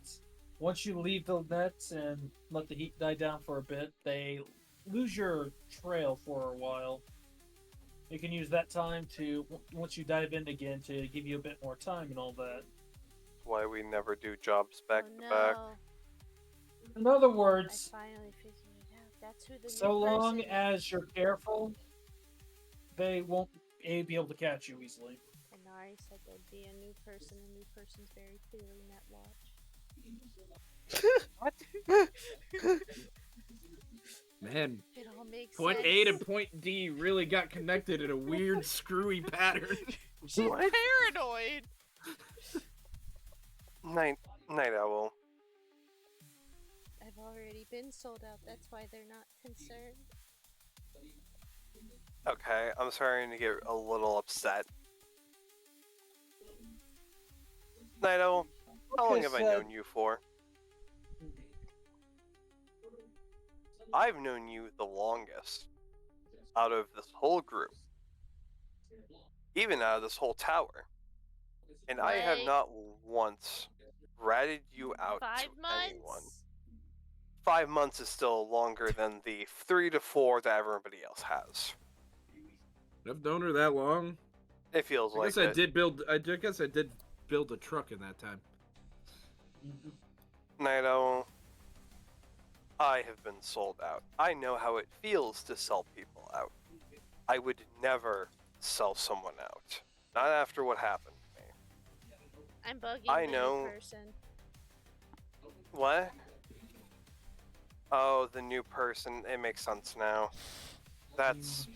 once you leave the nets and let the heat die down for a bit, they lose your trail for a while. You can use that time to, once you dive in again, to give you a bit more time and all that. Why we never do jobs back Oh to no. back. In other I words, finally figured it out. That's who the so new long person as you're careful, they won't be able to catch you easily. Kanari said there'd be a new person. A new person's very clearly NetWatch. Man, It all makes point sense. A to point D really got connected in a weird, screwy pattern. She's What? paranoid. Night Owl. I've already been sold out. That's why they're not concerned. Okay, I'm starting to get a little upset. Night Owl, how long have I known you for? I've known you the longest out of this whole group, even out of this whole tower, and I have Like- not once ratted you out 5 to months? anyone. 5 months is still longer than the 3 to 4 that everybody else has. I've known her that long. It feels I like guess I it. did build. I guess I did build a truck in that time. Naito, I have been sold out. I know how it feels to sell people out. I would never sell someone out. Not after what happened to me. I'm bugging I the know. new person. What? Oh, the new person. It makes sense now. That's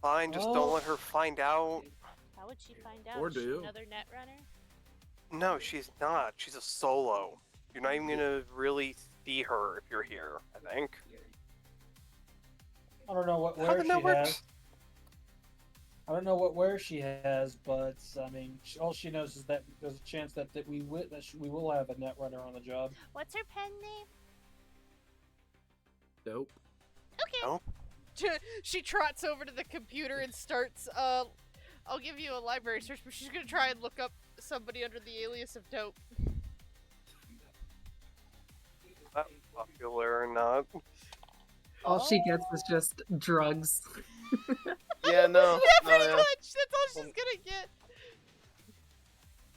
fine. Just don't let her find out. How would she find out? Or Is she do. another netrunner? No, she's not. She's a solo. You're not even gonna really see her if you're here, I think. I don't know what How where the she networks? has. I don't know what where she has, but I mean, all she knows is that there's a chance that we will have a netrunner on the job. What's her pen name? Nope. Okay. No? She trots over to the computer and starts, I'll give you a library search, but she's gonna try and look up somebody under the alias of Dope. Popular or not. All she gets is just drugs. Yeah, no. Yeah, pretty yeah. much! That's all she's gonna get!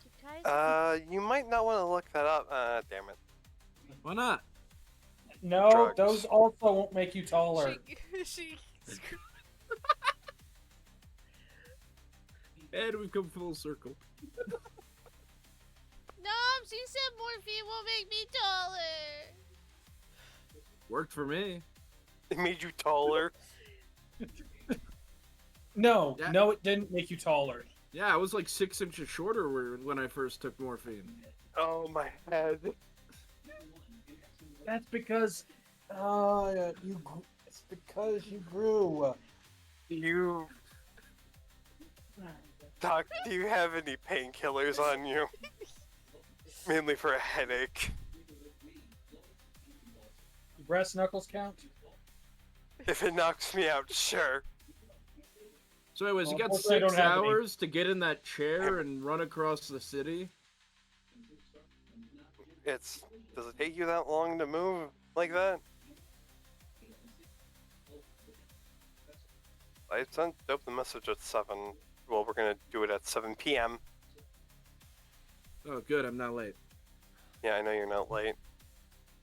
You guys, You might not want to look that up. Damn it. Why not? No, Drugs. those also won't make you taller. She And we've come full circle. Nom, she said morphine will make me taller. Worked for me. It made you taller. No, Yeah. no, it didn't make you taller. Yeah, I was like 6 inches shorter when I first took morphine. Oh, my head. That's because, it's because you grew. You... Doc, do you have any painkillers on you? Mainly for a headache. Brass knuckles count? If it knocks me out, sure. So anyways, you Well, got unfortunately, I 6 don't have any. hours to get in that chair and run across the city? Does it take you that long to move like that? I sent Dope the message at 7. Well, we're gonna do it at 7 p.m. Oh, good, I'm not late. Yeah, I know you're not late.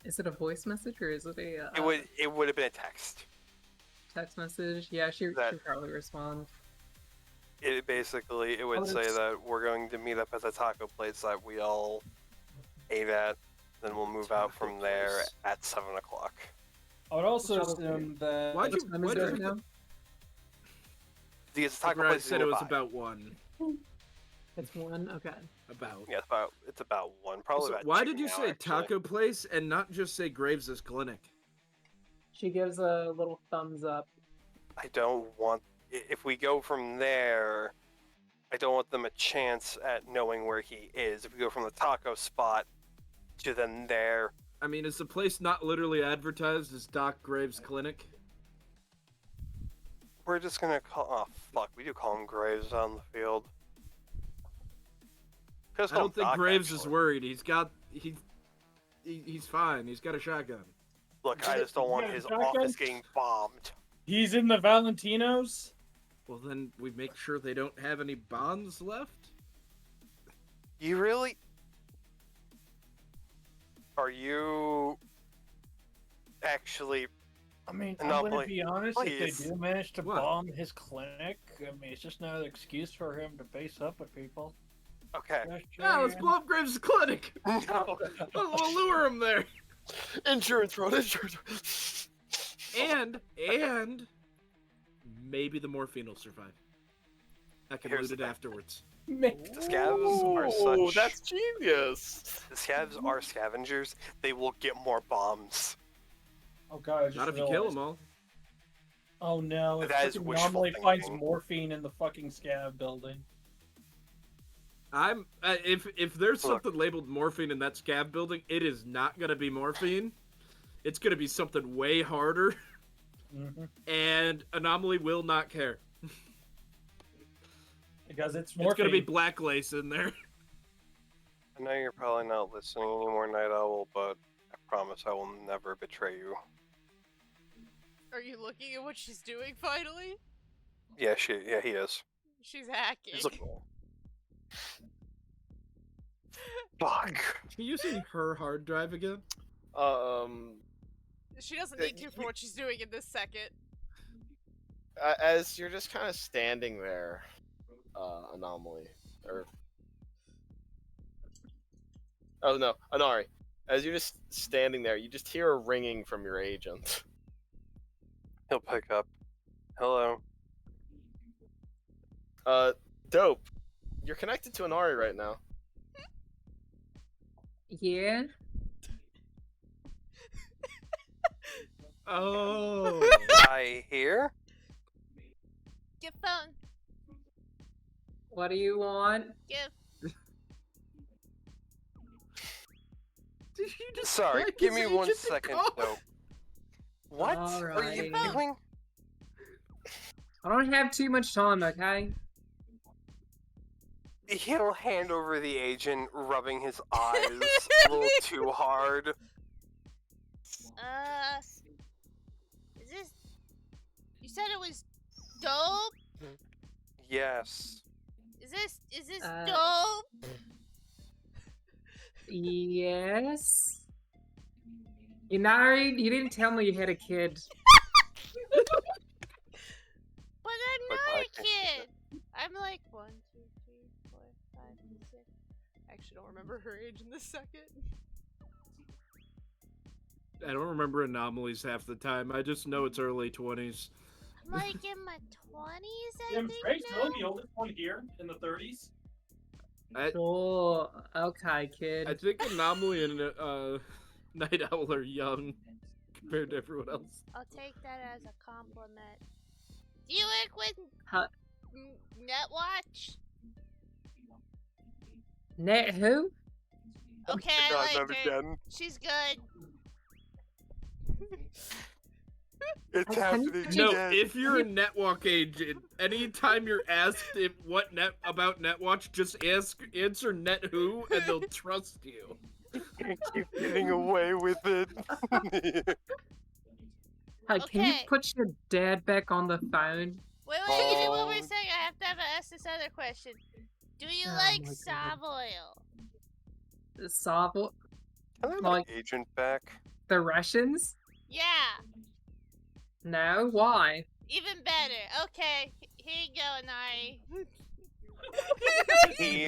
Is it a voice message or is it a It would have been a text. text message? Yeah, she'll probably respond. It would Oh, say it's- that we're going to meet up at the taco place that we all ate at. Then we'll move out Taco from there place. at 7 o'clock. I would also Probably. assume that. Why'd you- What time is why'd it you- right now? Because the taco Right, place is said it was nearby. about 1. It's 1? Okay. About. Yeah, it's about 1. Probably Also, about why 2 did you now, say actually. taco place and not just say Graves' clinic? She gives a little thumbs up. I don't want. If we go from there, I don't want them a chance at knowing where he is. If we go from the taco spot to then there, I mean, is the place not literally advertised as Doc Graves' clinic? we're just gonna call. Oh fuck, we do call him Graves on the field. I don't think Graves is worried. He's fine. He's got a shotgun. Look, I just don't want Yeah, his shotgun? office getting bombed. He's in the Valentinos? Well, then we make sure they don't have any bonds left. You really? Are you actually? I mean, No, I'm going please- to be honest, please. if they do manage to What? bomb his clinic, I mean, it's just another excuse for him to face up with people. Okay. Just Yeah, let's saying. blow up Graves' clinic. No. We'll lure him there. Insurance fraud, insurance fraud. And maybe the morphine will survive. I can Here's loot the it thing. afterwards. The scavs are Ooh, such. that's genius. The scavs are scavengers. They will get more bombs. Oh god, I just Not if you realized. kill them all. Oh no, if That is frickin' wishful Anomaly finds thinking. morphine in the fucking scav building. If there's Look. something labeled morphine in that scav building, it is not gonna be morphine. It's gonna be something way harder, Mm-hmm. and Anomaly will not care. Because it's It's morphine. gonna be black lace in there. I know you're probably not listening anymore, Night Owl, but I promise I will never betray you. Are you looking at what she's doing finally? Yeah, he is. She's hacking. He's looking cool. Fuck. She using her hard drive again? She doesn't need to for what she's doing in this second. As you're just kind of standing there, Anomaly, or oh no, Anari. As you're just standing there, you just hear a ringing from your agent. He'll pick up. Hello. Dope. You're connected to Anari right now. Yeah? Oh. I hear. Give phone. What do you want? Give. Did you just Sorry, like give his me 1 agent to second, call? though. What are you Alrighty. doing? I don't have too much time, okay? He'll hand over the agent, rubbing his eyes a little too hard. Is this? You said it was dope. Yes. Is this Uh, dope? Yes? Inari, you didn't tell me you had a kid. But I'm Like, not I a can't do kid. I'm like 1, 2, 3, 4, 5, 6. I actually don't remember her age in this second. I don't remember anomalies half the time. I just know it's early 20s. I'm like in my 20s, I Jim think Craig's now. really the oldest one here in the 30s. Sure. Okay, kid. I think Anomaly and Night Owl are young compared to everyone else. I'll take that as a compliment. Do you work with Huh. Netwatch? Net who? Okay, I God, like not her. again. She's good. It's Can happening you- No, again. if you're a Netwalk agent, anytime you're asked if about Netwatch, just answer Net Who, and they'll trust you. Can't keep getting away with it. Hey, can you Okay. put your dad back on the phone? Wait, give me one more Oh. second. I have to ask this other question. Do you Oh like my Sav oil? Savo? Can I have Like- my agent back? The Russians? Yeah, No? Why? even better. Okay, here you go, Nari. He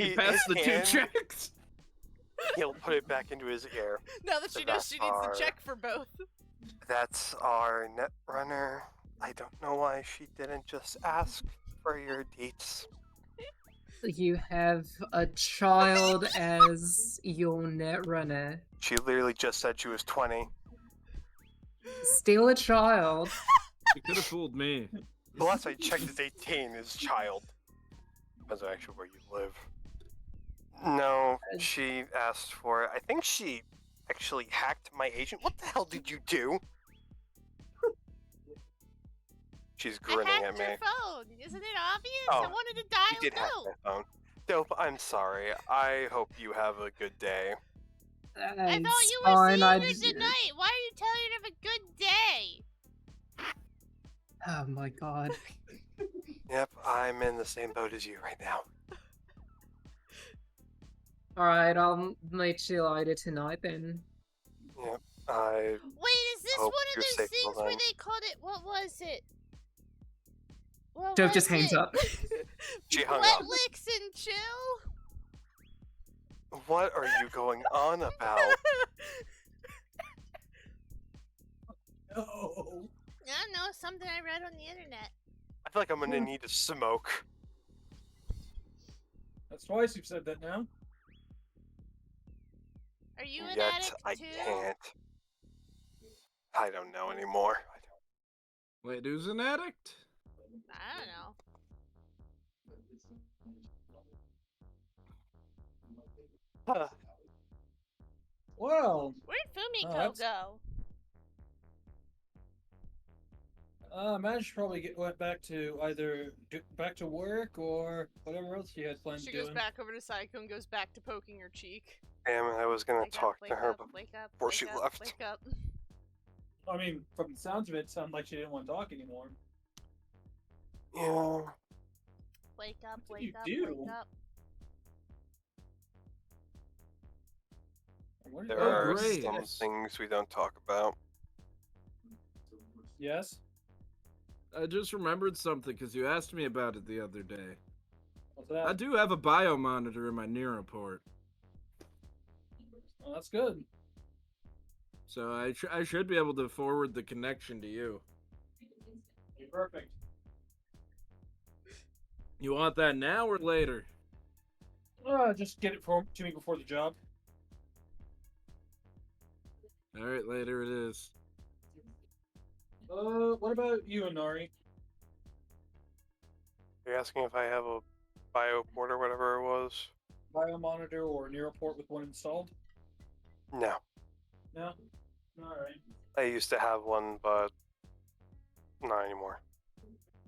You pass his the hand, 2 checks. He'll put it back into his ear. Now that she knows she needs to check for both. That's our net runner. I don't know why she didn't just ask for your dates. You have a child as your net runner. She literally just said she was 20. Still a child. You could have fooled me. The last I checked is 18 is child. Depends on actually where you live. No, she asked for it. I think she actually hacked my agent. What the hell did you do? She's I grinning at hacked me. your phone. Isn't it obvious? Oh, I wanted to You dial did hack no. my phone. Dope, I'm sorry. I hope you have a good day. I thought It's you were fine, seeing I her j- tonight. Why are you telling her to have a good day? Oh my god. Yep, I'm in the same boat as you right now. Alright, I'll meet you later tonight then. Yep, I Wait, is this one Hope of you're those safe things till where then. they called it? What was it? What Dove was just hangs it? up. she hung Wet up. licks and chill. What are you going on about? No. I don't know, something I read on the internet. I feel like I'm gonna need to smoke. That's twice you've said that now. Are you an Yet addict I too? can't. I don't know anymore. Wait, who's an addict? I don't know. Huh. Well, Where'd Fumiko that's- go? Madge probably went back to either back to work or whatever else she had planned She to goes do. back over to Psycho and goes back to poking her cheek. Damn it, I was gonna Wake talk up, to wake her up, wake up, before wake she up, left. Wake up. I mean, from the sounds of it, it sounded like she didn't want to talk anymore. Yeah. Wake up, What do you wake up, do? wake up. What There Oh, are great. some things we don't talk about. Yes? I just remembered something because you asked me about it the other day. What's that? I do have a biomonitor in my Neuroport, Oh, that's good. so I should be able to forward the connection to you. Okay, perfect. You want that now or later? Just get it to me before the job. All right, later it is. What about you, Inari? You're asking if I have a bioport or whatever it was? Biomonitor or Neuroport with one installed? No. No? Alright. I used to have one, but not anymore.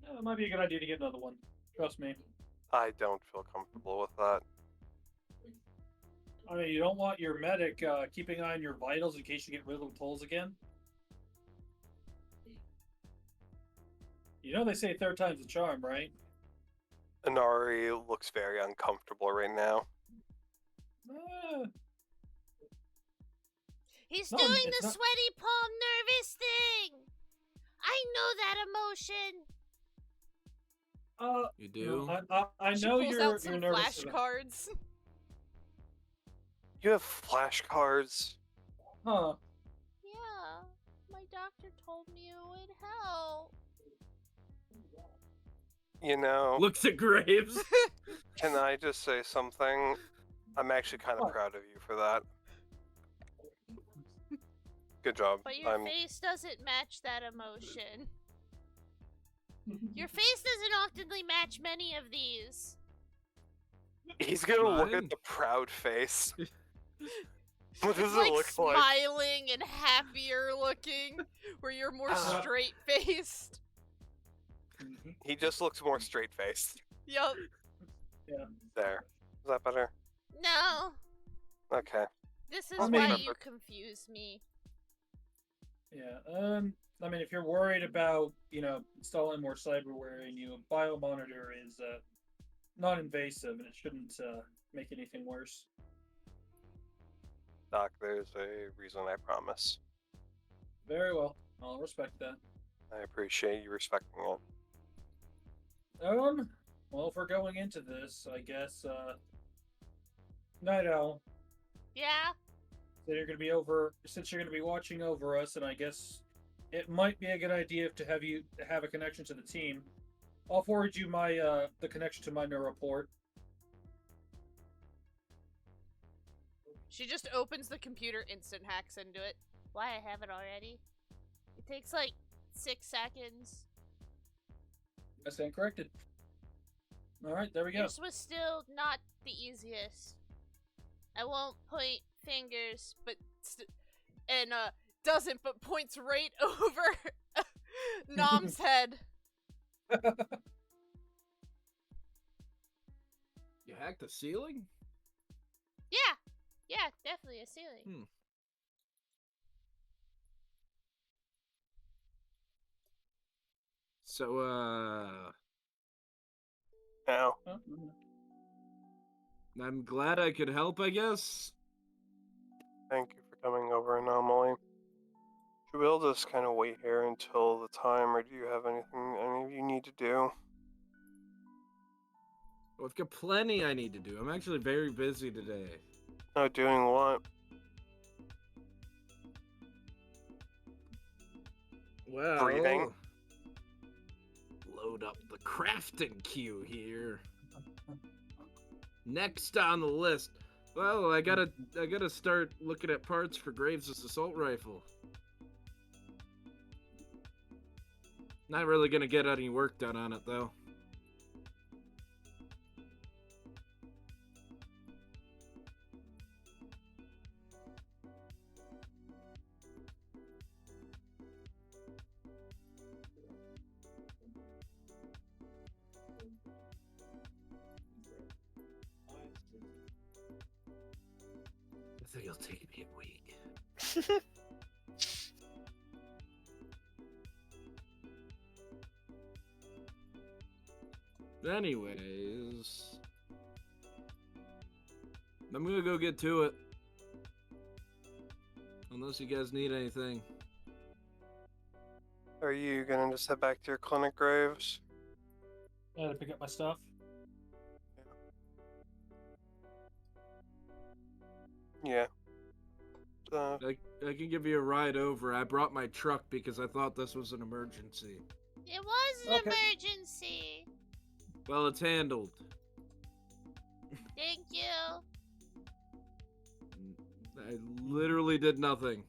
It might be a good idea to get another one. Trust me. I don't feel comfortable with that. I mean, you don't want your medic keeping an eye on your vitals in case you get rhythm pulls again. You know they say third time's the charm, right? Inari looks very uncomfortable right now. He's No, doing it's the not- sweaty palm nervous thing. I know that emotion. You do? No, I She know pulls you're out some nervous. flashcards. You have flashcards? Huh. Yeah, my doctor told me it would help. You know, Looks at Graves. can I just say something? I'm actually kind of What? proud of you for that. Good job. But your face doesn't match that emotion. Your face doesn't often match many of these. He's gonna look Mine? at the proud face. What does It's it like look like? smiling and happier looking, where you're more straight faced. He just looks more straight faced. Yup. There. Is that better? No, Okay. this is I why mean- you confuse me. Yeah. I mean, if you're worried about, installing more cyberware in you, a biomonitor is non-invasive and it shouldn't make anything worse. Doc, there's a reason I promise. Very well. I'll respect that. I appreciate you respecting it. Well, if we're going into this, I guess, Night Owl, Yeah? since you're gonna be watching over us, and I guess it might be a good idea to have you have a connection to the team. I'll forward you my the connection to my Neuroport. She just opens the computer, instant hacks into it. Why I have it already? It takes like 6 seconds. I stand corrected. All right, there we go. This was still not the easiest. I won't point fingers, But doesn't, but points right over Nom's head. You hacked the ceiling? Yeah, definitely a ceiling. So, Now, I'm glad I could help, I guess. thank you for coming over, Anomaly. Should we all just kind of wait here until the time, or do you have anything any of you need to do? Well, I've got plenty I need to do. I'm actually very busy today. No, doing what? Well, Breathing. Load up the crafting queue here. Next on the list. Well, I gotta start looking at parts for Graves' assault rifle. Not really gonna get any work done on it though. I think it'll take me a week. Anyways, I'm gonna go get to it. Unless you guys need anything. Are you gonna just head back to your clinic, Graves? Yeah, to pick up my stuff. Yeah. I can give you a ride over. I brought my truck because I thought this was an emergency. It was an Okay. emergency. Well, it's handled. Thank you. I literally did nothing.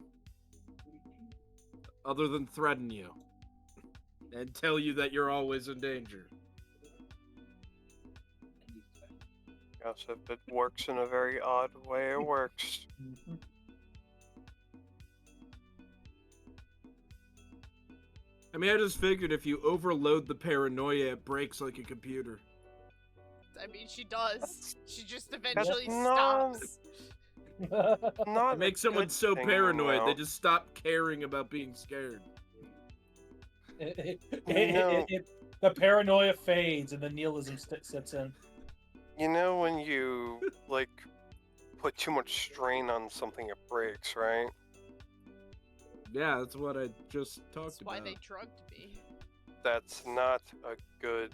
Other than threaten you. And tell you that you're always in danger. Guess if it works in a very odd way, it works. I mean, I just figured if you overload the paranoia, it breaks like a computer. I mean, she does. She just eventually not- stops. Not It makes someone good so thing, paranoid, though. they just stop caring about being scared. The paranoia fades and the nihilism sets in. You know when you, like, put too much strain on something, it breaks, right? Yeah, that's what I just talked That's why about. they drugged me. That's not a good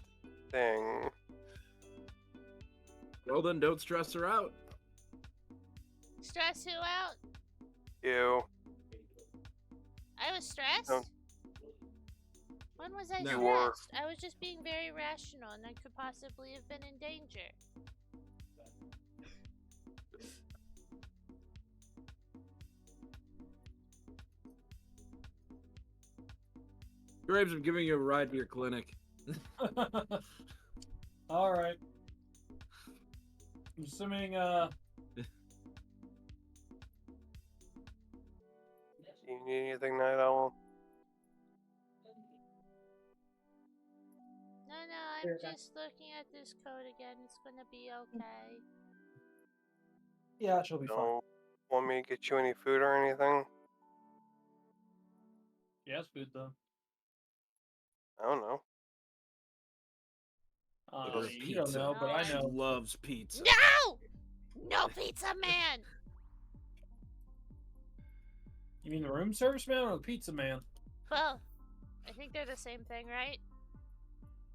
thing. Well, then don't stress her out. Stress who out? You. I was stressed? No. When was I No. You were. stressed? I was just being very rational and I could possibly have been in danger. Graves, I'm giving you a ride to your clinic. All right. I'm assuming. You need anything, Night Owl? No, I'm just looking at this code again. It's gonna be okay. Yeah, she'll be fine. Don't want me to get you any food or anything? Yeah, it's good though. I don't know. Or You don't pizza. know, but I She know. loves pizza. No! No pizza man! You mean the room service man or the pizza man? Well, I think they're the same thing, right?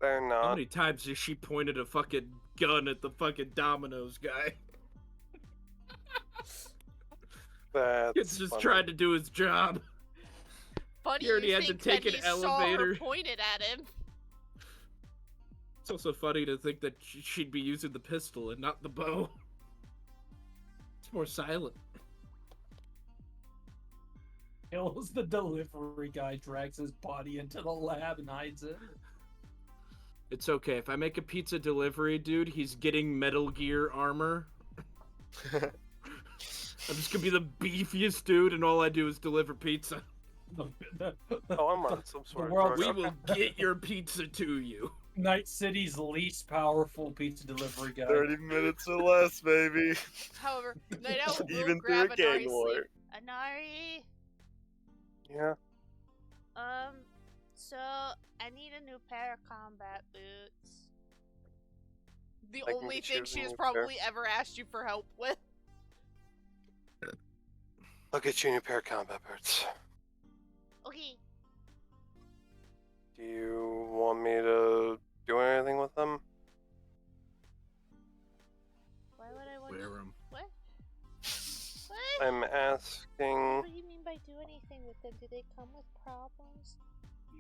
They're How not. many times has she pointed a fucking gun at the fucking Domino's guy? That's It's just funny. trying to do his job. Funny He already you had to think take that an he saw her elevator. pointed at him. It's also funny to think that she'd be using the pistol and not the bow. It's more silent. Kills the delivery guy, drags his body into the lab and hides it. It's okay. If I make a pizza delivery, dude, he's getting Metal Gear armor. I'm just gonna be the beefiest dude, and all I do is deliver pizza. Oh, I'm on some sort of world's- drug. We will get your pizza to you. Night City's least powerful pizza delivery guy. 30 minutes or less, baby. However, Night Owl will Even through grab a gang Anari's war. sleeve. Anari, Yeah. so I need a new pair of combat boots. The I can only get you thing a she has new probably ever asked you for help with. I'll get you a new pair of combat boots. Okay, Do you want me to do anything with them? why would I want Wear to... 'em. What? What? I'm asking. What do you mean by do anything with them? Do they come with problems?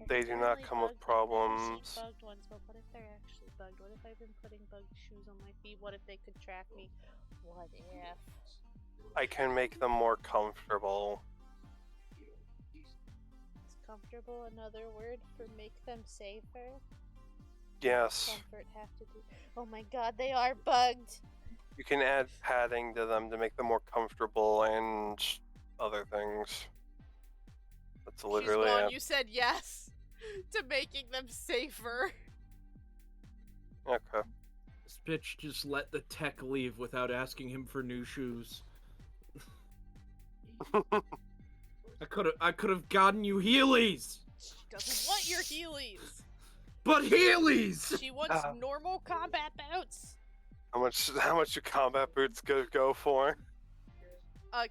I've They do not totally come with bugged them. I've never seen problems. bugged ones, but what if they're actually bugged? What if I've been putting bugged shoes on my feet? What if they could track me? What if? I can make them more comfortable. Is comfortable another word for make them safer? Yes. Comfort have to do. Oh my god, they are bugged! You can add padding to them to make them more comfortable and other things. That's She's literally gone. it. You said yes to making them safer. Okay. This bitch just let the tech leave without asking him for new shoes. I could have gotten you Heelys. She doesn't want your Heelys. But Heelys! She wants Ah. normal combat boots. How much do combat boots go for?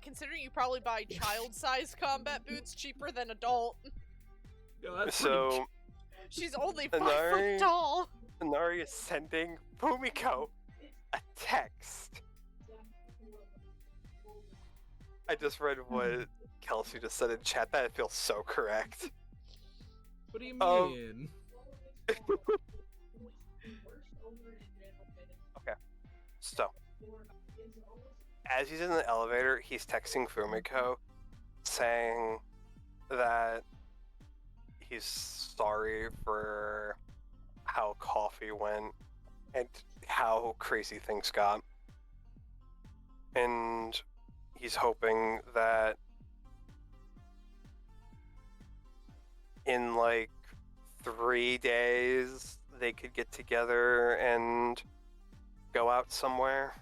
Considering you probably buy child-sized combat boots cheaper than adult. Yo, that's pretty So She's only 5 Inari- foot tall. Nari is sending Fumiko a text. I just read what Kelsey just said in chat. That feels so correct. What do you Um, mean? So, as he's in the elevator, he's texting Fumiko saying that he's sorry for how coffee went and how crazy things got. And he's hoping that in like 3 days they could get together and go out somewhere.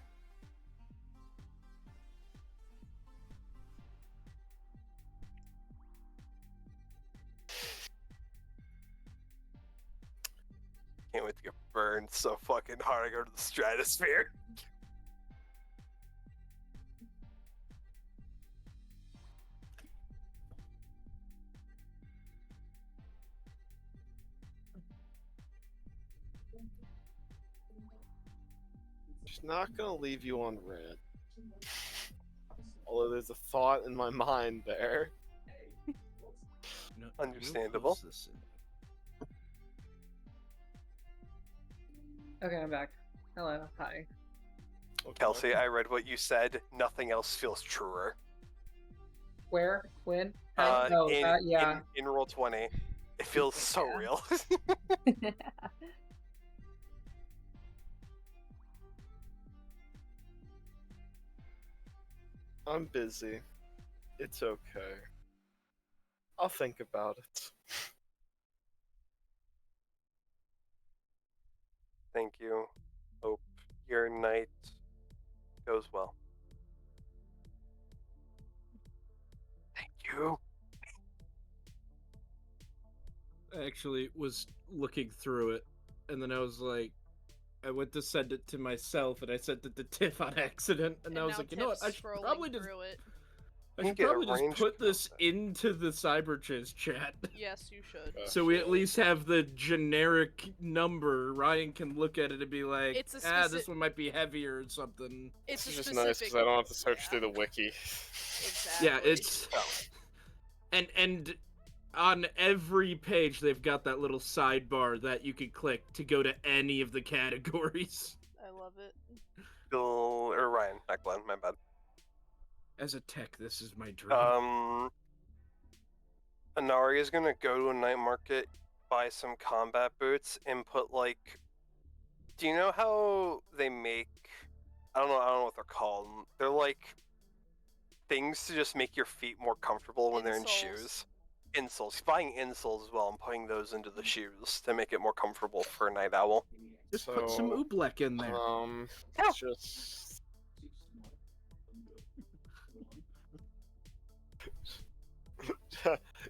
Can't wait to get burned so fucking hard I go to the stratosphere. She's not gonna leave you on red. Although there's a thought in my mind there. No, Understandable. we'll post this in. Okay, I'm back. Hello. Hi. Okay. Kelsey, I read what you said. Nothing else feels truer. Where? When? How? Oh, yeah. In roll 20, it feels so Yeah. real. I'm busy. It's okay. I'll think about it. Thank you. Hope your night goes well. Thank you. I actually was looking through it, and then I was like, I went to send it to myself, and I sent it to Tiff on accident, and I was now like, you know what, I Tiff's should scrolling probably just, through it. I You should get probably just arranged put this content. into the Cyberchiz chat, Yes, you should. so we at least have the generic number. Ryan can look at it and be like, It's a this one might be heavier or something. It's It's a just specific... nice because I don't have to search yeah, through the wiki. Exactly. Yeah, it's and on every page they've got that little sidebar that you can click to go to any of the categories. I love it. Or Ryan, not Glenn, my bad. As a tech, this is my dream. Inari is gonna go to a night market, buy some combat boots, and put like. Do you know how they make? I don't know what they're called. They're like things to just make your feet more comfortable when they're in Insoles. shoes. Insoles. He's buying insoles as well and putting those into the shoes to make it more comfortable for a night owl. Just put some so, oobleck in there. Just.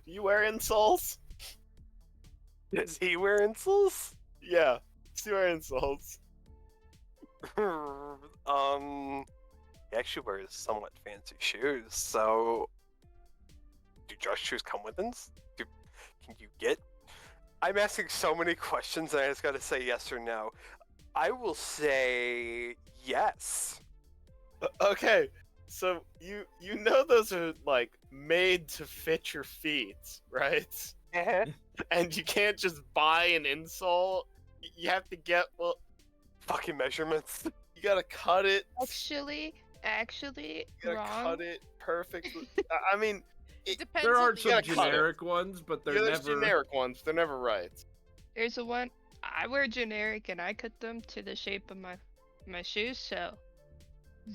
You wear insoles? Does he wear insoles? Yeah, you wear insoles. He actually wears somewhat fancy shoes, so do dress shoes come with ins? Can you get? I'm asking so many questions and I just gotta say yes or no. I will say yes. Okay, so you know those are like made to fit your feet, right? And you can't just buy an insole. You have to get Fucking measurements. you gotta cut it. Actually, You gotta wrong. cut it perfectly. I mean, It depends There on are the some gotta cut it. generic ones, but they're yeah, there's never. generic ones. They're never right. There's a one I wear generic and I cut them to the shape of my shoes, so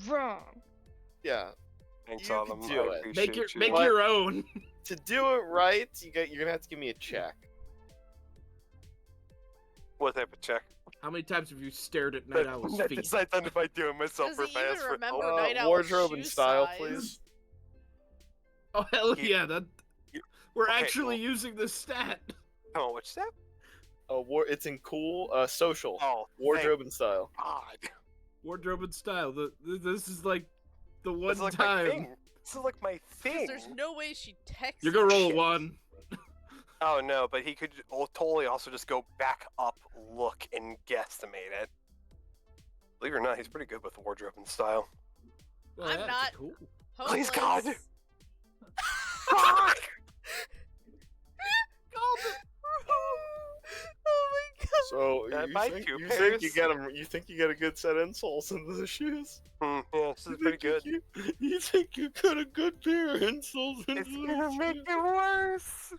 wrong. Yeah. Thanks, You Autumn. can do I it. appreciate you. Make But- your own. To do it right, you're gonna have to give me a check. What type of check? How many times have you stared at Night Owl's That feet? decides on if I do it myself Does or he if I even ask for remember help. Night Owl's Wardrobe and shoe style, size? please. Oh hell You- yeah! That you- we're okay, actually well- using this stat. Come on, which step? It's in cool, social, Oh, wardrobe and style. God. Wardrobe and style. This is like the one This is like my time. thing. This is like my Because thing. there's no way she texted. You're gonna roll a Shit. 1. Oh no, but he could totally also just go back up, look, and guesstimate it. Believe it or not, he's pretty good with wardrobe and style. Well, I'm yeah, not- Cool. Please, Homeless. God. Called it. Oh my god. So Can I you buy think, 2 you pairs? think you get a, you think you get a good set of insoles into the shoes? Yeah, this is You pretty think good. You think you got a good pair of insoles into It's the gonna make shoes? it worse.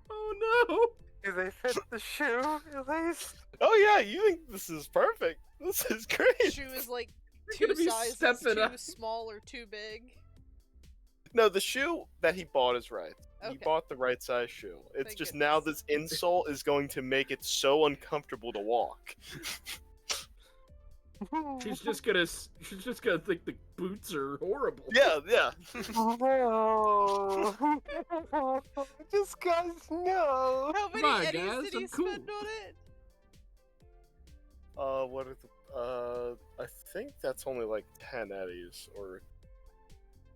Oh no! Do they fit the shoe at least? Oh yeah, you think this is perfect? This is great. Shoe is like You're two gonna be sizes stepping too up. small or too big. No, the shoe that he bought is right. He Okay. bought the right size shoe. It's Thank just goodness. now this insole is going to make it so uncomfortable to walk. She's just gonna think the boots are horrible. Yeah, yeah. No. Just guys, no. How many Come on, eddies guys, did he I'm cool. spend on it? What are the I think that's only like 10 eddies or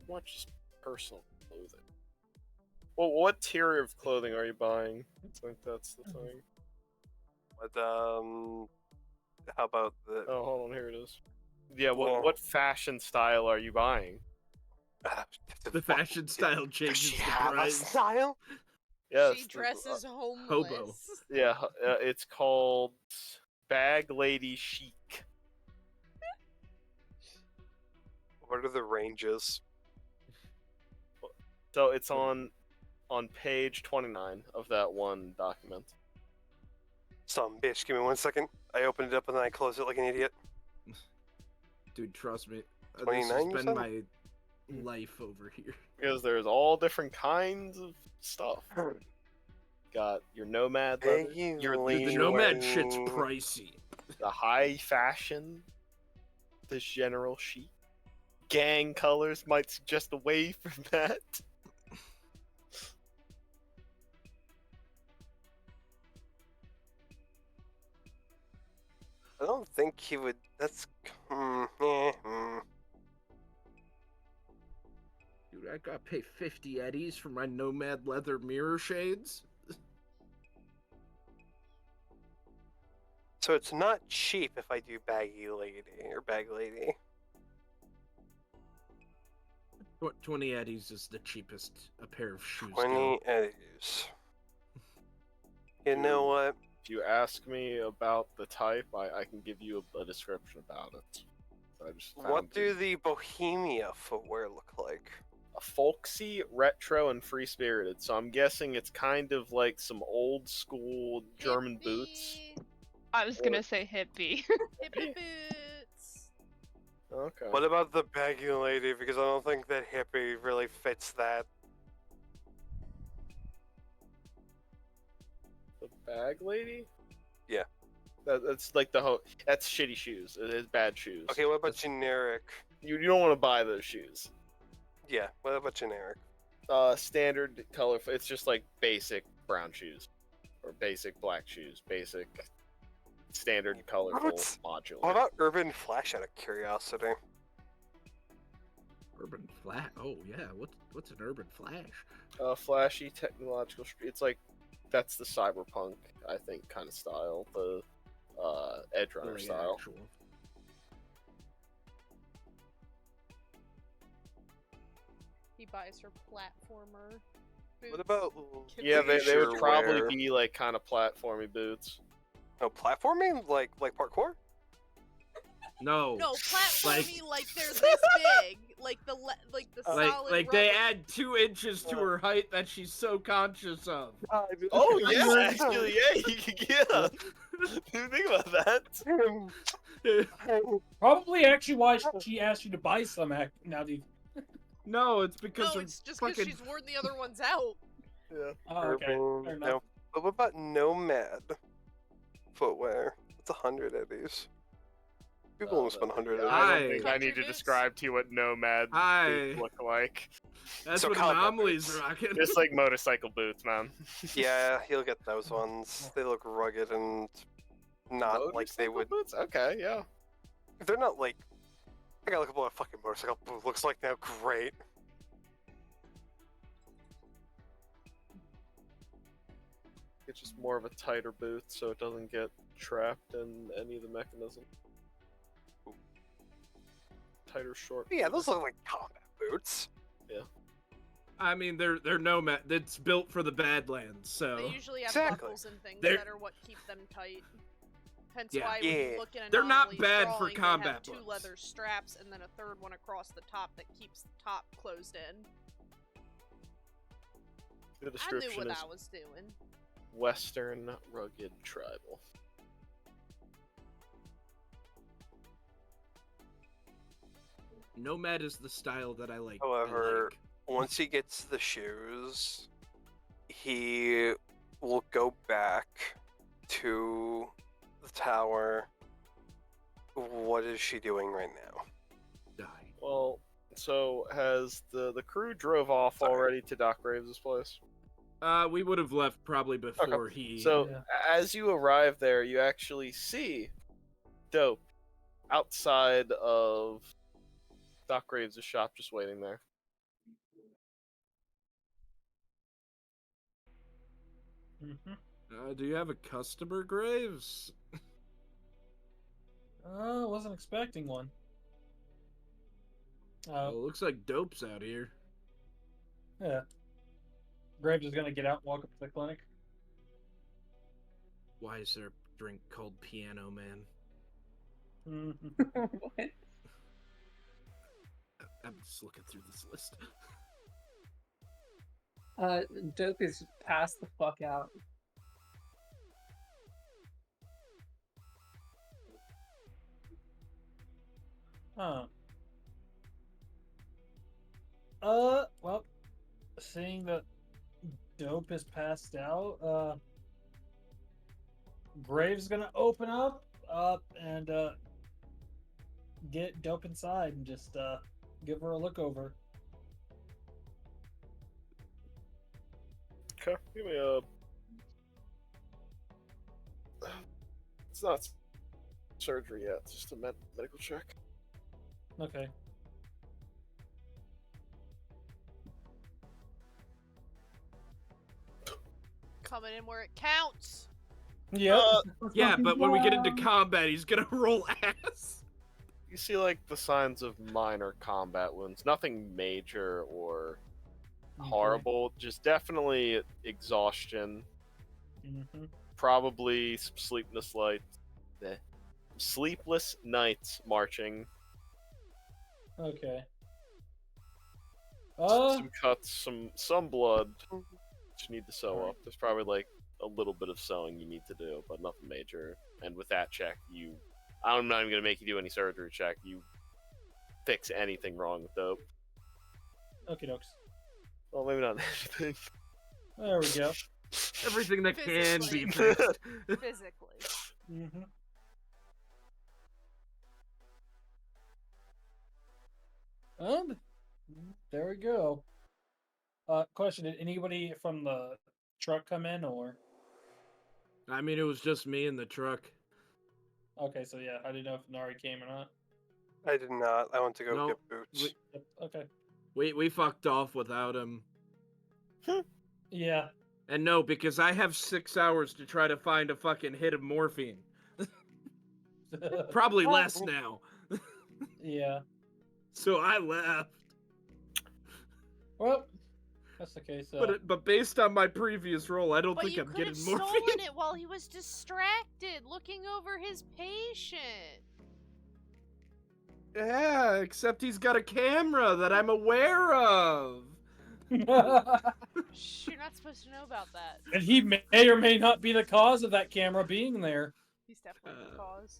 what, just personal clothing. Well, what tier of clothing are you buying? I think that's the thing. But how about the Oh, hold on, here it is. Yeah, Whoa. what fashion style are you buying? The fashion style Does changes she the have a price. style? Yeah, She it's the- dresses homeless. yeah, it's called Bag Lady Chic. What are the ranges? So it's on page 29 of that one document. Some bitch, give me 1 second. I opened it up and then I closed it like an idiot. Dude, trust me. This 29, has you been said? my life over here. Because there's all different kinds of stuff. Got your nomad leather, Hey, your Dude, lady. the nomad shit's pricey. the high fashion, the general chic. Gang colors might suggest away from that. I don't think he would. That's. Dude, I gotta pay 50 eddies for my nomad leather mirror shades. So it's not cheap if I do baggy lady or bag lady. 20 eddies is the cheapest a pair of shoes 20 go. eddies. You know what? If you ask me about the type, I can give you a description about it. I just What found do it. the Bohemia footwear look like? A folksy, retro, and free-spirited. So I'm guessing it's kind of like some old school German boots. Hippie. I was gonna say hippie. Hippie boots. Okay. What about the baggy lady? Because I don't think that hippie really fits that. The bag lady? Yeah. That's like that's shitty shoes. It is bad shoes. Okay, what about generic? You don't want to buy those shoes. Yeah, what about generic? Standard color. It's just like basic brown shoes, or basic black shoes. Basic, standard colorful What? modular. What about urban flash out of curiosity? Urban flash. Oh yeah, what's an urban flash? Flashy technological. It's like that's the cyberpunk, I think, kind of style. The Edge Runner Like style. actual. He buys her platformer. Boots. What about Yeah, they would leisure probably wear? be like kind of platformy boots. No, platforming? Like parkour? No. No, platformy like they're this big, like the Like solid. they rubber- add 2 inches to her height that she's so conscious of. Oh yeah, actually, yeah, you could, yeah. Didn't think about that. Probably actually why she asked you to buy some. Now that you... No, it's because No, of it's just because fucking... she's worn the other ones out. Yeah. Oh, okay. Fair Urban, enough. no. But what about nomad footwear? It's 100 eddies. People only spend 100. I Hi. don't think I Country need to boots. describe to you what nomad Hi. boots look like. That's So what combat anomalies boots. are rocking. Just like motorcycle boots, man. Yeah, you'll get those ones. They look rugged and not like they Motorcycle would. boots? Okay, yeah. They're not like. I gotta look up what a fucking motorcycle boot looks like now. Great. It's just more of a tighter boot so it doesn't get trapped in any of the mechanism. Tighter, short. Yeah, those look like combat boots. I mean, they're nomad. It's built for the Badlands, so They usually have Exactly. buckles and things They're- that are what keep them tight. Hence Yeah. why when you Yeah. look at They're not Anomaly's bad for drawing, they combat have 2 boots. leather straps and then a third one across the top that keeps the top closed in. The I knew description what is I was doing. Western rugged tribal. nomad is the style that I like. However, once he gets the shoes, he will go back to the tower. What is she doing right now? Die. Well, so has the crew drove off Sorry. already to Doc Graves' place? We would have left probably before he. So Yeah. as you arrive there, you actually see Dope outside of Doc Graves' shop, just waiting there. Do you have a customer, Graves? Wasn't expecting one. Well, it looks like Dope's out here. Yeah. Graves is gonna get out and walk up to the clinic. Why is there a drink called Piano Man? What? I'm just looking through this list. Dope is passed the fuck out. Huh. Well, seeing that Dope is passed out, Graves gonna open up and get Dope inside and just give her a look over. Okay, give me a. It's not surgery yet. It's just a medical check. Okay. Coming in where it counts. Yep. Yeah, but when we get into combat, he's gonna roll ass. You see, like, the signs of minor combat wounds. Nothing major or horrible. Just definitely exhaustion. Mm-hmm. Probably some sleepless nights marching. Okay. Some cuts, some blood. That you need to sew Alright. up. There's probably like a little bit of sewing you need to do, but nothing major. And with that check, I'm not even gonna make you do any surgery check. You fix anything wrong with Dope. Okay, dokes. Well, maybe not anything. There we go. Everything that can be Physically. fixed. Physically. Mm-hmm. And there we go. Question: did anybody from the truck come in, or? I mean, it was just me in the truck. Okay, so yeah, I didn't know if Nari came or not. I did not. I went to go No, get boots. Yep, okay. We fucked off without him. Yeah. And no, because I have 6 hours to try to find a fucking hit of morphine. Probably less now. Yeah. So I left. Well, that's the case. But based on my previous role, I don't But think you I'm could have getting stolen morphine. it while he was distracted, looking over his patient. Yeah, except he's got a camera that I'm aware of. Shh, you're not supposed to know about that. and he may or may not be the cause of that camera being there. He's definitely the cause.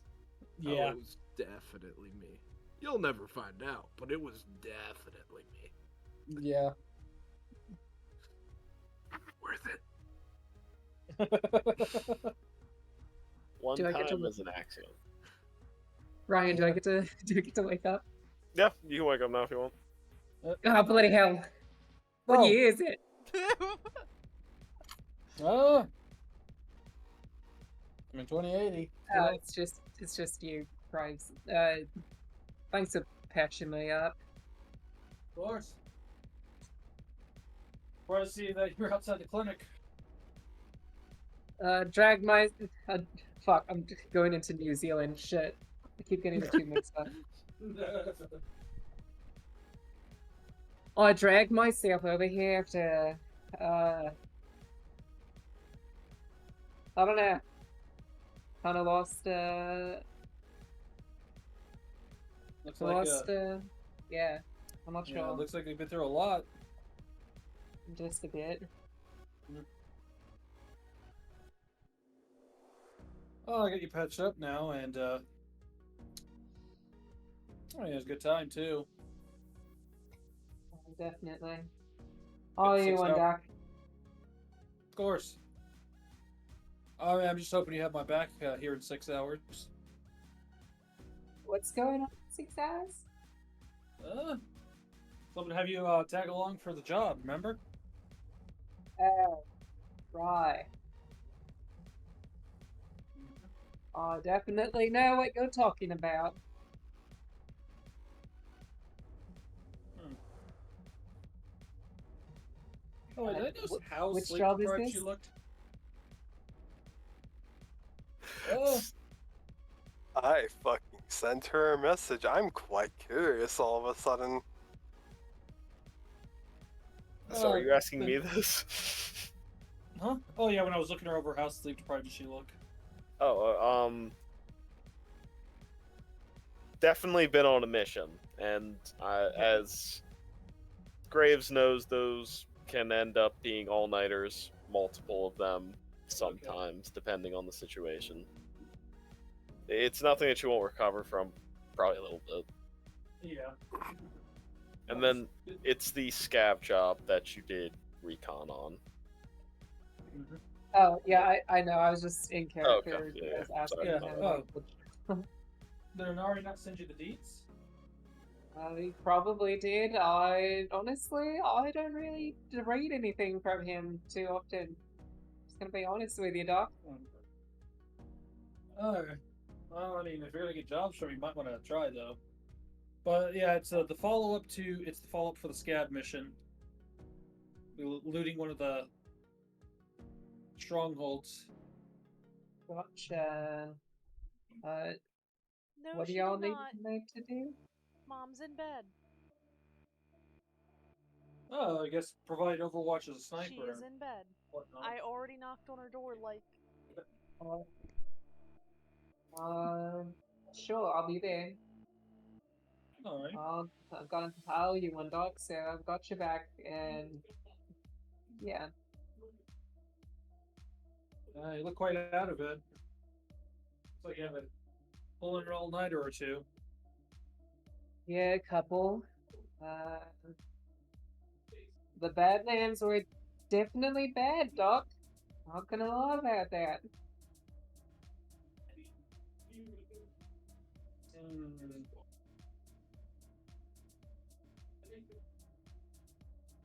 Oh, Yeah. it was definitely me. You'll never find out, but it was definitely me. Yeah. Worth it. One Do I get to time look- is an axiom. Ryan, do I get to do I get to wake up? Yeah, you can wake up now if you want. Oh bloody hell! What Oh. year is it? Oh. I'm in 2080. Oh, it's just you, Graves. Thanks for patching me up. Of course. Before I see that you're outside the clinic. Drag my fuck. I'm going into New Zealand. Shit, I keep getting the two mixed up. I dragged myself over here to, I don't know. Kind of lost, Looks like yeah. I'm not yeah, sure. looks like you've been through a lot. Just a bit. Oh, I got you patched up now, and oh, yeah, it was a good time too. Definitely. Oh, you 6 one, hours. Doc. Of course. Oh, I'm just hoping you have my back here in 6 hours. What's going on? 6 hours? So I'm gonna have you tag along for the job. Remember? Oh, right. I definitely know what you're talking about. Oh, did I notice how which sleep job is deprived this? you looked? Oh, I fucking sent her a message. I'm quite curious all of a sudden. So are you asking me then- this? Huh? Oh yeah, when I was looking her over, how sleep deprived did she look? Oh, definitely been on a mission, and as Graves knows, those can end up being all-nighters, multiple of them, sometimes, depending on the situation. It's nothing that you won't recover from, probably a little bit. Yeah. And then it's the scav job that you did recon on. Oh, yeah, I know. I was just in character. Yeah, I was yeah. asking Sorry. him. Oh. Like, Did Inari not send you the deets? he probably did. I honestly, I don't really read anything from him too often. Just gonna be honest with you, Doc. Oh, well, I mean, if you're gonna get jobs from, you might want to try though. But yeah, it's the follow up to for the SCAD mission. Looting one of the strongholds. Gotcha. No, What do she y'all did need not. me to do? Mom's in bed. Oh, I guess provide Overwatch as a sniper. She is in bed. Whatnot. I already knocked on her door like Sure, I'll be there. All right. I'm gonna tell you one, Doc, so I've got your back, and yeah. You look quite out of it. Looks like you have a full and all nighter or two. Yeah, couple. The Badlands were definitely bad, Doc. Not gonna lie about that.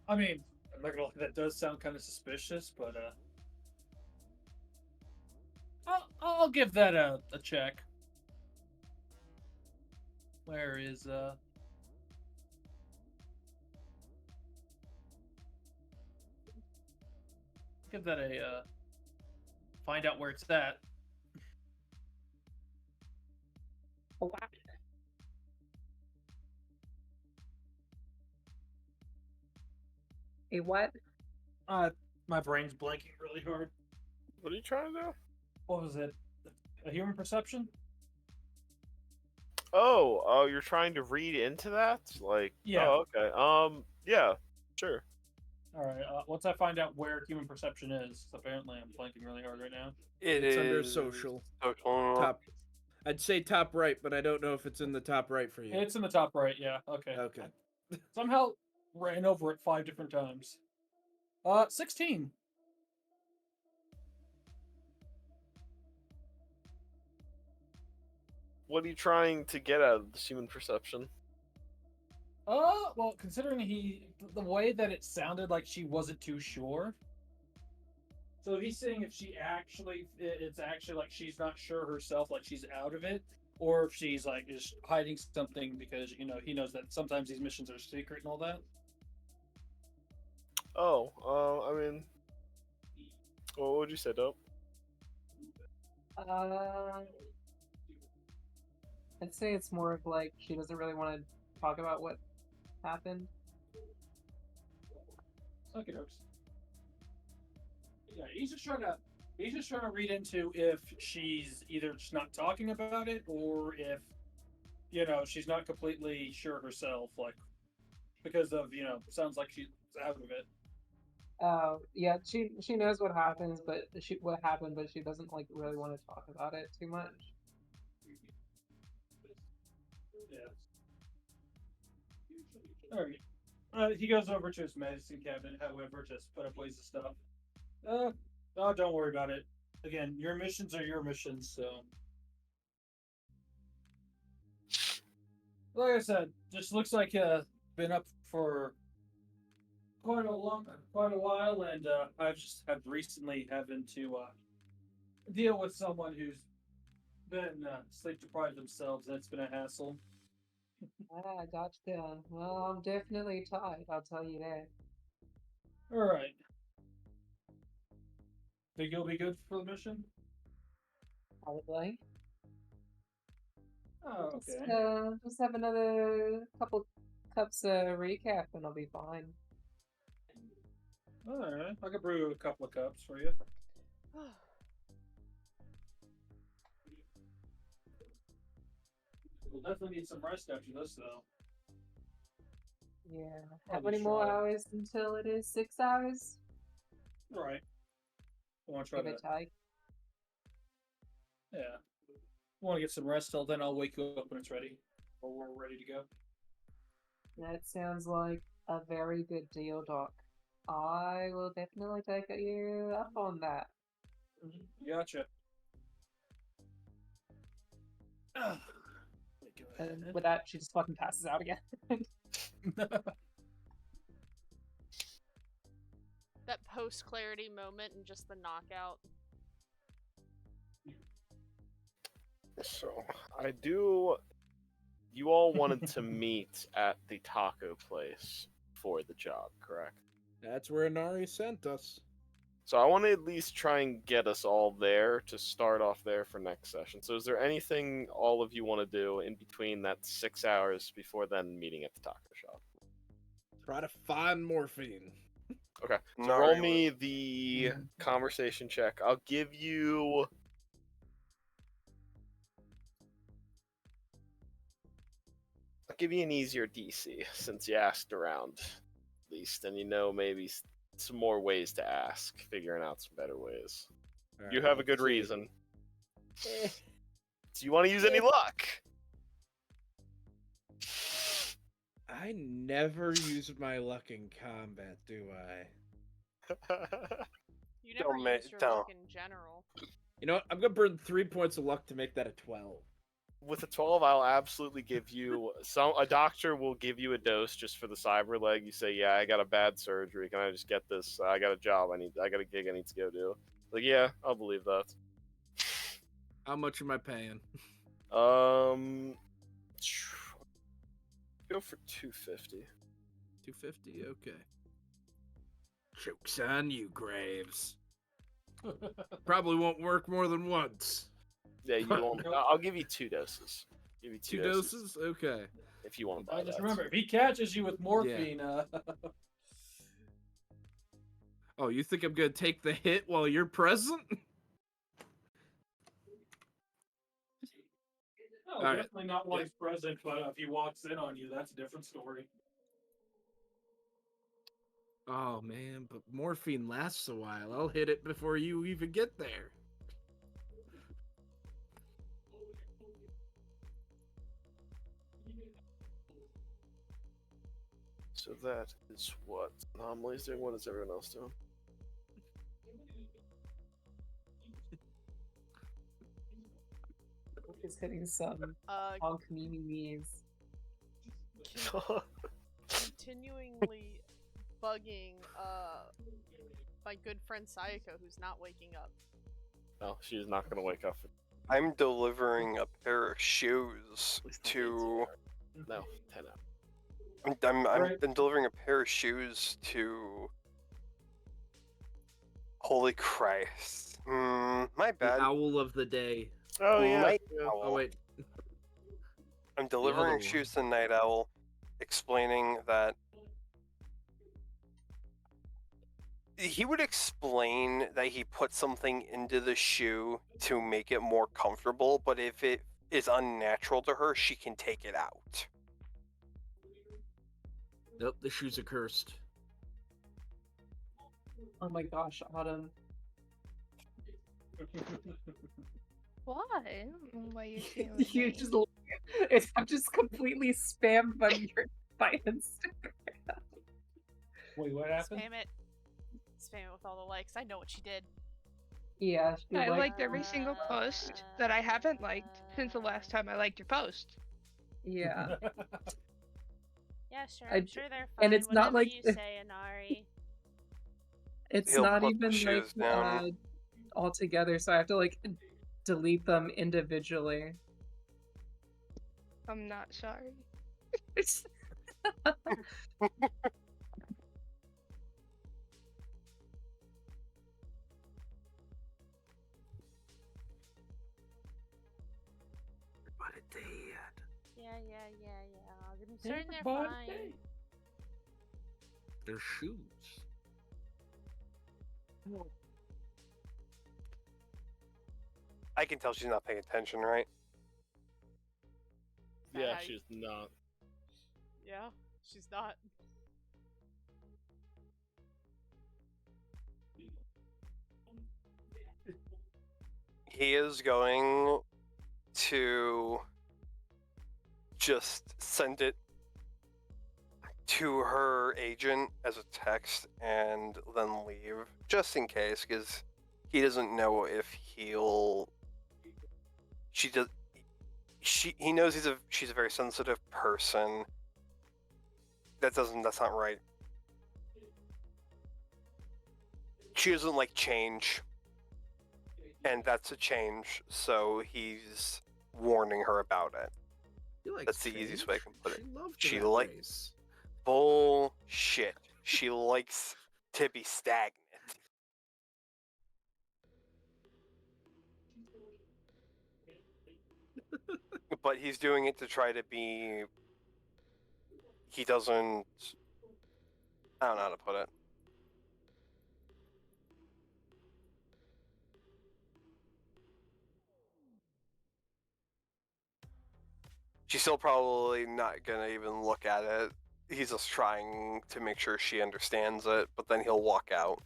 I mean, I'm not gonna lie, that does sound kind of suspicious, but I'll give that a check. Where is give that a find out where it's at. Oh, wow. A what? My brain's blanking really hard. What are you trying to do? What was it? A human perception? Oh, you're trying to read into that? Like, Yeah. Oh, okay. Yeah, sure. All right. Once I find out where human perception is, 'cause apparently I'm blanking really hard right now. It's under social. Top. I'd say top right, but I don't know if it's in the top right for you. It's in the top right. Yeah. Okay. Okay. Somehow ran over it 5 different times. 16. What are you trying to get out of this human perception? Well, considering the way that it sounded like she wasn't too sure. So he's saying if it's actually like she's not sure herself, like she's out of it, or if she's like just hiding something because he knows that sometimes these missions are secret and all that. Oh, I mean, what would you say, Dope? I'd say it's more of like she doesn't really want to talk about what happened. Okay, dokes. Yeah, he's just trying to read into if she's either just not talking about it or if she's not completely sure herself, like because of sounds like she's out of it. Yeah, she knows what happens, but what happened, but she doesn't like really want to talk about it too much. Yeah. All right. He goes over to his medicine cabinet, however, just put up ways of stuff. Oh, don't worry about it. Again, your missions are your missions, so. Like I said, just looks like been up for quite a while, and I've just have recently having to deal with someone who's been sleep deprived themselves, and it's been a hassle. Ah, gotcha. Well, I'm definitely tired, I'll tell you that. All right. Think you'll be good for the mission? Probably. Oh, Just, okay. just have another couple cups of recap and I'll be fine. All right. I could brew a couple of cups for you. We'll definitely need some rest after this, though. Yeah. How Probably many more try. hours until it is 6 hours? All right. I want to try Give that. or take. Yeah. Want to get some rest till then? I'll wake you up when it's ready, or we're ready to go. That sounds like a very good deal, Doc. I will definitely take you up on that. Gotcha. And with that, she just fucking passes out again. That post clarity moment and just the knockout. So, you all wanted to meet at the taco place for the job, correct? That's where Nari sent us. So I want to at least try and get us all there to start off there for next session. So is there anything all of you want to do in between that 6 hours before then meeting at the taco shop? Try to find morphine. Okay, so Nari roll was- me the conversation check. I'll give you... an easier DC, since you asked around, at least, and maybe some more ways to ask, figuring out some better ways. All You right, have a good let's see. reason. Do you want to use any luck? I never use my luck in combat, do I? You never Don't use your luck don't. in general. You know what? I'm gonna burn 3 points of luck to make that a 12. With a 12, I'll absolutely give you a doctor will give you a dose just for the cyber leg. You say, yeah, I got a bad surgery. Can I just get this? I got a job. I got a gig I need to go do. Like, yeah, I'll believe that. How much am I paying? Go for 250. 250? Okay. Joke's on you, Graves. Probably won't work more than once. Yeah, you won't. I'll give you 2 doses. Give you two Two doses? Okay. if you want to buy Just that. remember, if he catches you with morphine, Oh, you think I'm gonna take the hit while you're present? no, right. definitely not while he's present. But if he walks in on you, that's a different story. Oh man, but morphine lasts a while. I'll hit it before you even get there. So that is what Anomaly's doing. What is everyone else doing? Just hitting some Uh, honk memes. continuingly bugging my good friend Sayako, who's not waking up. No, she's not gonna wake up. I'm delivering a pair of shoes to. No, 10 out. I'm delivering a pair of shoes to. Holy Christ! My The bad. owl of the day. Oh yeah. Night yeah. Owl. Oh wait. I'm other delivering one. shoes to Night Owl, explaining that he would explain that he put something into the shoe to make it more comfortable, but if it is unnatural to her, she can take it out. Nope, the shoes are cursed. Oh my gosh, Autumn. Why? I don't know why you're saying You just I'm just completely spammed by Instagram. Wait, what happened? Spam it. Spam it with all the likes. I know what she did. Yeah, she I liked liked every single post that I haven't liked since the last time I liked your post. Yeah. Yeah, sure. I- I'm sure they're fine. and it's not Whatever like- you say, Inari. It's He'll not put the even shoes like down. all together, so I have to like delete them individually. I'm not sorry. What a day. Yeah. I'm certain they're Everybody. fine. They're shoes. I can tell she's not paying attention, right? Yeah, Hi. she's not. Yeah, she's not. He is going to just send it to her agent as a text and then leave, just in case, because he doesn't know if he'll. He knows she's a very sensitive person. That's not right. She doesn't like change, and that's a change. So he's warning her about it. She likes That's the easiest way I can put it. She loved She that like- race. Bullshit. She likes to be stagnant. But he's doing it to try to be. He doesn't. I don't know how to put it. She's still probably not gonna even look at it. He's just trying to make sure she understands it, but then he'll walk out.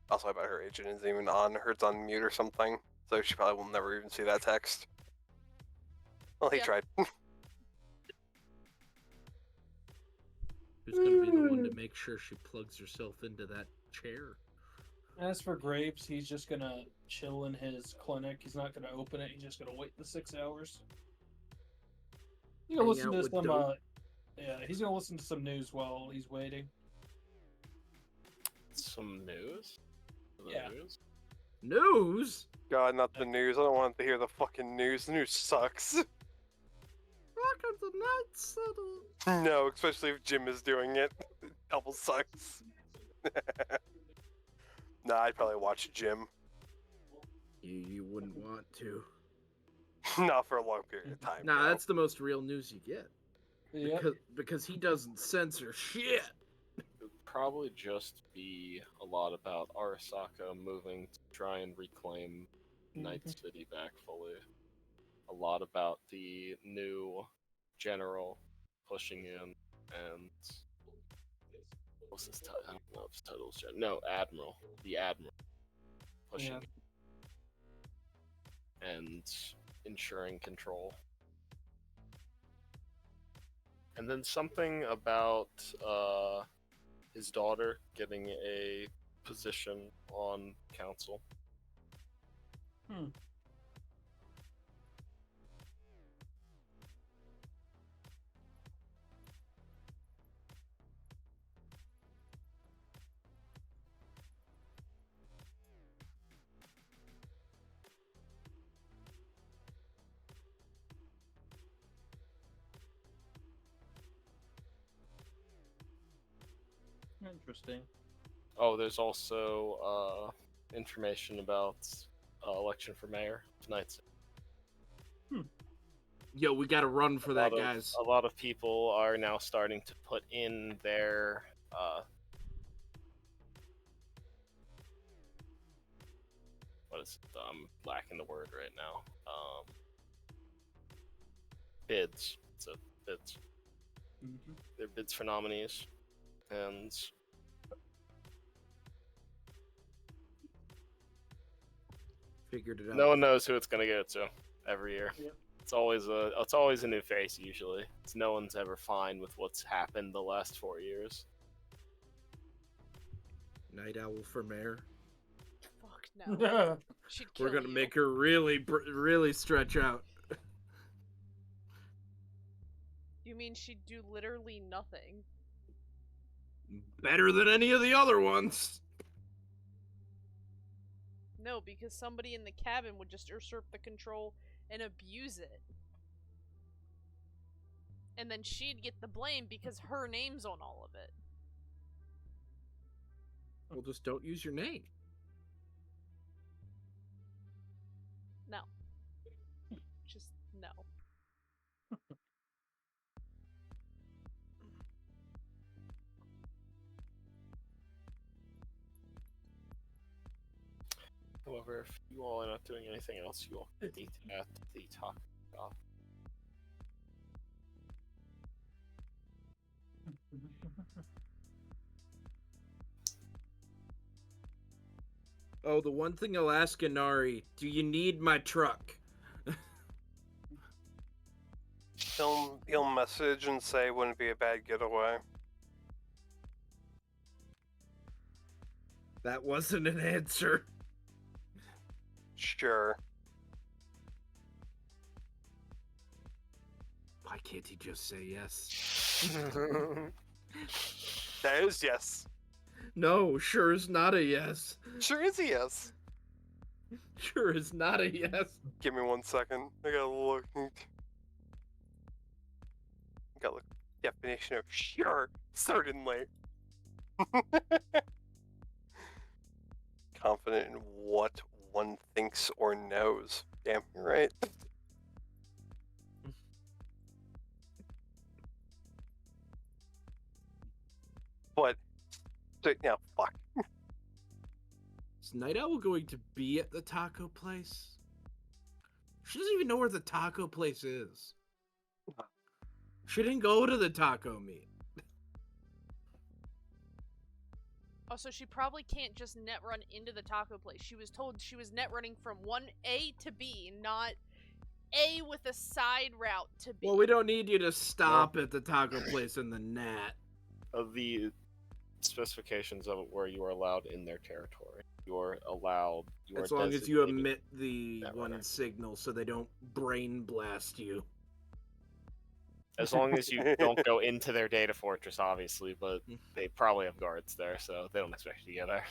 Also, I bet her agent isn't even on. It's on mute or something, so she probably will never even see that text. Well, he Yeah. tried. Who's gonna be the one to make sure she plugs herself into that chair? As for Grapes, he's just gonna chill in his clinic. He's not gonna open it. He's just gonna wait the 6 hours. He's gonna Hang listen out to with some. Dope? Yeah, he's gonna listen to some news while he's waiting. Some news? The Yeah. news? News? God, not the news. I don't want to hear the fucking news. The news sucks. Welcome to Night City. No, especially if Jim is doing it. It double sucks. Nah, I'd probably watch Jim. You wouldn't want to. Not for a long period of time. Nah, no. that's the most real news you get. Yep. Because he doesn't censor shit. It would probably just be a lot about Arasaka moving to try and reclaim Night City back fully. A lot about the new general pushing in and what's his title? I don't know if his title's no, Admiral. The Admiral pushing in and ensuring control. And then something about his daughter getting a position on council. Interesting. Oh, there's also information about election for mayor tonight. Yo, we gotta run for that, guys. A lot of people are now starting to put in their what is it? I'm lacking the word right now. Bids. So bids. Mm-hmm. Their bids for nominees, and Figured it out. no one knows who it's gonna go to every year. Yep. It's always a new face usually. No one's ever fine with what's happened the last 4 years. Night Owl for mayor. Fuck no. She'd kill We're gonna you. make her really stretch out. You mean she'd do literally nothing? Better than any of the other ones. No, because somebody in the cabin would just usurp the control and abuse it. And then she'd get the blame because her name's on all of it. Well, just don't use your name. No. Just no. However, if you all are not doing anything else, you all can meet at the talk off. Oh, the one thing I'll ask Inari, do you need my truck? He'll message and say wouldn't be a bad getaway. That wasn't an answer. Sure. Why can't he just say yes? That is yes. No, sure is not a yes. Sure is a yes. Sure is not a yes. Give me 1 second. I gotta look. Gotta look. Definition of sure. Certainly. Confident in what one thinks or knows. Damn, you're right. But, now, fuck. Is Night Owl going to be at the taco place? She doesn't even know where the taco place is. She didn't go to the taco meet. Also, she probably can't just net run into the taco place. She was told she was net running from one A to B, not A with a side route to B. Well, we don't need you to stop at the taco place in the net. Of the specifications of where you are allowed in their territory, you are allowed. You As are long as you designated emit the net one runner. signal so they don't brain blast you. As long as you don't go into their data fortress, obviously, but they probably have guards there, so they don't expect you to go there.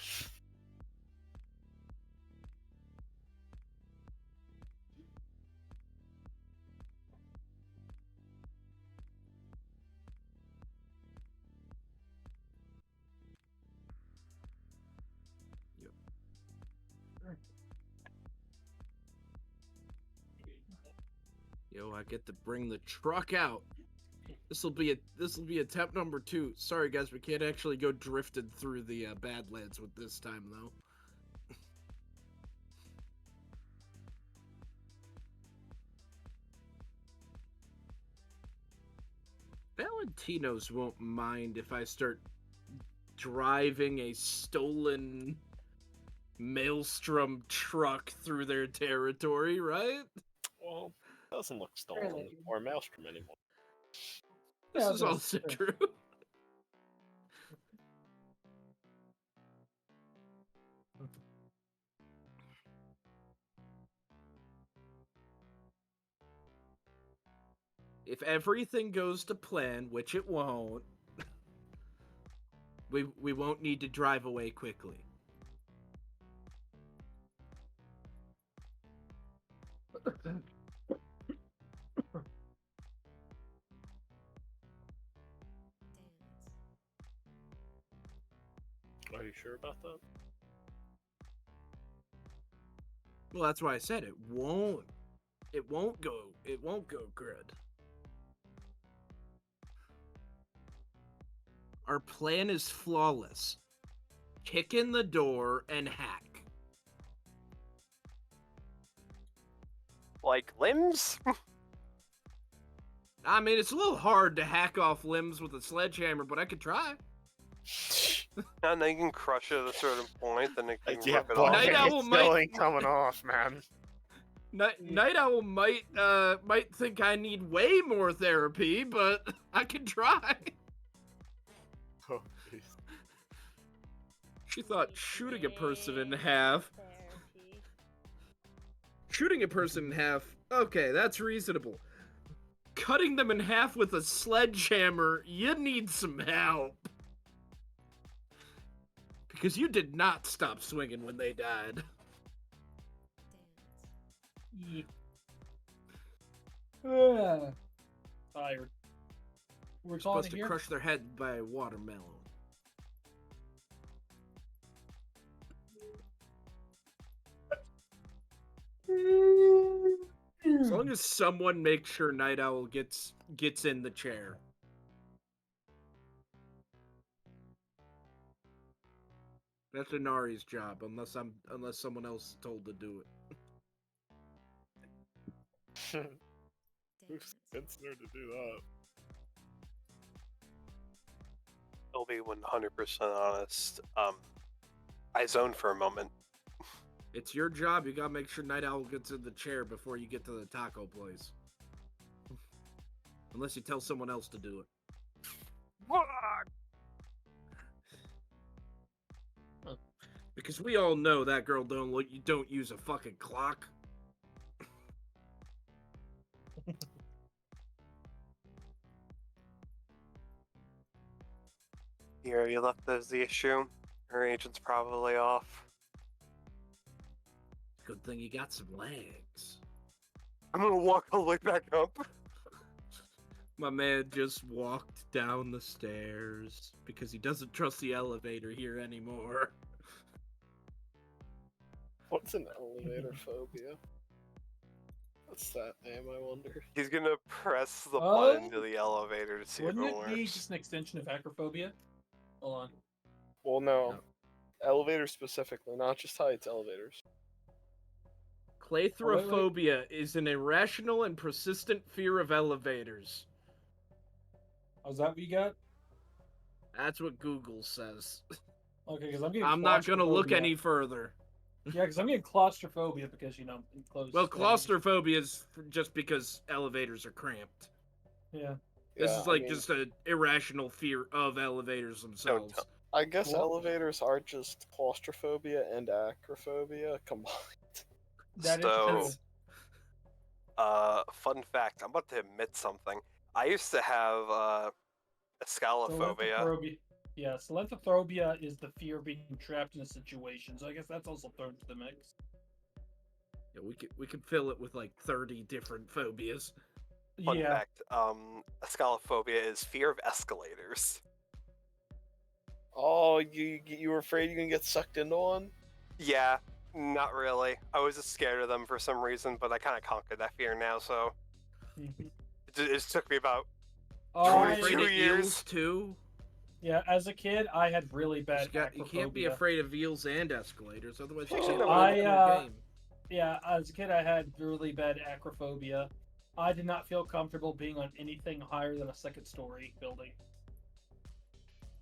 Yo, I get to bring the truck out. This'll be attempt number 2. Sorry guys, we can't actually go drifted through the Badlands with this time though. Valentinos won't mind if I start driving a stolen Maelstrom truck through their territory, right? Well, it doesn't look stolen Really? or Maelstrom anymore. This Yeah, is that's also true. true. If everything goes to plan, which it won't, we won't need to drive away quickly. Are you sure about that? Well, that's why I said it won't. It won't go. It won't go good. Our plan is flawless. Kick in the door and hack. Like limbs? I mean, it's a little hard to hack off limbs with a sledgehammer, but I could try. And then you can crush it at a certain point, then it can Yeah, rip it but off. Night Owl it's might- still ain't coming off, man. Night Owl might think I need way more therapy, but I can try. Oh, jeez. She thought shooting a person in half. Shooting a person in half, okay, that's reasonable. Cutting them in half with a sledgehammer, you need some help. Because you did not stop swinging when they died. Tired. We're Supposed calling to here. crush their head by a watermelon. As long as someone makes sure Night Owl gets in the chair. That's Inari's job, unless someone else is told to do it. Who's considered to do that? I'll be 100% honest. I zoned for a moment. It's your job. You gotta make sure Night Owl gets in the chair before you get to the taco place. Unless you tell someone else to do it. Because we all know that girl don't use a fucking clock. Here, you left as the issue. Her agent's probably off. Good thing you got some legs. I'm gonna walk all the way back up. My man just walked down the stairs because he doesn't trust the elevator here anymore. What's an elevator phobia? What's that name, I wonder? He's gonna press the Oh. button to the elevator to see if Wouldn't it it works. be just an extension of acrophobia? Hold on. Well, no. No. Elevators specifically, not just heights, elevators. Claustrophobia is an irrational and persistent fear of elevators. Oh, is that what you got? That's what Google says. Okay, because I'm getting. I'm not gonna look claustrophobia. any further. Yeah, because I'm getting claustrophobia because enclosed. Well, space. claustrophobia is just because elevators are cramped. Yeah. This Yeah, is like I mean, just an irrational fear of elevators themselves. tell- I guess Well- elevators are just claustrophobia and acrophobia combined. That is So- true. Fun fact, I'm about to admit something. I used to have scalophobia. Solentophobia. Yeah, solentophobia is the fear of being trapped in a situation. So I guess that's also thrown into the mix. Yeah, we could fill it with like 30 different phobias. Fun yeah. fact, scalophobia is fear of escalators. Oh, you were afraid you're gonna get sucked into one? Yeah, not really. I was just scared of them for some reason, but I kind of conquered that fear now, so Mhm. it just took me about Oh, Are you I- afraid 22 of years. eels too? yeah, as a kid, I had really bad You can't be acrophobia. afraid of eels and escalators, otherwise you Oh. can't I, win the game. Yeah, as a kid, I had really bad acrophobia. I did not feel comfortable being on anything higher than a second-story building.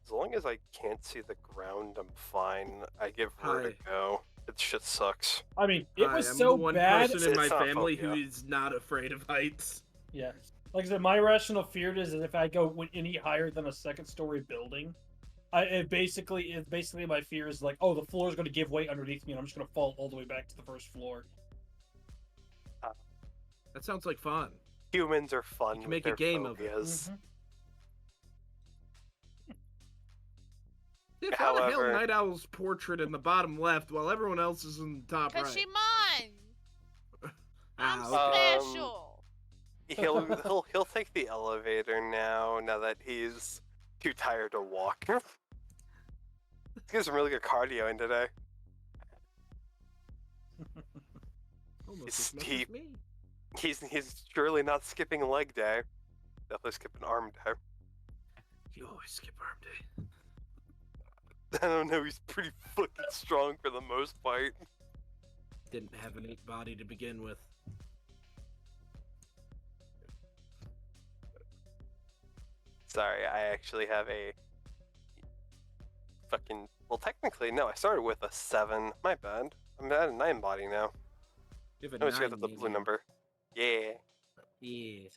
As long as I can't see the ground, I'm fine. I give Hi. vertigo. It shit sucks. I mean, it Hi, was I'm so the one bad. person in my It's not family who phobia. is not afraid of heights. Yeah. Like I said, my rational fear is that if I go any higher than a second-story building, it basically my fear is like, oh, the floor is going to give way underneath me, and I'm just going to fall all the way back to the first floor. That sounds like fun. Humans are fun. You can with make a their game of it. phobias. Mhm. Yeah, how the hell However- Night Owl's portrait in the bottom left while everyone else is in the top right? Cause she mine. I'm Ah, okay. special. He'll take the elevator now that he's too tired to walk. He's some really good cardio in today. Almost as much He- as me. He's surely not skipping leg day. Definitely skipping arm day. You always skip arm day. I don't know. He's pretty fucking strong for the most part. Didn't have an 8 body to begin with. Sorry, I actually have a fucking. Well, technically, no. I started with a 7. My bad. I'm at a 9 body now. You have I a always 9 got the blue medium. number. Yeah. Yeah.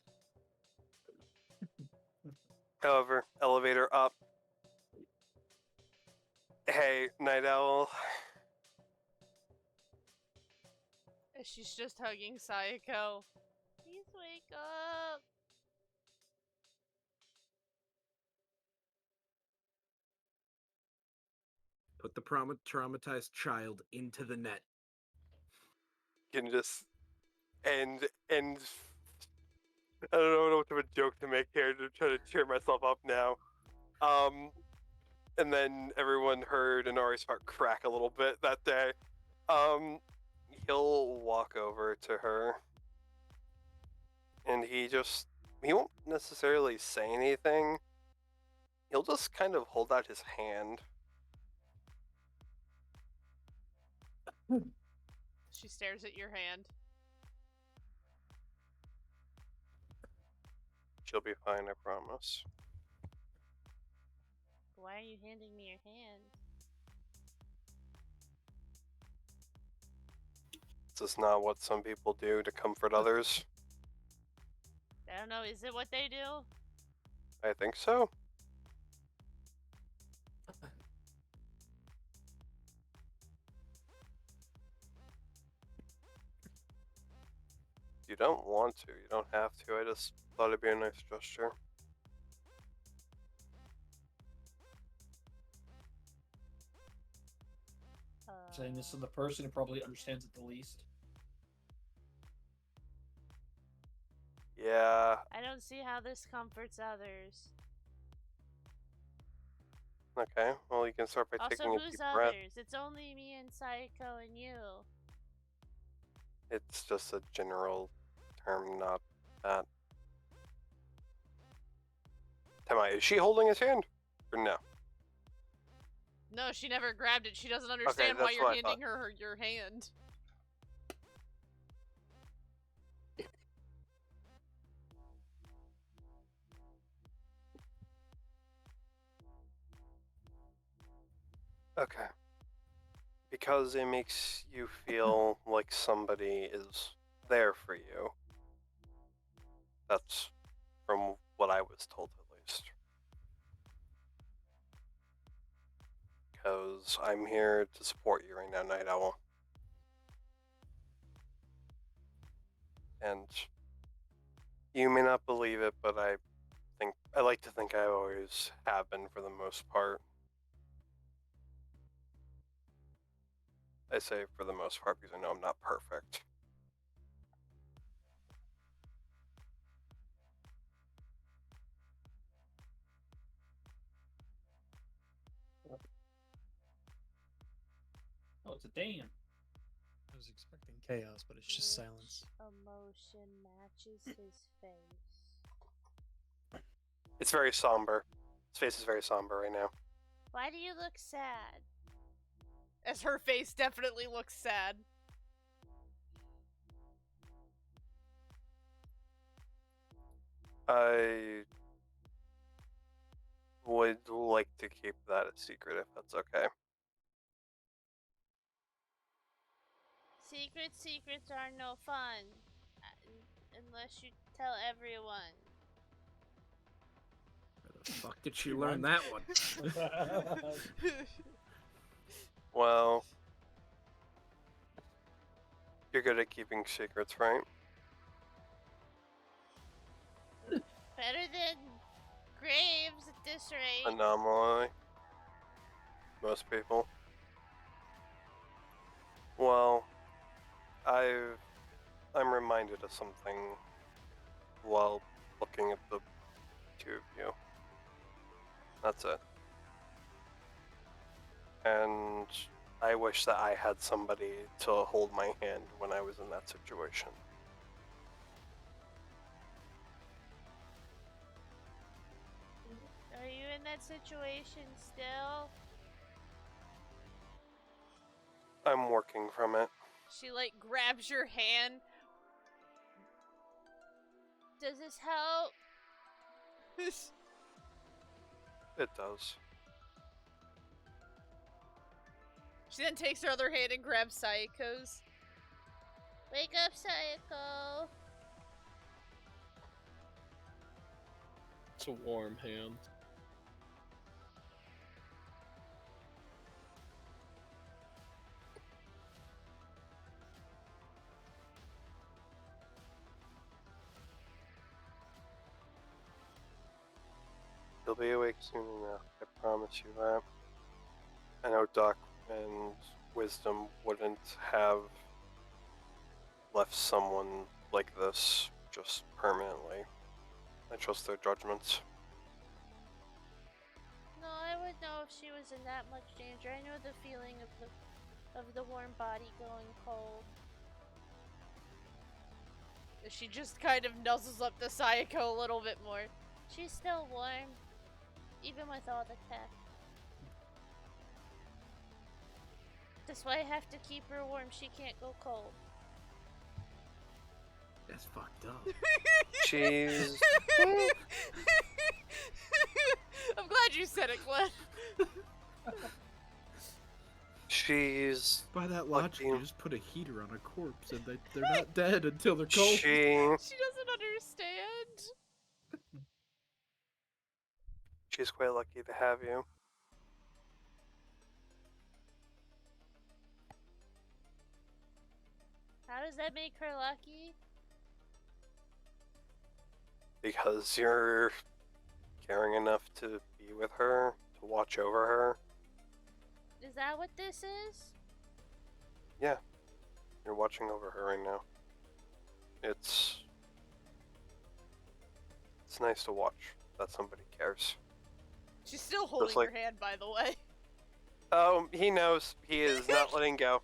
However, elevator up. Hey, Night Owl. She's just hugging Sayako. Please wake up. Put the traumatized child into the net. Can just and I don't know what much of a joke to make here to try to cheer myself up now. And then everyone heard Inari's heart crack a little bit that day. He'll walk over to her and he won't necessarily say anything. He'll just kind of hold out his hand. She stares at your hand. She'll be fine, I promise. Why are you handing me your hand? This is not what some people do to comfort others. I don't know, is it what they do? I think so. You don't want to. You don't have to. I just thought it'd be a nice gesture. Saying this to the person who probably understands it the least. Yeah. I don't see how this comforts others. Okay. Well, you can start by Also, taking a who's deep breath. others? It's only me and Sayako and you. It's just a general term, not that. Tamai, is she holding his hand? Or no? No, she never grabbed it. She doesn't understand why that's you're what I handing her your hand. Okay. Because it makes you feel like somebody is there for you. That's from what I was told, at least. Because I'm here to support you right now, Night Owl. And you may not believe it, but I like to think I always have been for the most part. I say for the most part because I know I'm not perfect. Oh, it's a dam. I was expecting chaos, but it's just silence. Emotion matches his face. It's very somber. His face is very somber right now. Why do you look sad? As her face definitely looks sad. I would like to keep that a secret if that's okay. Secrets are no fun. Unless you tell everyone. Where the fuck did she learn that one? Well, you're good at keeping secrets, right? Better than Graves at this rate. Anomaly. Most people. Well, I'm reminded of something while looking at the two of you. That's it. And I wish that I had somebody to hold my hand when I was in that situation. Are you in that situation still? I'm working from it. She like grabs your hand. Does this help? It does. She then takes her other hand and grabs Saiko's. Wake up, Sayako. It's a warm hand. You'll be awake soon enough, I promise you that. I know Doc and Wisdom wouldn't have left someone like this just permanently. I trust their judgments. No, I would know if she was in that much danger. I know the feeling of the warm body going cold. She just kind of nuzzles up to Sayako a little bit more. She's still warm, even with all the tech. That's why I have to keep her warm. She can't go cold. That's fucked up. She's... I'm glad you said it, Glenn. She's... By that logic, Lucky. you just put a heater on a corpse and they're not dead until they're cold. She... She doesn't understand. She's quite lucky to have you. How does that make her lucky? Because you're caring enough to be with her, to watch over her. Is that what this is? Yeah, you're watching over her right now. It's nice to watch that somebody cares. She's still holding like- your hand, by the way. Oh, he knows. He is not letting go.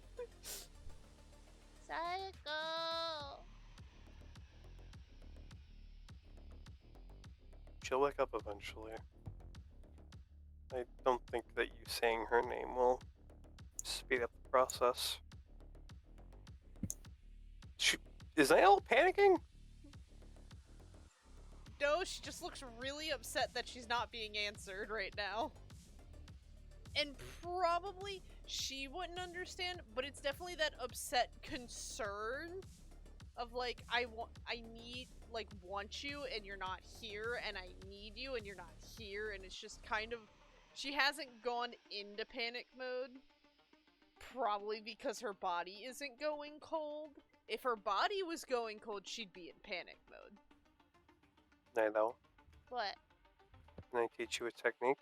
Sayako. She'll wake up eventually. I don't think that you saying her name will speed up the process. Is Nael panicking? No, she just looks really upset that she's not being answered right now. And probably she wouldn't understand, but it's definitely that upset concern of like, want you and you're not here, and I need you and you're not here, and it's just kind of, she hasn't gone into panic mode, probably because her body isn't going cold. If her body was going cold, she'd be in panic mode. Nael, What? can I teach you a technique?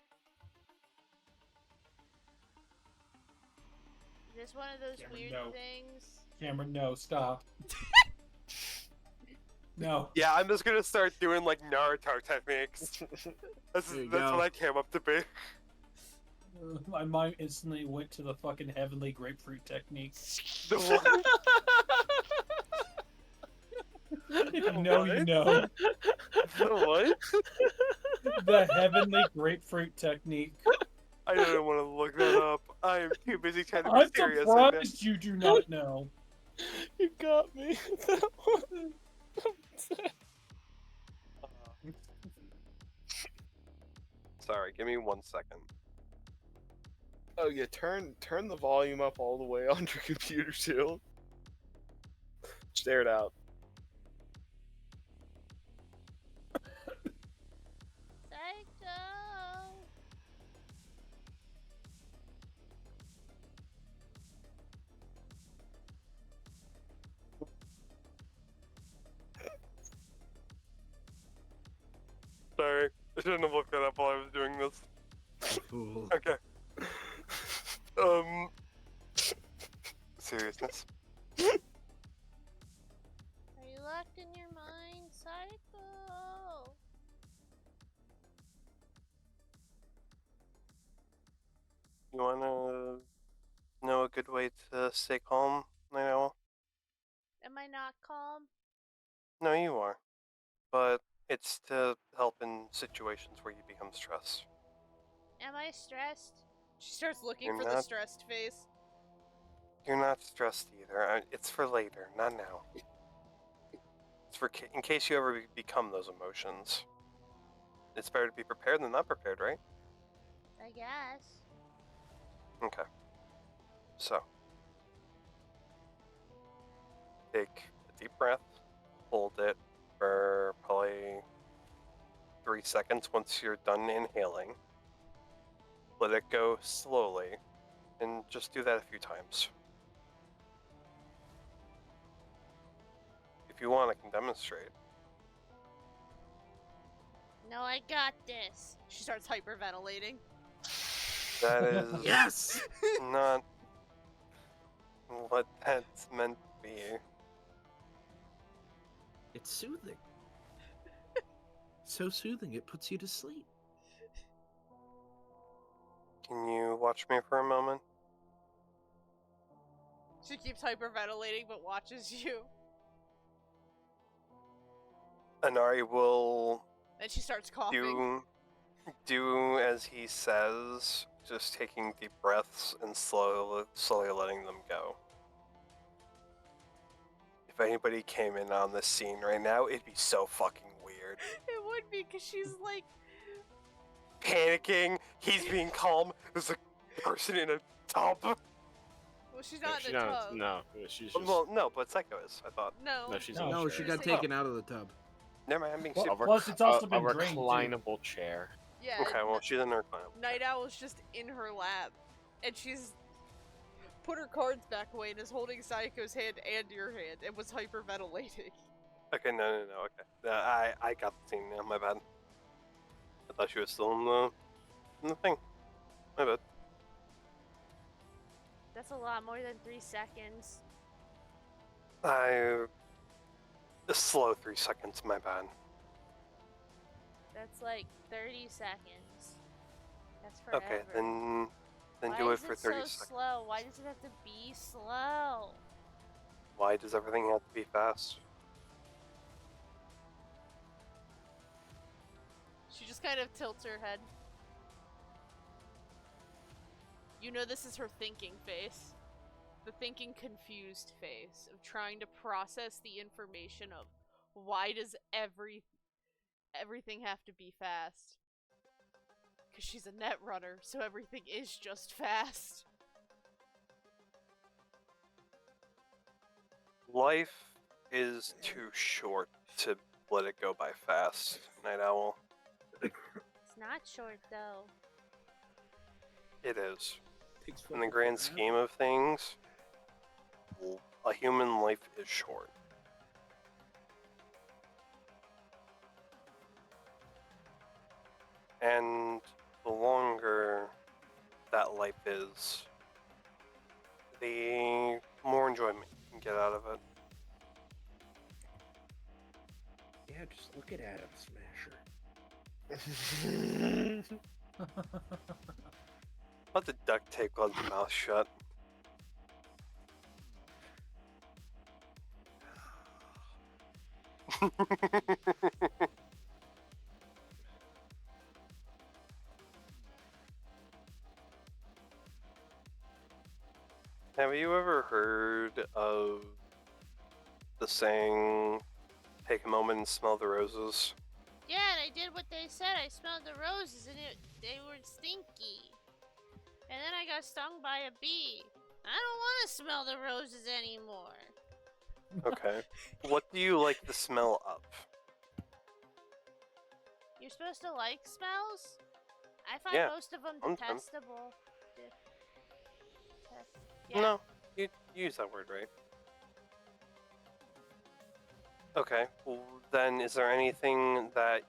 Is this one of those Cameron, weird no. things? Cameron, no, stop. No. Yeah, I'm just gonna start doing like Naruto techniques. That's There you what go. I came up to be. My mind instantly went to the fucking heavenly grapefruit technique. The what? If you know, you know. The what? The heavenly grapefruit technique. I don't want to look that up. I am too busy trying to be I'm serious. right now. surprised you do not know. You got me. That one. Sorry, give me 1 second. Oh yeah, turn the volume up all the way on your computer too. Stare it out. Psycho. Sorry, I shouldn't have looked that up while I was doing this. Fool. Okay. Seriousness. Are you locked in your mind, Psycho? You wanna know a good way to stay calm, Night Owl? Am I not calm? No, you are. But it's to help in situations where you become stressed. Am I stressed? She starts looking You're for the not- stressed face. You're not stressed either. It's for later, not now. It's for in case you ever become those emotions. It's better to be prepared than not prepared, right? I guess. Okay. So, take a deep breath, hold it for probably 3 seconds once you're done inhaling. Let it go slowly, and just do that a few times. If you want, I can demonstrate. No, I got this. She starts hyperventilating. That is Yes. not what that's meant to be. It's soothing. So soothing, it puts you to sleep. Can you watch me for a moment? She keeps hyperventilating but watches you. Anari will Then she starts coughing. do as he says, just taking deep breaths and slowly letting them go. If anybody came in on this scene right now, it'd be so fucking weird. It would be because she's like, Panicking, he's being calm, there's a person in a tub. well, she's not in a tub. No, she's just. Well, no, but Psycho is, I thought. No. No, she's No, in a No, chair. she got Say- taken out of the tub. Never mind, I'm being Well, super. plus it's also a been drained, too. reclinable chair. Yeah. Okay, well, she's in her clan. Night Owl's just in her lap, and she's put her cards back away and is holding Psycho's hand and your hand and was hyperventilating. Okay, no, okay. I got the scene now, my bad. I thought she was still in the thing. My bad. That's a lot more than 3 seconds. A slow 3 seconds, my bad. That's like 30 seconds. That's forever. Okay, then Why do it is for it 30 so seconds. slow? Why does it have to be slow? Why does everything have to be fast? She just kind of tilts her head. You know this is her thinking face. The thinking confused face of trying to process the information of why does everything have to be fast? Because she's a net runner, so everything is just fast. Life is too short to let it go by fast, Night Owl. It's not short though. It is. Takes In the fucking grand forever. scheme of things, a human life is short. And the longer that life is, the more enjoyment you can get out of it. Yeah, just look at Adam Smasher. Let the duct tape Glenn's mouth shut. Have you ever heard of the saying, take a moment and smell the roses? Yeah, and I did what they said. I smelled the roses and they were stinky. And then I got stung by a bee. I don't want to smell the roses anymore. Okay. What do you like the smell of? You're supposed to like smells? I find Yeah, most of them sometimes. detestable. Yeah. No, you use that word right. Okay, well then is there anything that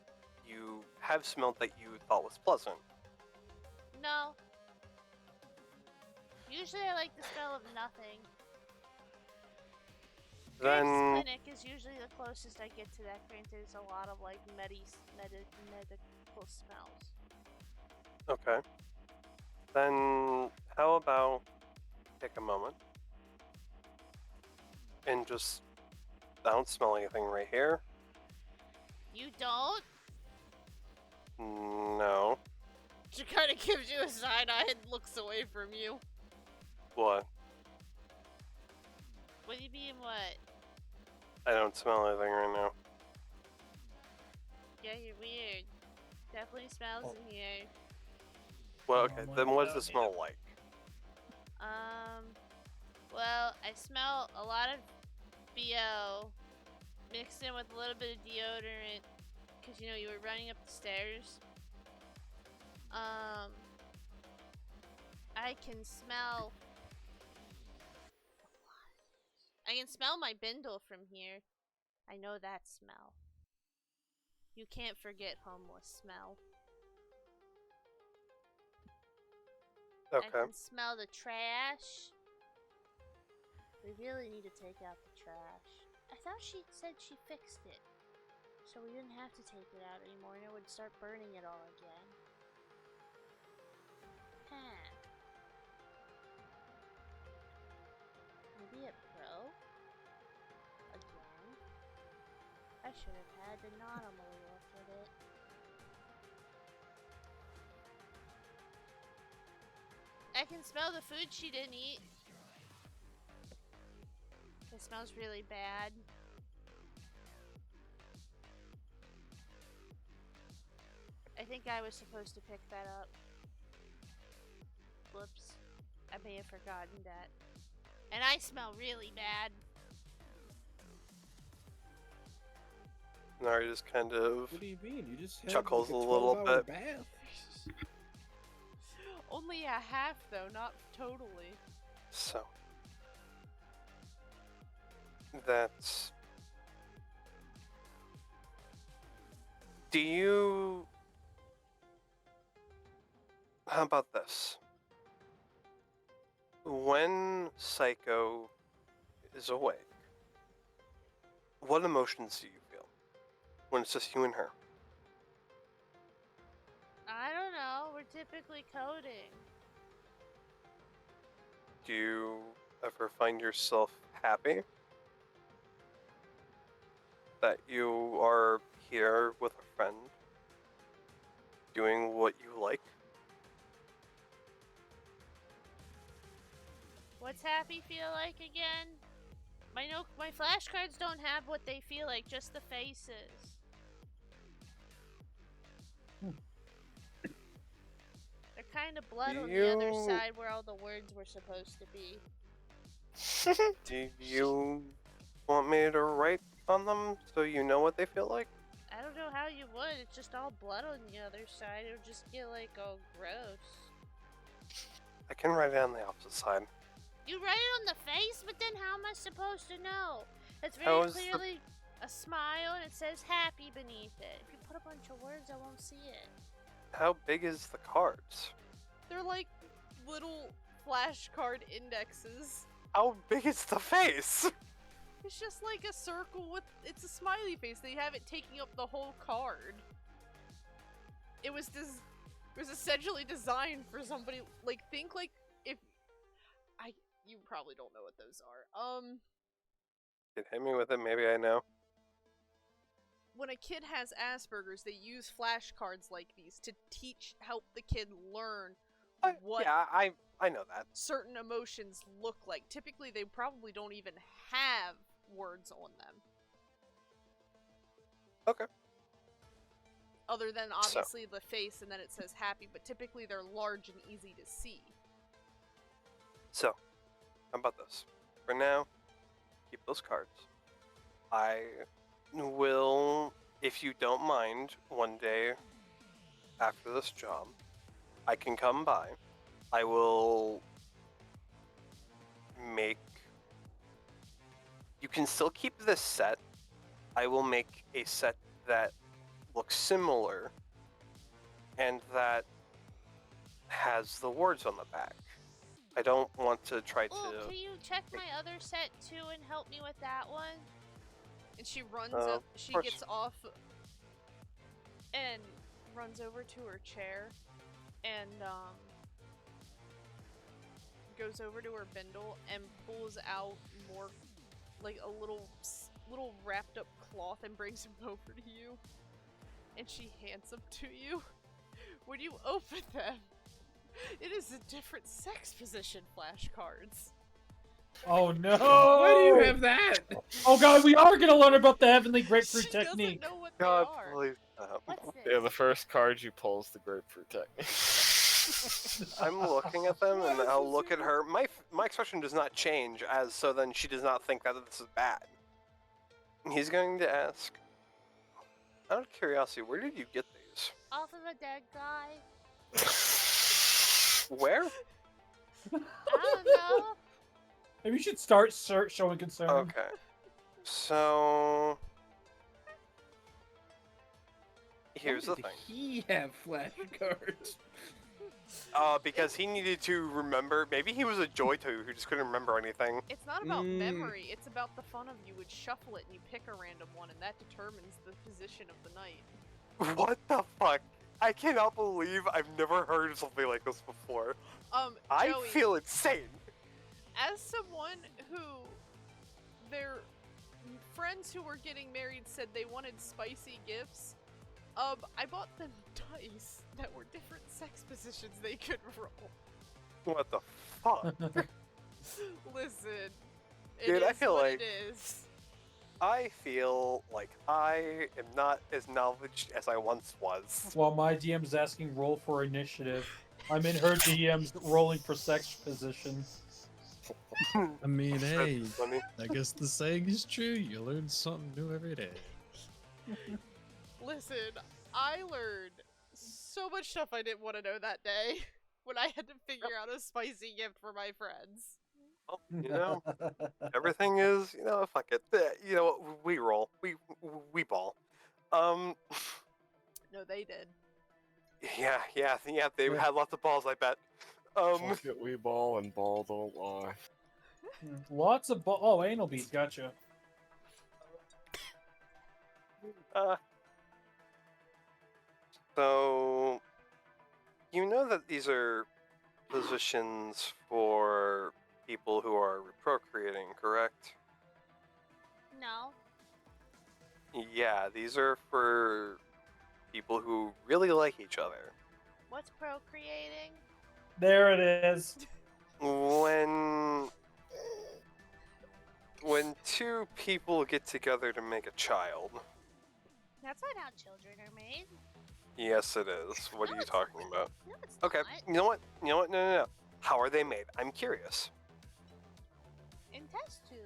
you have smelled that you thought was pleasant? No. Usually I like the smell of nothing. Greg's Then, clinic is usually the closest I get to that. Granted, there's a lot of like medical smells. okay. Then how about take a moment and just I don't smell anything right here. You don't? No. She kind of gives you a side eye and looks away from you. What? What do you mean, what? I don't smell anything right now. Yeah, you're weird. Definitely smells Oh. in here. Well, okay. Oh, Then my what does God. it smell like? Well, I smell a lot of BO mixed in with a little bit of deodorant because, you know, you were running up the stairs. I can smell... I can smell my bindle from here. I know that smell. You can't forget homeless smell. I Okay. can smell the trash. We really need to take out the trash. I thought she said she fixed it. So we didn't have to take it out anymore and it would start burning it all again. Huh. Maybe it broke? Again? I should have had the normally look at it. I can smell the food she didn't eat. It smells really bad. I think I was supposed to pick that up. Whoops. I may have forgotten that. And I smell really bad. Nari just kind of What do you mean? You just had chuckles like a a little 12-hour bit. bath. Only a half, though, not totally. So that's. Do you? How about this? When Psycho is awake, what emotions do you feel when it's just you and her? I don't know. We're typically coding. Do you ever find yourself happy that you are here with a friend doing what you like? What's happy feel like again? My flashcards don't have what they feel like, just the faces. They're kind of blood on the other You- side where all the words were supposed to be. Do you want me to write on them so you know what they feel like? I don't know how you would. It's just all blood on the other side. It would just get like all gross. I can write it on the opposite side. You write it on the face, but then how am I supposed to know? It's How very is the- clearly a smile and it says happy beneath it. If you put a bunch of words, I won't see it. How big is the cards? They're like little flashcard indexes. How big is the face? It's just like a circle with... It's a smiley face. They have it taking up the whole card. It was essentially designed for somebody... Like, think like if... You probably don't know what those are. You hit me with it, maybe I know. When a kid has Asperger's, they use flashcards like these to help the kid learn what Yeah, I know that. certain emotions look like. Typically, they probably don't even have words on them. Okay. Other than obviously the face and then it says happy, but typically they're large and easy to see. So, how about this? For now, keep those cards. I will, if you don't mind, one day after this job, I can come by. I will make... You can still keep this set. I will make a set that looks similar and that has the words on the back. I don't want to try Oh, to... can you check my other set too and help me with that one? And she runs Of up, she course. gets off and runs over to her chair and goes over to her bindle and pulls out more, like a little wrapped up cloth and brings them over to you. And she hands them to you. When you open them, it is a different sex position flashcards. Oh no! Why do you have that? Oh god, we are gonna learn about the heavenly grapefruit She technique. doesn't know what God, they are. please stop. What's this? Yeah, the first card you pull is the grapefruit technique. I'm looking at them, and Why is I'll this look at her. My expression does not change, as so then she does not think that this is bad. He's going to ask, out of curiosity, where did you get these? Off of a dead guy. Where? I don't know. Maybe you should start showing concern. Okay. So here's the Why thing. did he have flashcards? Because he needed to remember. Maybe he was a Joy-To who just couldn't remember anything. It's not about Mm. memory, it's about the fun of you would shuffle it and you pick a random one and that determines the position of the night. What the fuck? I cannot believe I've never heard something like this before. I Joey, feel insane. as someone who their friends who were getting married said they wanted spicy gifts, I bought them dice that were different sex positions they could roll. What the fuck? Listen, it Dude, I is feel what like- it is. I feel like I am not as knowledgeable as I once was. While my DM's asking roll for initiative, I'm in her DM's rolling for sex position. I mean, hey, That's funny. I guess the saying is true. You learn something new every day. Listen, I learned so much stuff I didn't want to know that day when I had to figure out a spicy gift for my friends. Well, you know, everything is, fuck it. You know what? We roll. We ball. No, they did. Yeah. They Yeah. had lots of balls, I bet. Fuck it, we ball and ball don't lie. Lots of oh, anal beads, gotcha. So, you know that these are positions for people who are procreating, correct? No. Yeah, these are for people who really like each other. What's procreating? There it is. When two people get together to make a child. That's not how children are made. Yes, it is. What No, are you it's talking not. about? No, it's Okay, not. you know what? No. How are they made? I'm curious. In test tubes.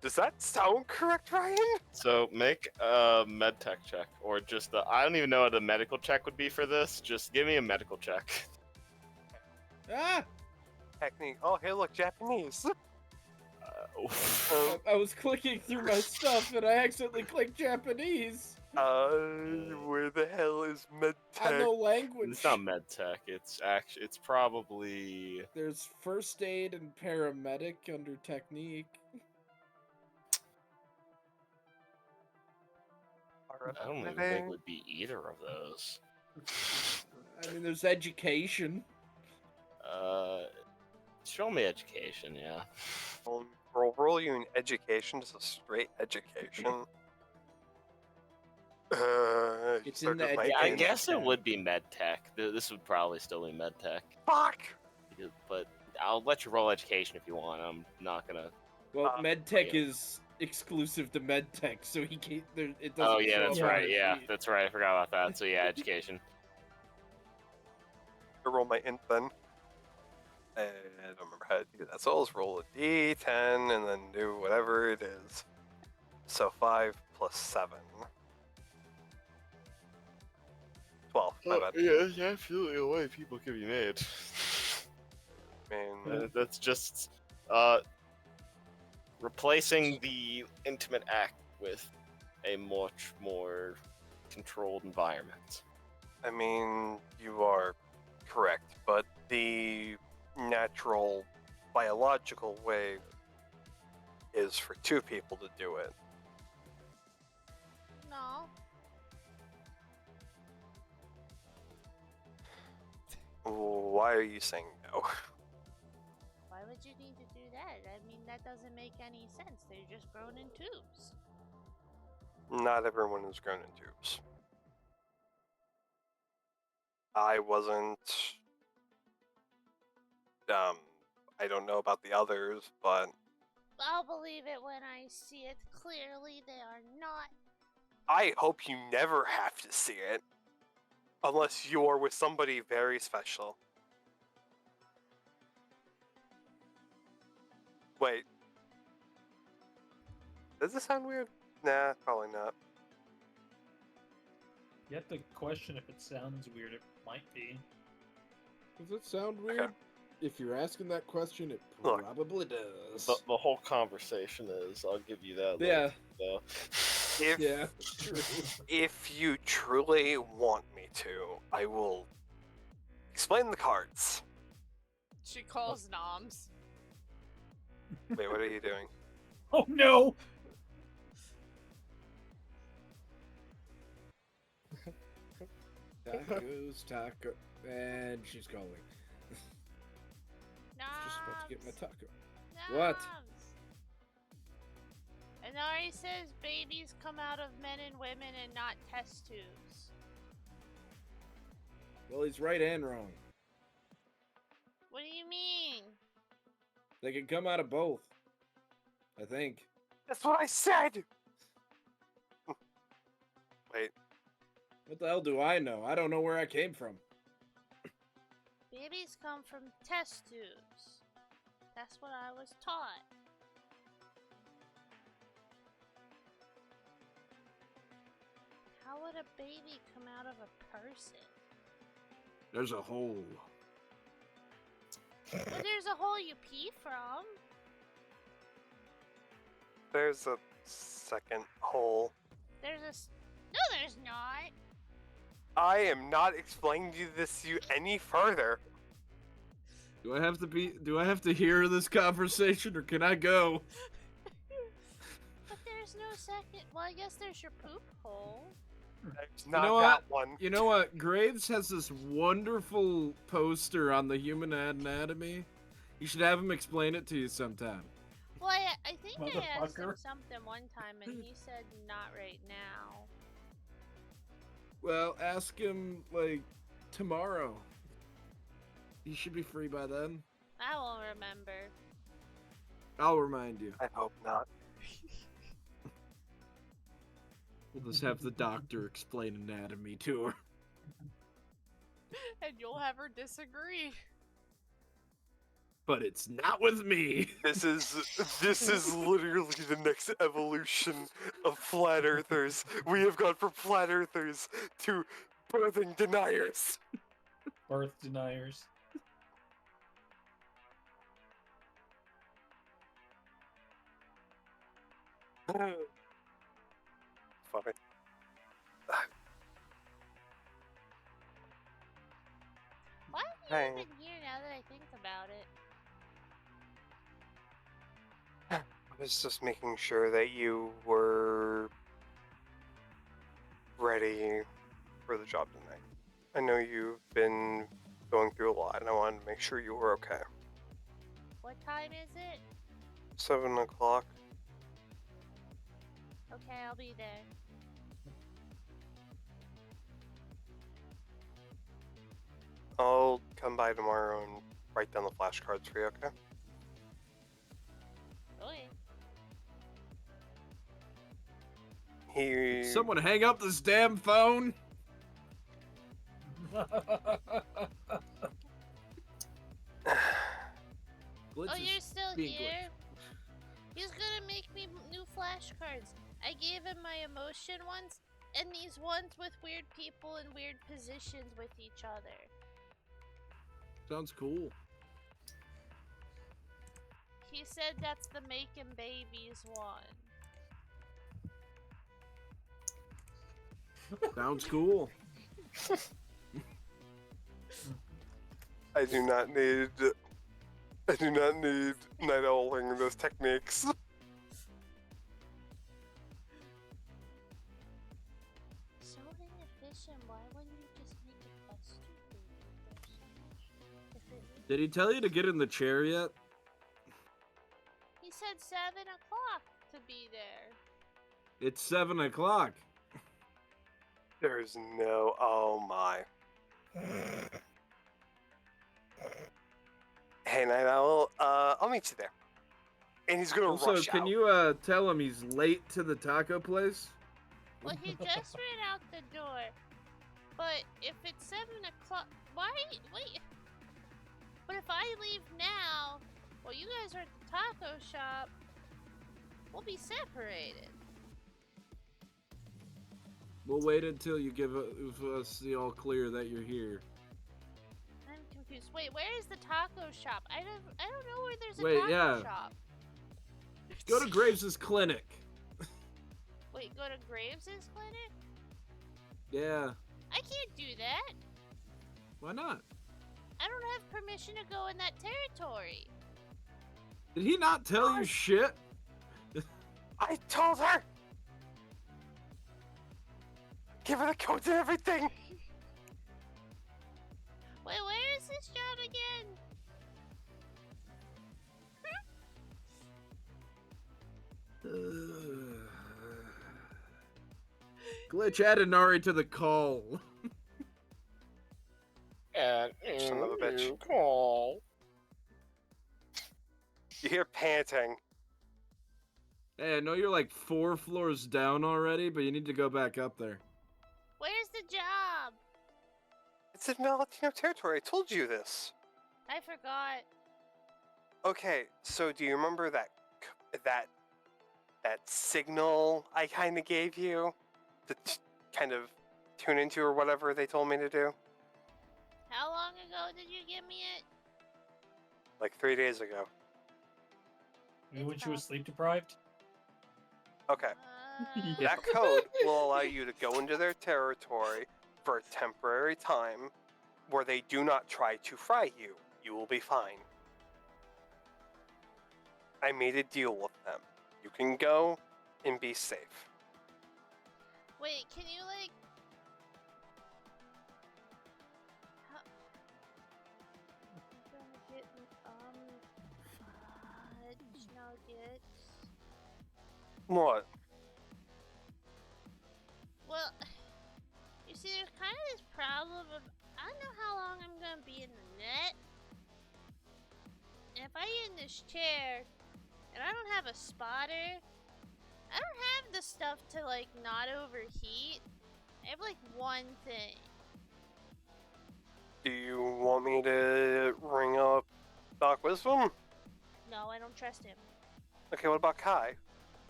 Does that sound correct, Ryan? So make a med tech check, or just I don't even know what a medical check would be for this. Just give me a medical check. Ah! Technique. Oh, hey, look, Japanese. I was clicking through my stuff and I accidentally clicked Japanese. Where the hell is I medtech? know language. It's not med tech. It's probably. There's first aid and paramedic under technique. I don't even think it would be either of those. I mean, there's education. Show me education, yeah. I'll roll you in education, just a straight education. It's start in the with my Yeah, I game. guess it would be med tech. This would probably still be med tech. Fuck! But I'll let you roll education if you want. I'm not gonna. Well, medtech yeah. is exclusive to medtech, so he can't. It doesn't. Oh yeah, show that's up on right. his Yeah, sheet. that's right. I forgot about that. So yeah, education. I roll my int then. I don't remember how to do that. So I'll just roll a d10 and then do whatever it is. So 5 plus 7. 12. My bad. Yeah, there's absolutely a way people can be made. Man, That's just replacing the intimate act with a much more controlled environment. I mean, you are correct, but the natural biological way is for two people to do it. No. why are you saying no? Why would you need to do that? I mean, that doesn't make any sense. They're just grown in tubes. Not everyone is grown in tubes. I wasn't. I don't know about the others, but I'll believe it when I see it. Clearly, they are not. I hope you never have to see it. Unless you're with somebody very special. Wait. Does this sound weird? Nah, probably not. You have to question if it sounds weird. It might be. Does it sound weird? If you're asking that question, it Look. probably does. The whole conversation is, I'll give you that. Yeah. Though. If, Yeah, true. if you truly want me to, I will explain the cards. She calls noms. Wait, what are you doing? Oh no! Tacos, taco, and she's calling. Just about to get my Noms. taco. What? Noms. Inari says babies come out of men and women and not test tubes. Well, he's right and wrong. What do you mean? They can come out of both. I think. That's what I said! Wait, What the hell do I know? I don't know where I came from. Babies come from test tubes. That's what I was taught. How would a baby come out of a person? There's a hole. Well, there's a hole you pee from. there's a second hole. There's a. No, there's not. I am not explaining this to you any further. Do I have to hear this conversation or can I go? But there's no second. Well, I guess there's your poop hole. There's not know that what? one. You know what? Graves has this wonderful poster on the human anatomy. You should have him explain it to you sometime. Well, I think I asked him Motherfucker. something one time, and he said not right now. Well, ask him, like, tomorrow. He should be free by then. I won't remember. I'll remind you. I hope not. We'll just have the doctor explain anatomy to her. And you'll have her disagree. But it's not with me. This is literally the next evolution of flat earthers. We have gone from flat earthers to birthing deniers. Birth deniers. Funny. Why Hey. are you even here now that I think about it? I was just making sure that you were ready for the job tonight. I know you've been going through a lot, and I wanted to make sure you were okay. What time is it? 7 o'clock. Okay, I'll be there. I'll come by tomorrow and write down the flashcards for you, okay? Okay. He... Someone hang up this damn phone. Glitch Oh, is you're still being here? glitched. He's gonna make me new flashcards. I gave him my emotion ones, and these ones with weird people in weird positions with each other. Sounds cool. He said that's the making babies one. Sounds cool. I do not need night owling those techniques. So inefficient, why wouldn't you just make a test tube baby? There's so much Did he tell you to get in the chair yet? He said 7 o'clock to be there. It's 7 o'clock. There's no. Oh my. Hey, Night Owl. I'll meet you there. And he's gonna Also, rush can out. you tell him he's late to the taco place? Well, he just ran out the door. But if it's 7 o'clock, why? Wait. But if I leave now, while you guys are at the taco shop, we'll be separated. We'll wait until you give us the all clear that you're here. I'm confused. Wait, where is the taco shop? I don't know where there's a Wait, taco yeah. shop. Go to Graves' clinic. Wait, go to Graves' clinic? Yeah. I can't do that. Why not? I don't have permission to go in that territory. Did he not tell you shit? I told her! Give her the codes and everything! Wait, where is this job again? Glitch added Nari to the call. Son of a bitch. Call. You hear panting. Hey, I know you're like 4 floors down already, but you need to go back up there. Where's the job? It's in Valentino territory. I told you this. I forgot. Okay, so do you remember that signal I kind of gave you to kind of tune into or whatever they told me to do? How long ago did you give me it? Like 3 days ago. Maybe when she was sleep deprived? Okay. Yeah. That code will allow you to go into their territory for a temporary time where they do not try to fry you. You will be fine. I made a deal with them. You can go and be safe. Wait, can you like? I'm gonna get fudge nuggets. What? Well, you see, there's kind of this problem of I don't know how long I'm gonna be in the net, and if I get in this chair and I don't have a spotter, I don't have the stuff to like not overheat. I have like one thing. Do you want me to ring up Doc Wisdom? No, I don't trust him. Okay, what about Kai?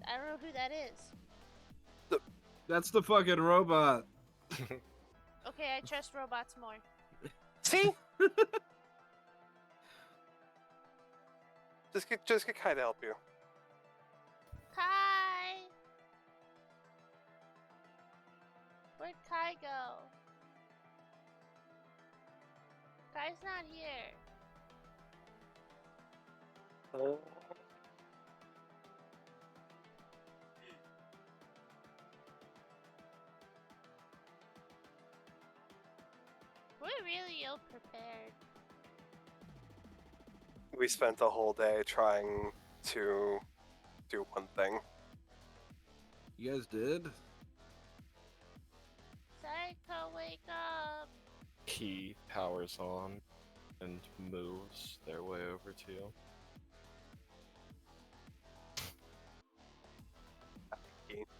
I don't know who that is. That's the fucking robot. Okay, I trust robots more. See? just get Kai to help you. Kai! Where'd Kai go? Kai's not here. We're really ill prepared. We spent the whole day trying to do one thing. You guys did? Psycho, wake up! He powers on and moves their way over to you.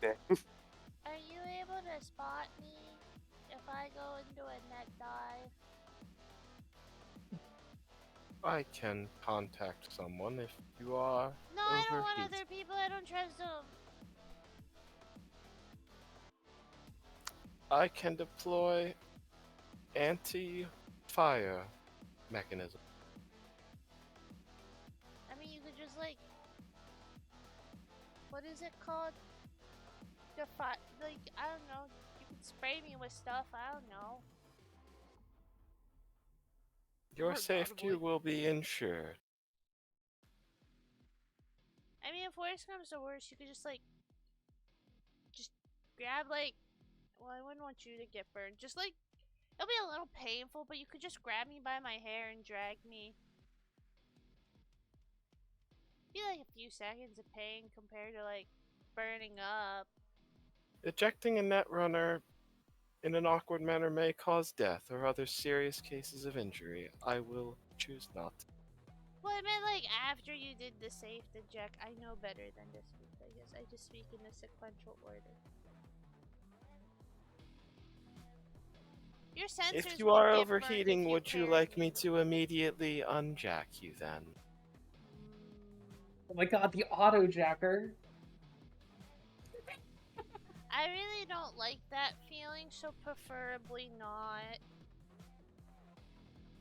Are you able to spot me if I go into a net dive? I can contact someone if you are No, I don't want overheated. other people. I don't trust them. I can deploy anti-fire mechanism. I mean, you could just like, what is it called? Like, I don't know. You could spray me with stuff. I don't know. Your God, safety wait. will be ensured. I mean, if worse comes to worse, you could just like, just grab like, well, I wouldn't want you to get burned. Just like, it'll be a little painful, but you could just grab me by my hair and drag me Be like a few seconds of pain compared to like burning up. Ejecting a netrunner in an awkward manner may cause death or other serious cases of injury. I will choose not. Well, I meant like after you did the safe eject. I know better than to speak. I guess I just speak in a sequential order. Your sensors If you won't are get burnt if overheating, would you carry like me to immediately unjack you then? Oh my god, the auto jacker. I really don't like that feeling, so preferably not.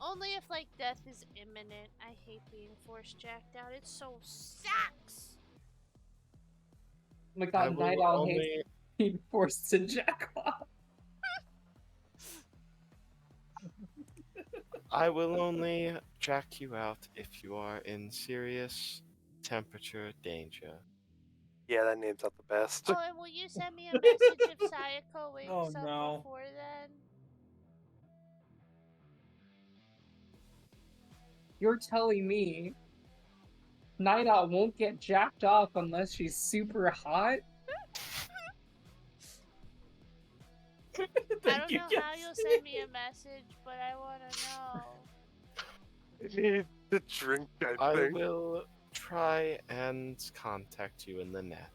Only if like death is imminent. I hate being force jacked out. It so sucks. Oh my I god, will Night Owl hates only being forced to jack off. I will only jack you out if you are in serious temperature danger. Yeah, that name's not the best. Oh, and will you send me a message if Sayako wakes Oh, up no. before then? You're telling me Night Owl won't get jacked off unless she's super hot? I don't know how you'll send me a message, but I want to know. I need to drink, I I think. will try and contact you in the net.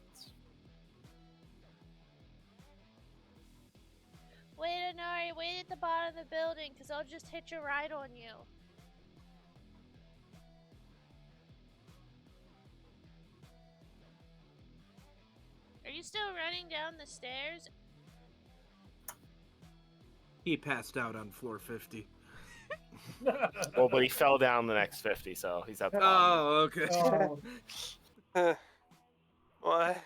Wait, Anari, wait at the bottom of the building, because I'll just hitch a ride on you. Are you still running down the stairs? He passed out on floor 50. Well, but he fell down the next 50, so he's at the bottom. Oh, okay. Oh, What? Wait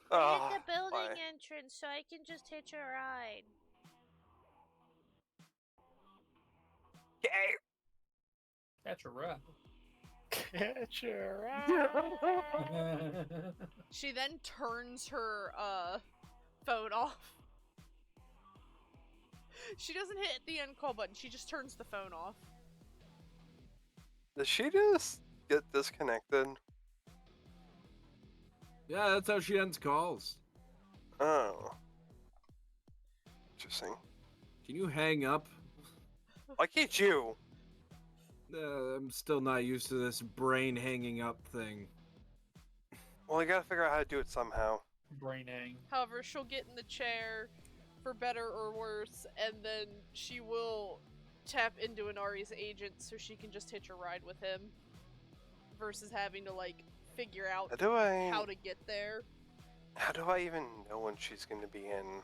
Oh, at the building why? entrance so I can just hitch a ride. Yay! catch a rat. Catch your eye. She then turns her phone off. She doesn't hit the end call button, she just turns the phone off. Does she just get disconnected? Yeah, that's how she ends calls. Oh. Interesting. Can you hang up? Why can't you? I'm still not used to this brain hanging up thing. Well, you gotta figure out how to do it somehow. Brain hang. However, she'll get in the chair, for better or worse, and then she will tap into Inari's agent so she can just hitch a ride with him. Versus having to, like, figure out how to get there. How do I even know when she's gonna be in?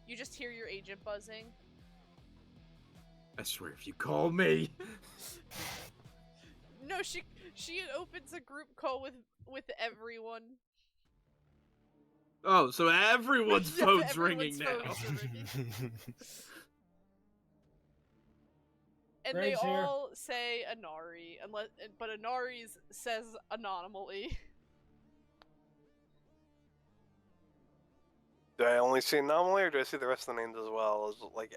You just hear your agent buzzing. I swear, if you call me. No, she opens a group call with everyone. Oh, so everyone's Yeah, phone's everyone's ringing now. phones are ringing. And Greg's they here. all say Inari, but Inari's says anonymously. Do I only see anomaly, or do I see the rest of the names as well,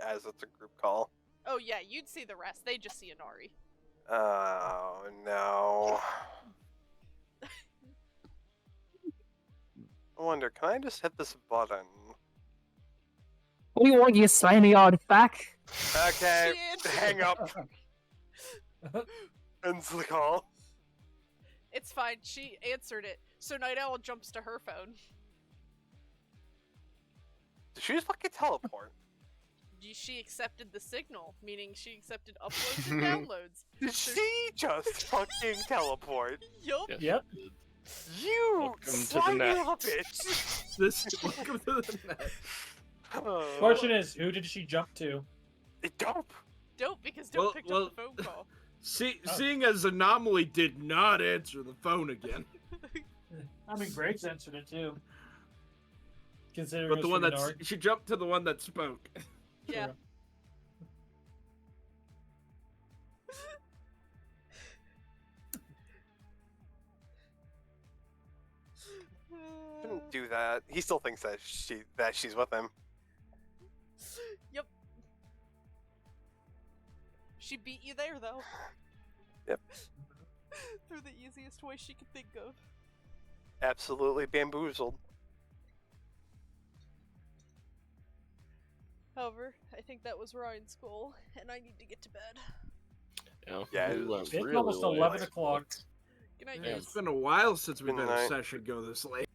as it's a group call? Oh yeah, you'd see the rest. They just see Inari. Oh no. I wonder, can I just hit this button? We want you signing on back. Okay, She answered hang up. Ends the call. It's fine. She answered it. So Night Owl jumps to her phone. Did she just fucking teleport? She accepted the signal, meaning she accepted uploads and downloads. Did she just fucking teleport? Yup. Yep. You Welcome to the slimy net. little bitch! Welcome to the net. Question is, who did she jump to? Dope! Dope, because Dope Well- picked well- up the phone call. Seeing as Anomaly did not answer the phone again. I mean, Greg's answered it too. Considering But it the was one from that's Inari. she jumped to the one that spoke. Yeah. True. Shouldn't do that. He still thinks that she's with him. Yep. She beat you there, though. Yep. through the easiest way she could think of. Absolutely bamboozled. However, I think that was Ryan's goal, and I need to get to bed. Yeah, we went It's really almost late. 11 o'clock. Good night, Yeah, guys. it's been a while since we've Good had a night. session go this late.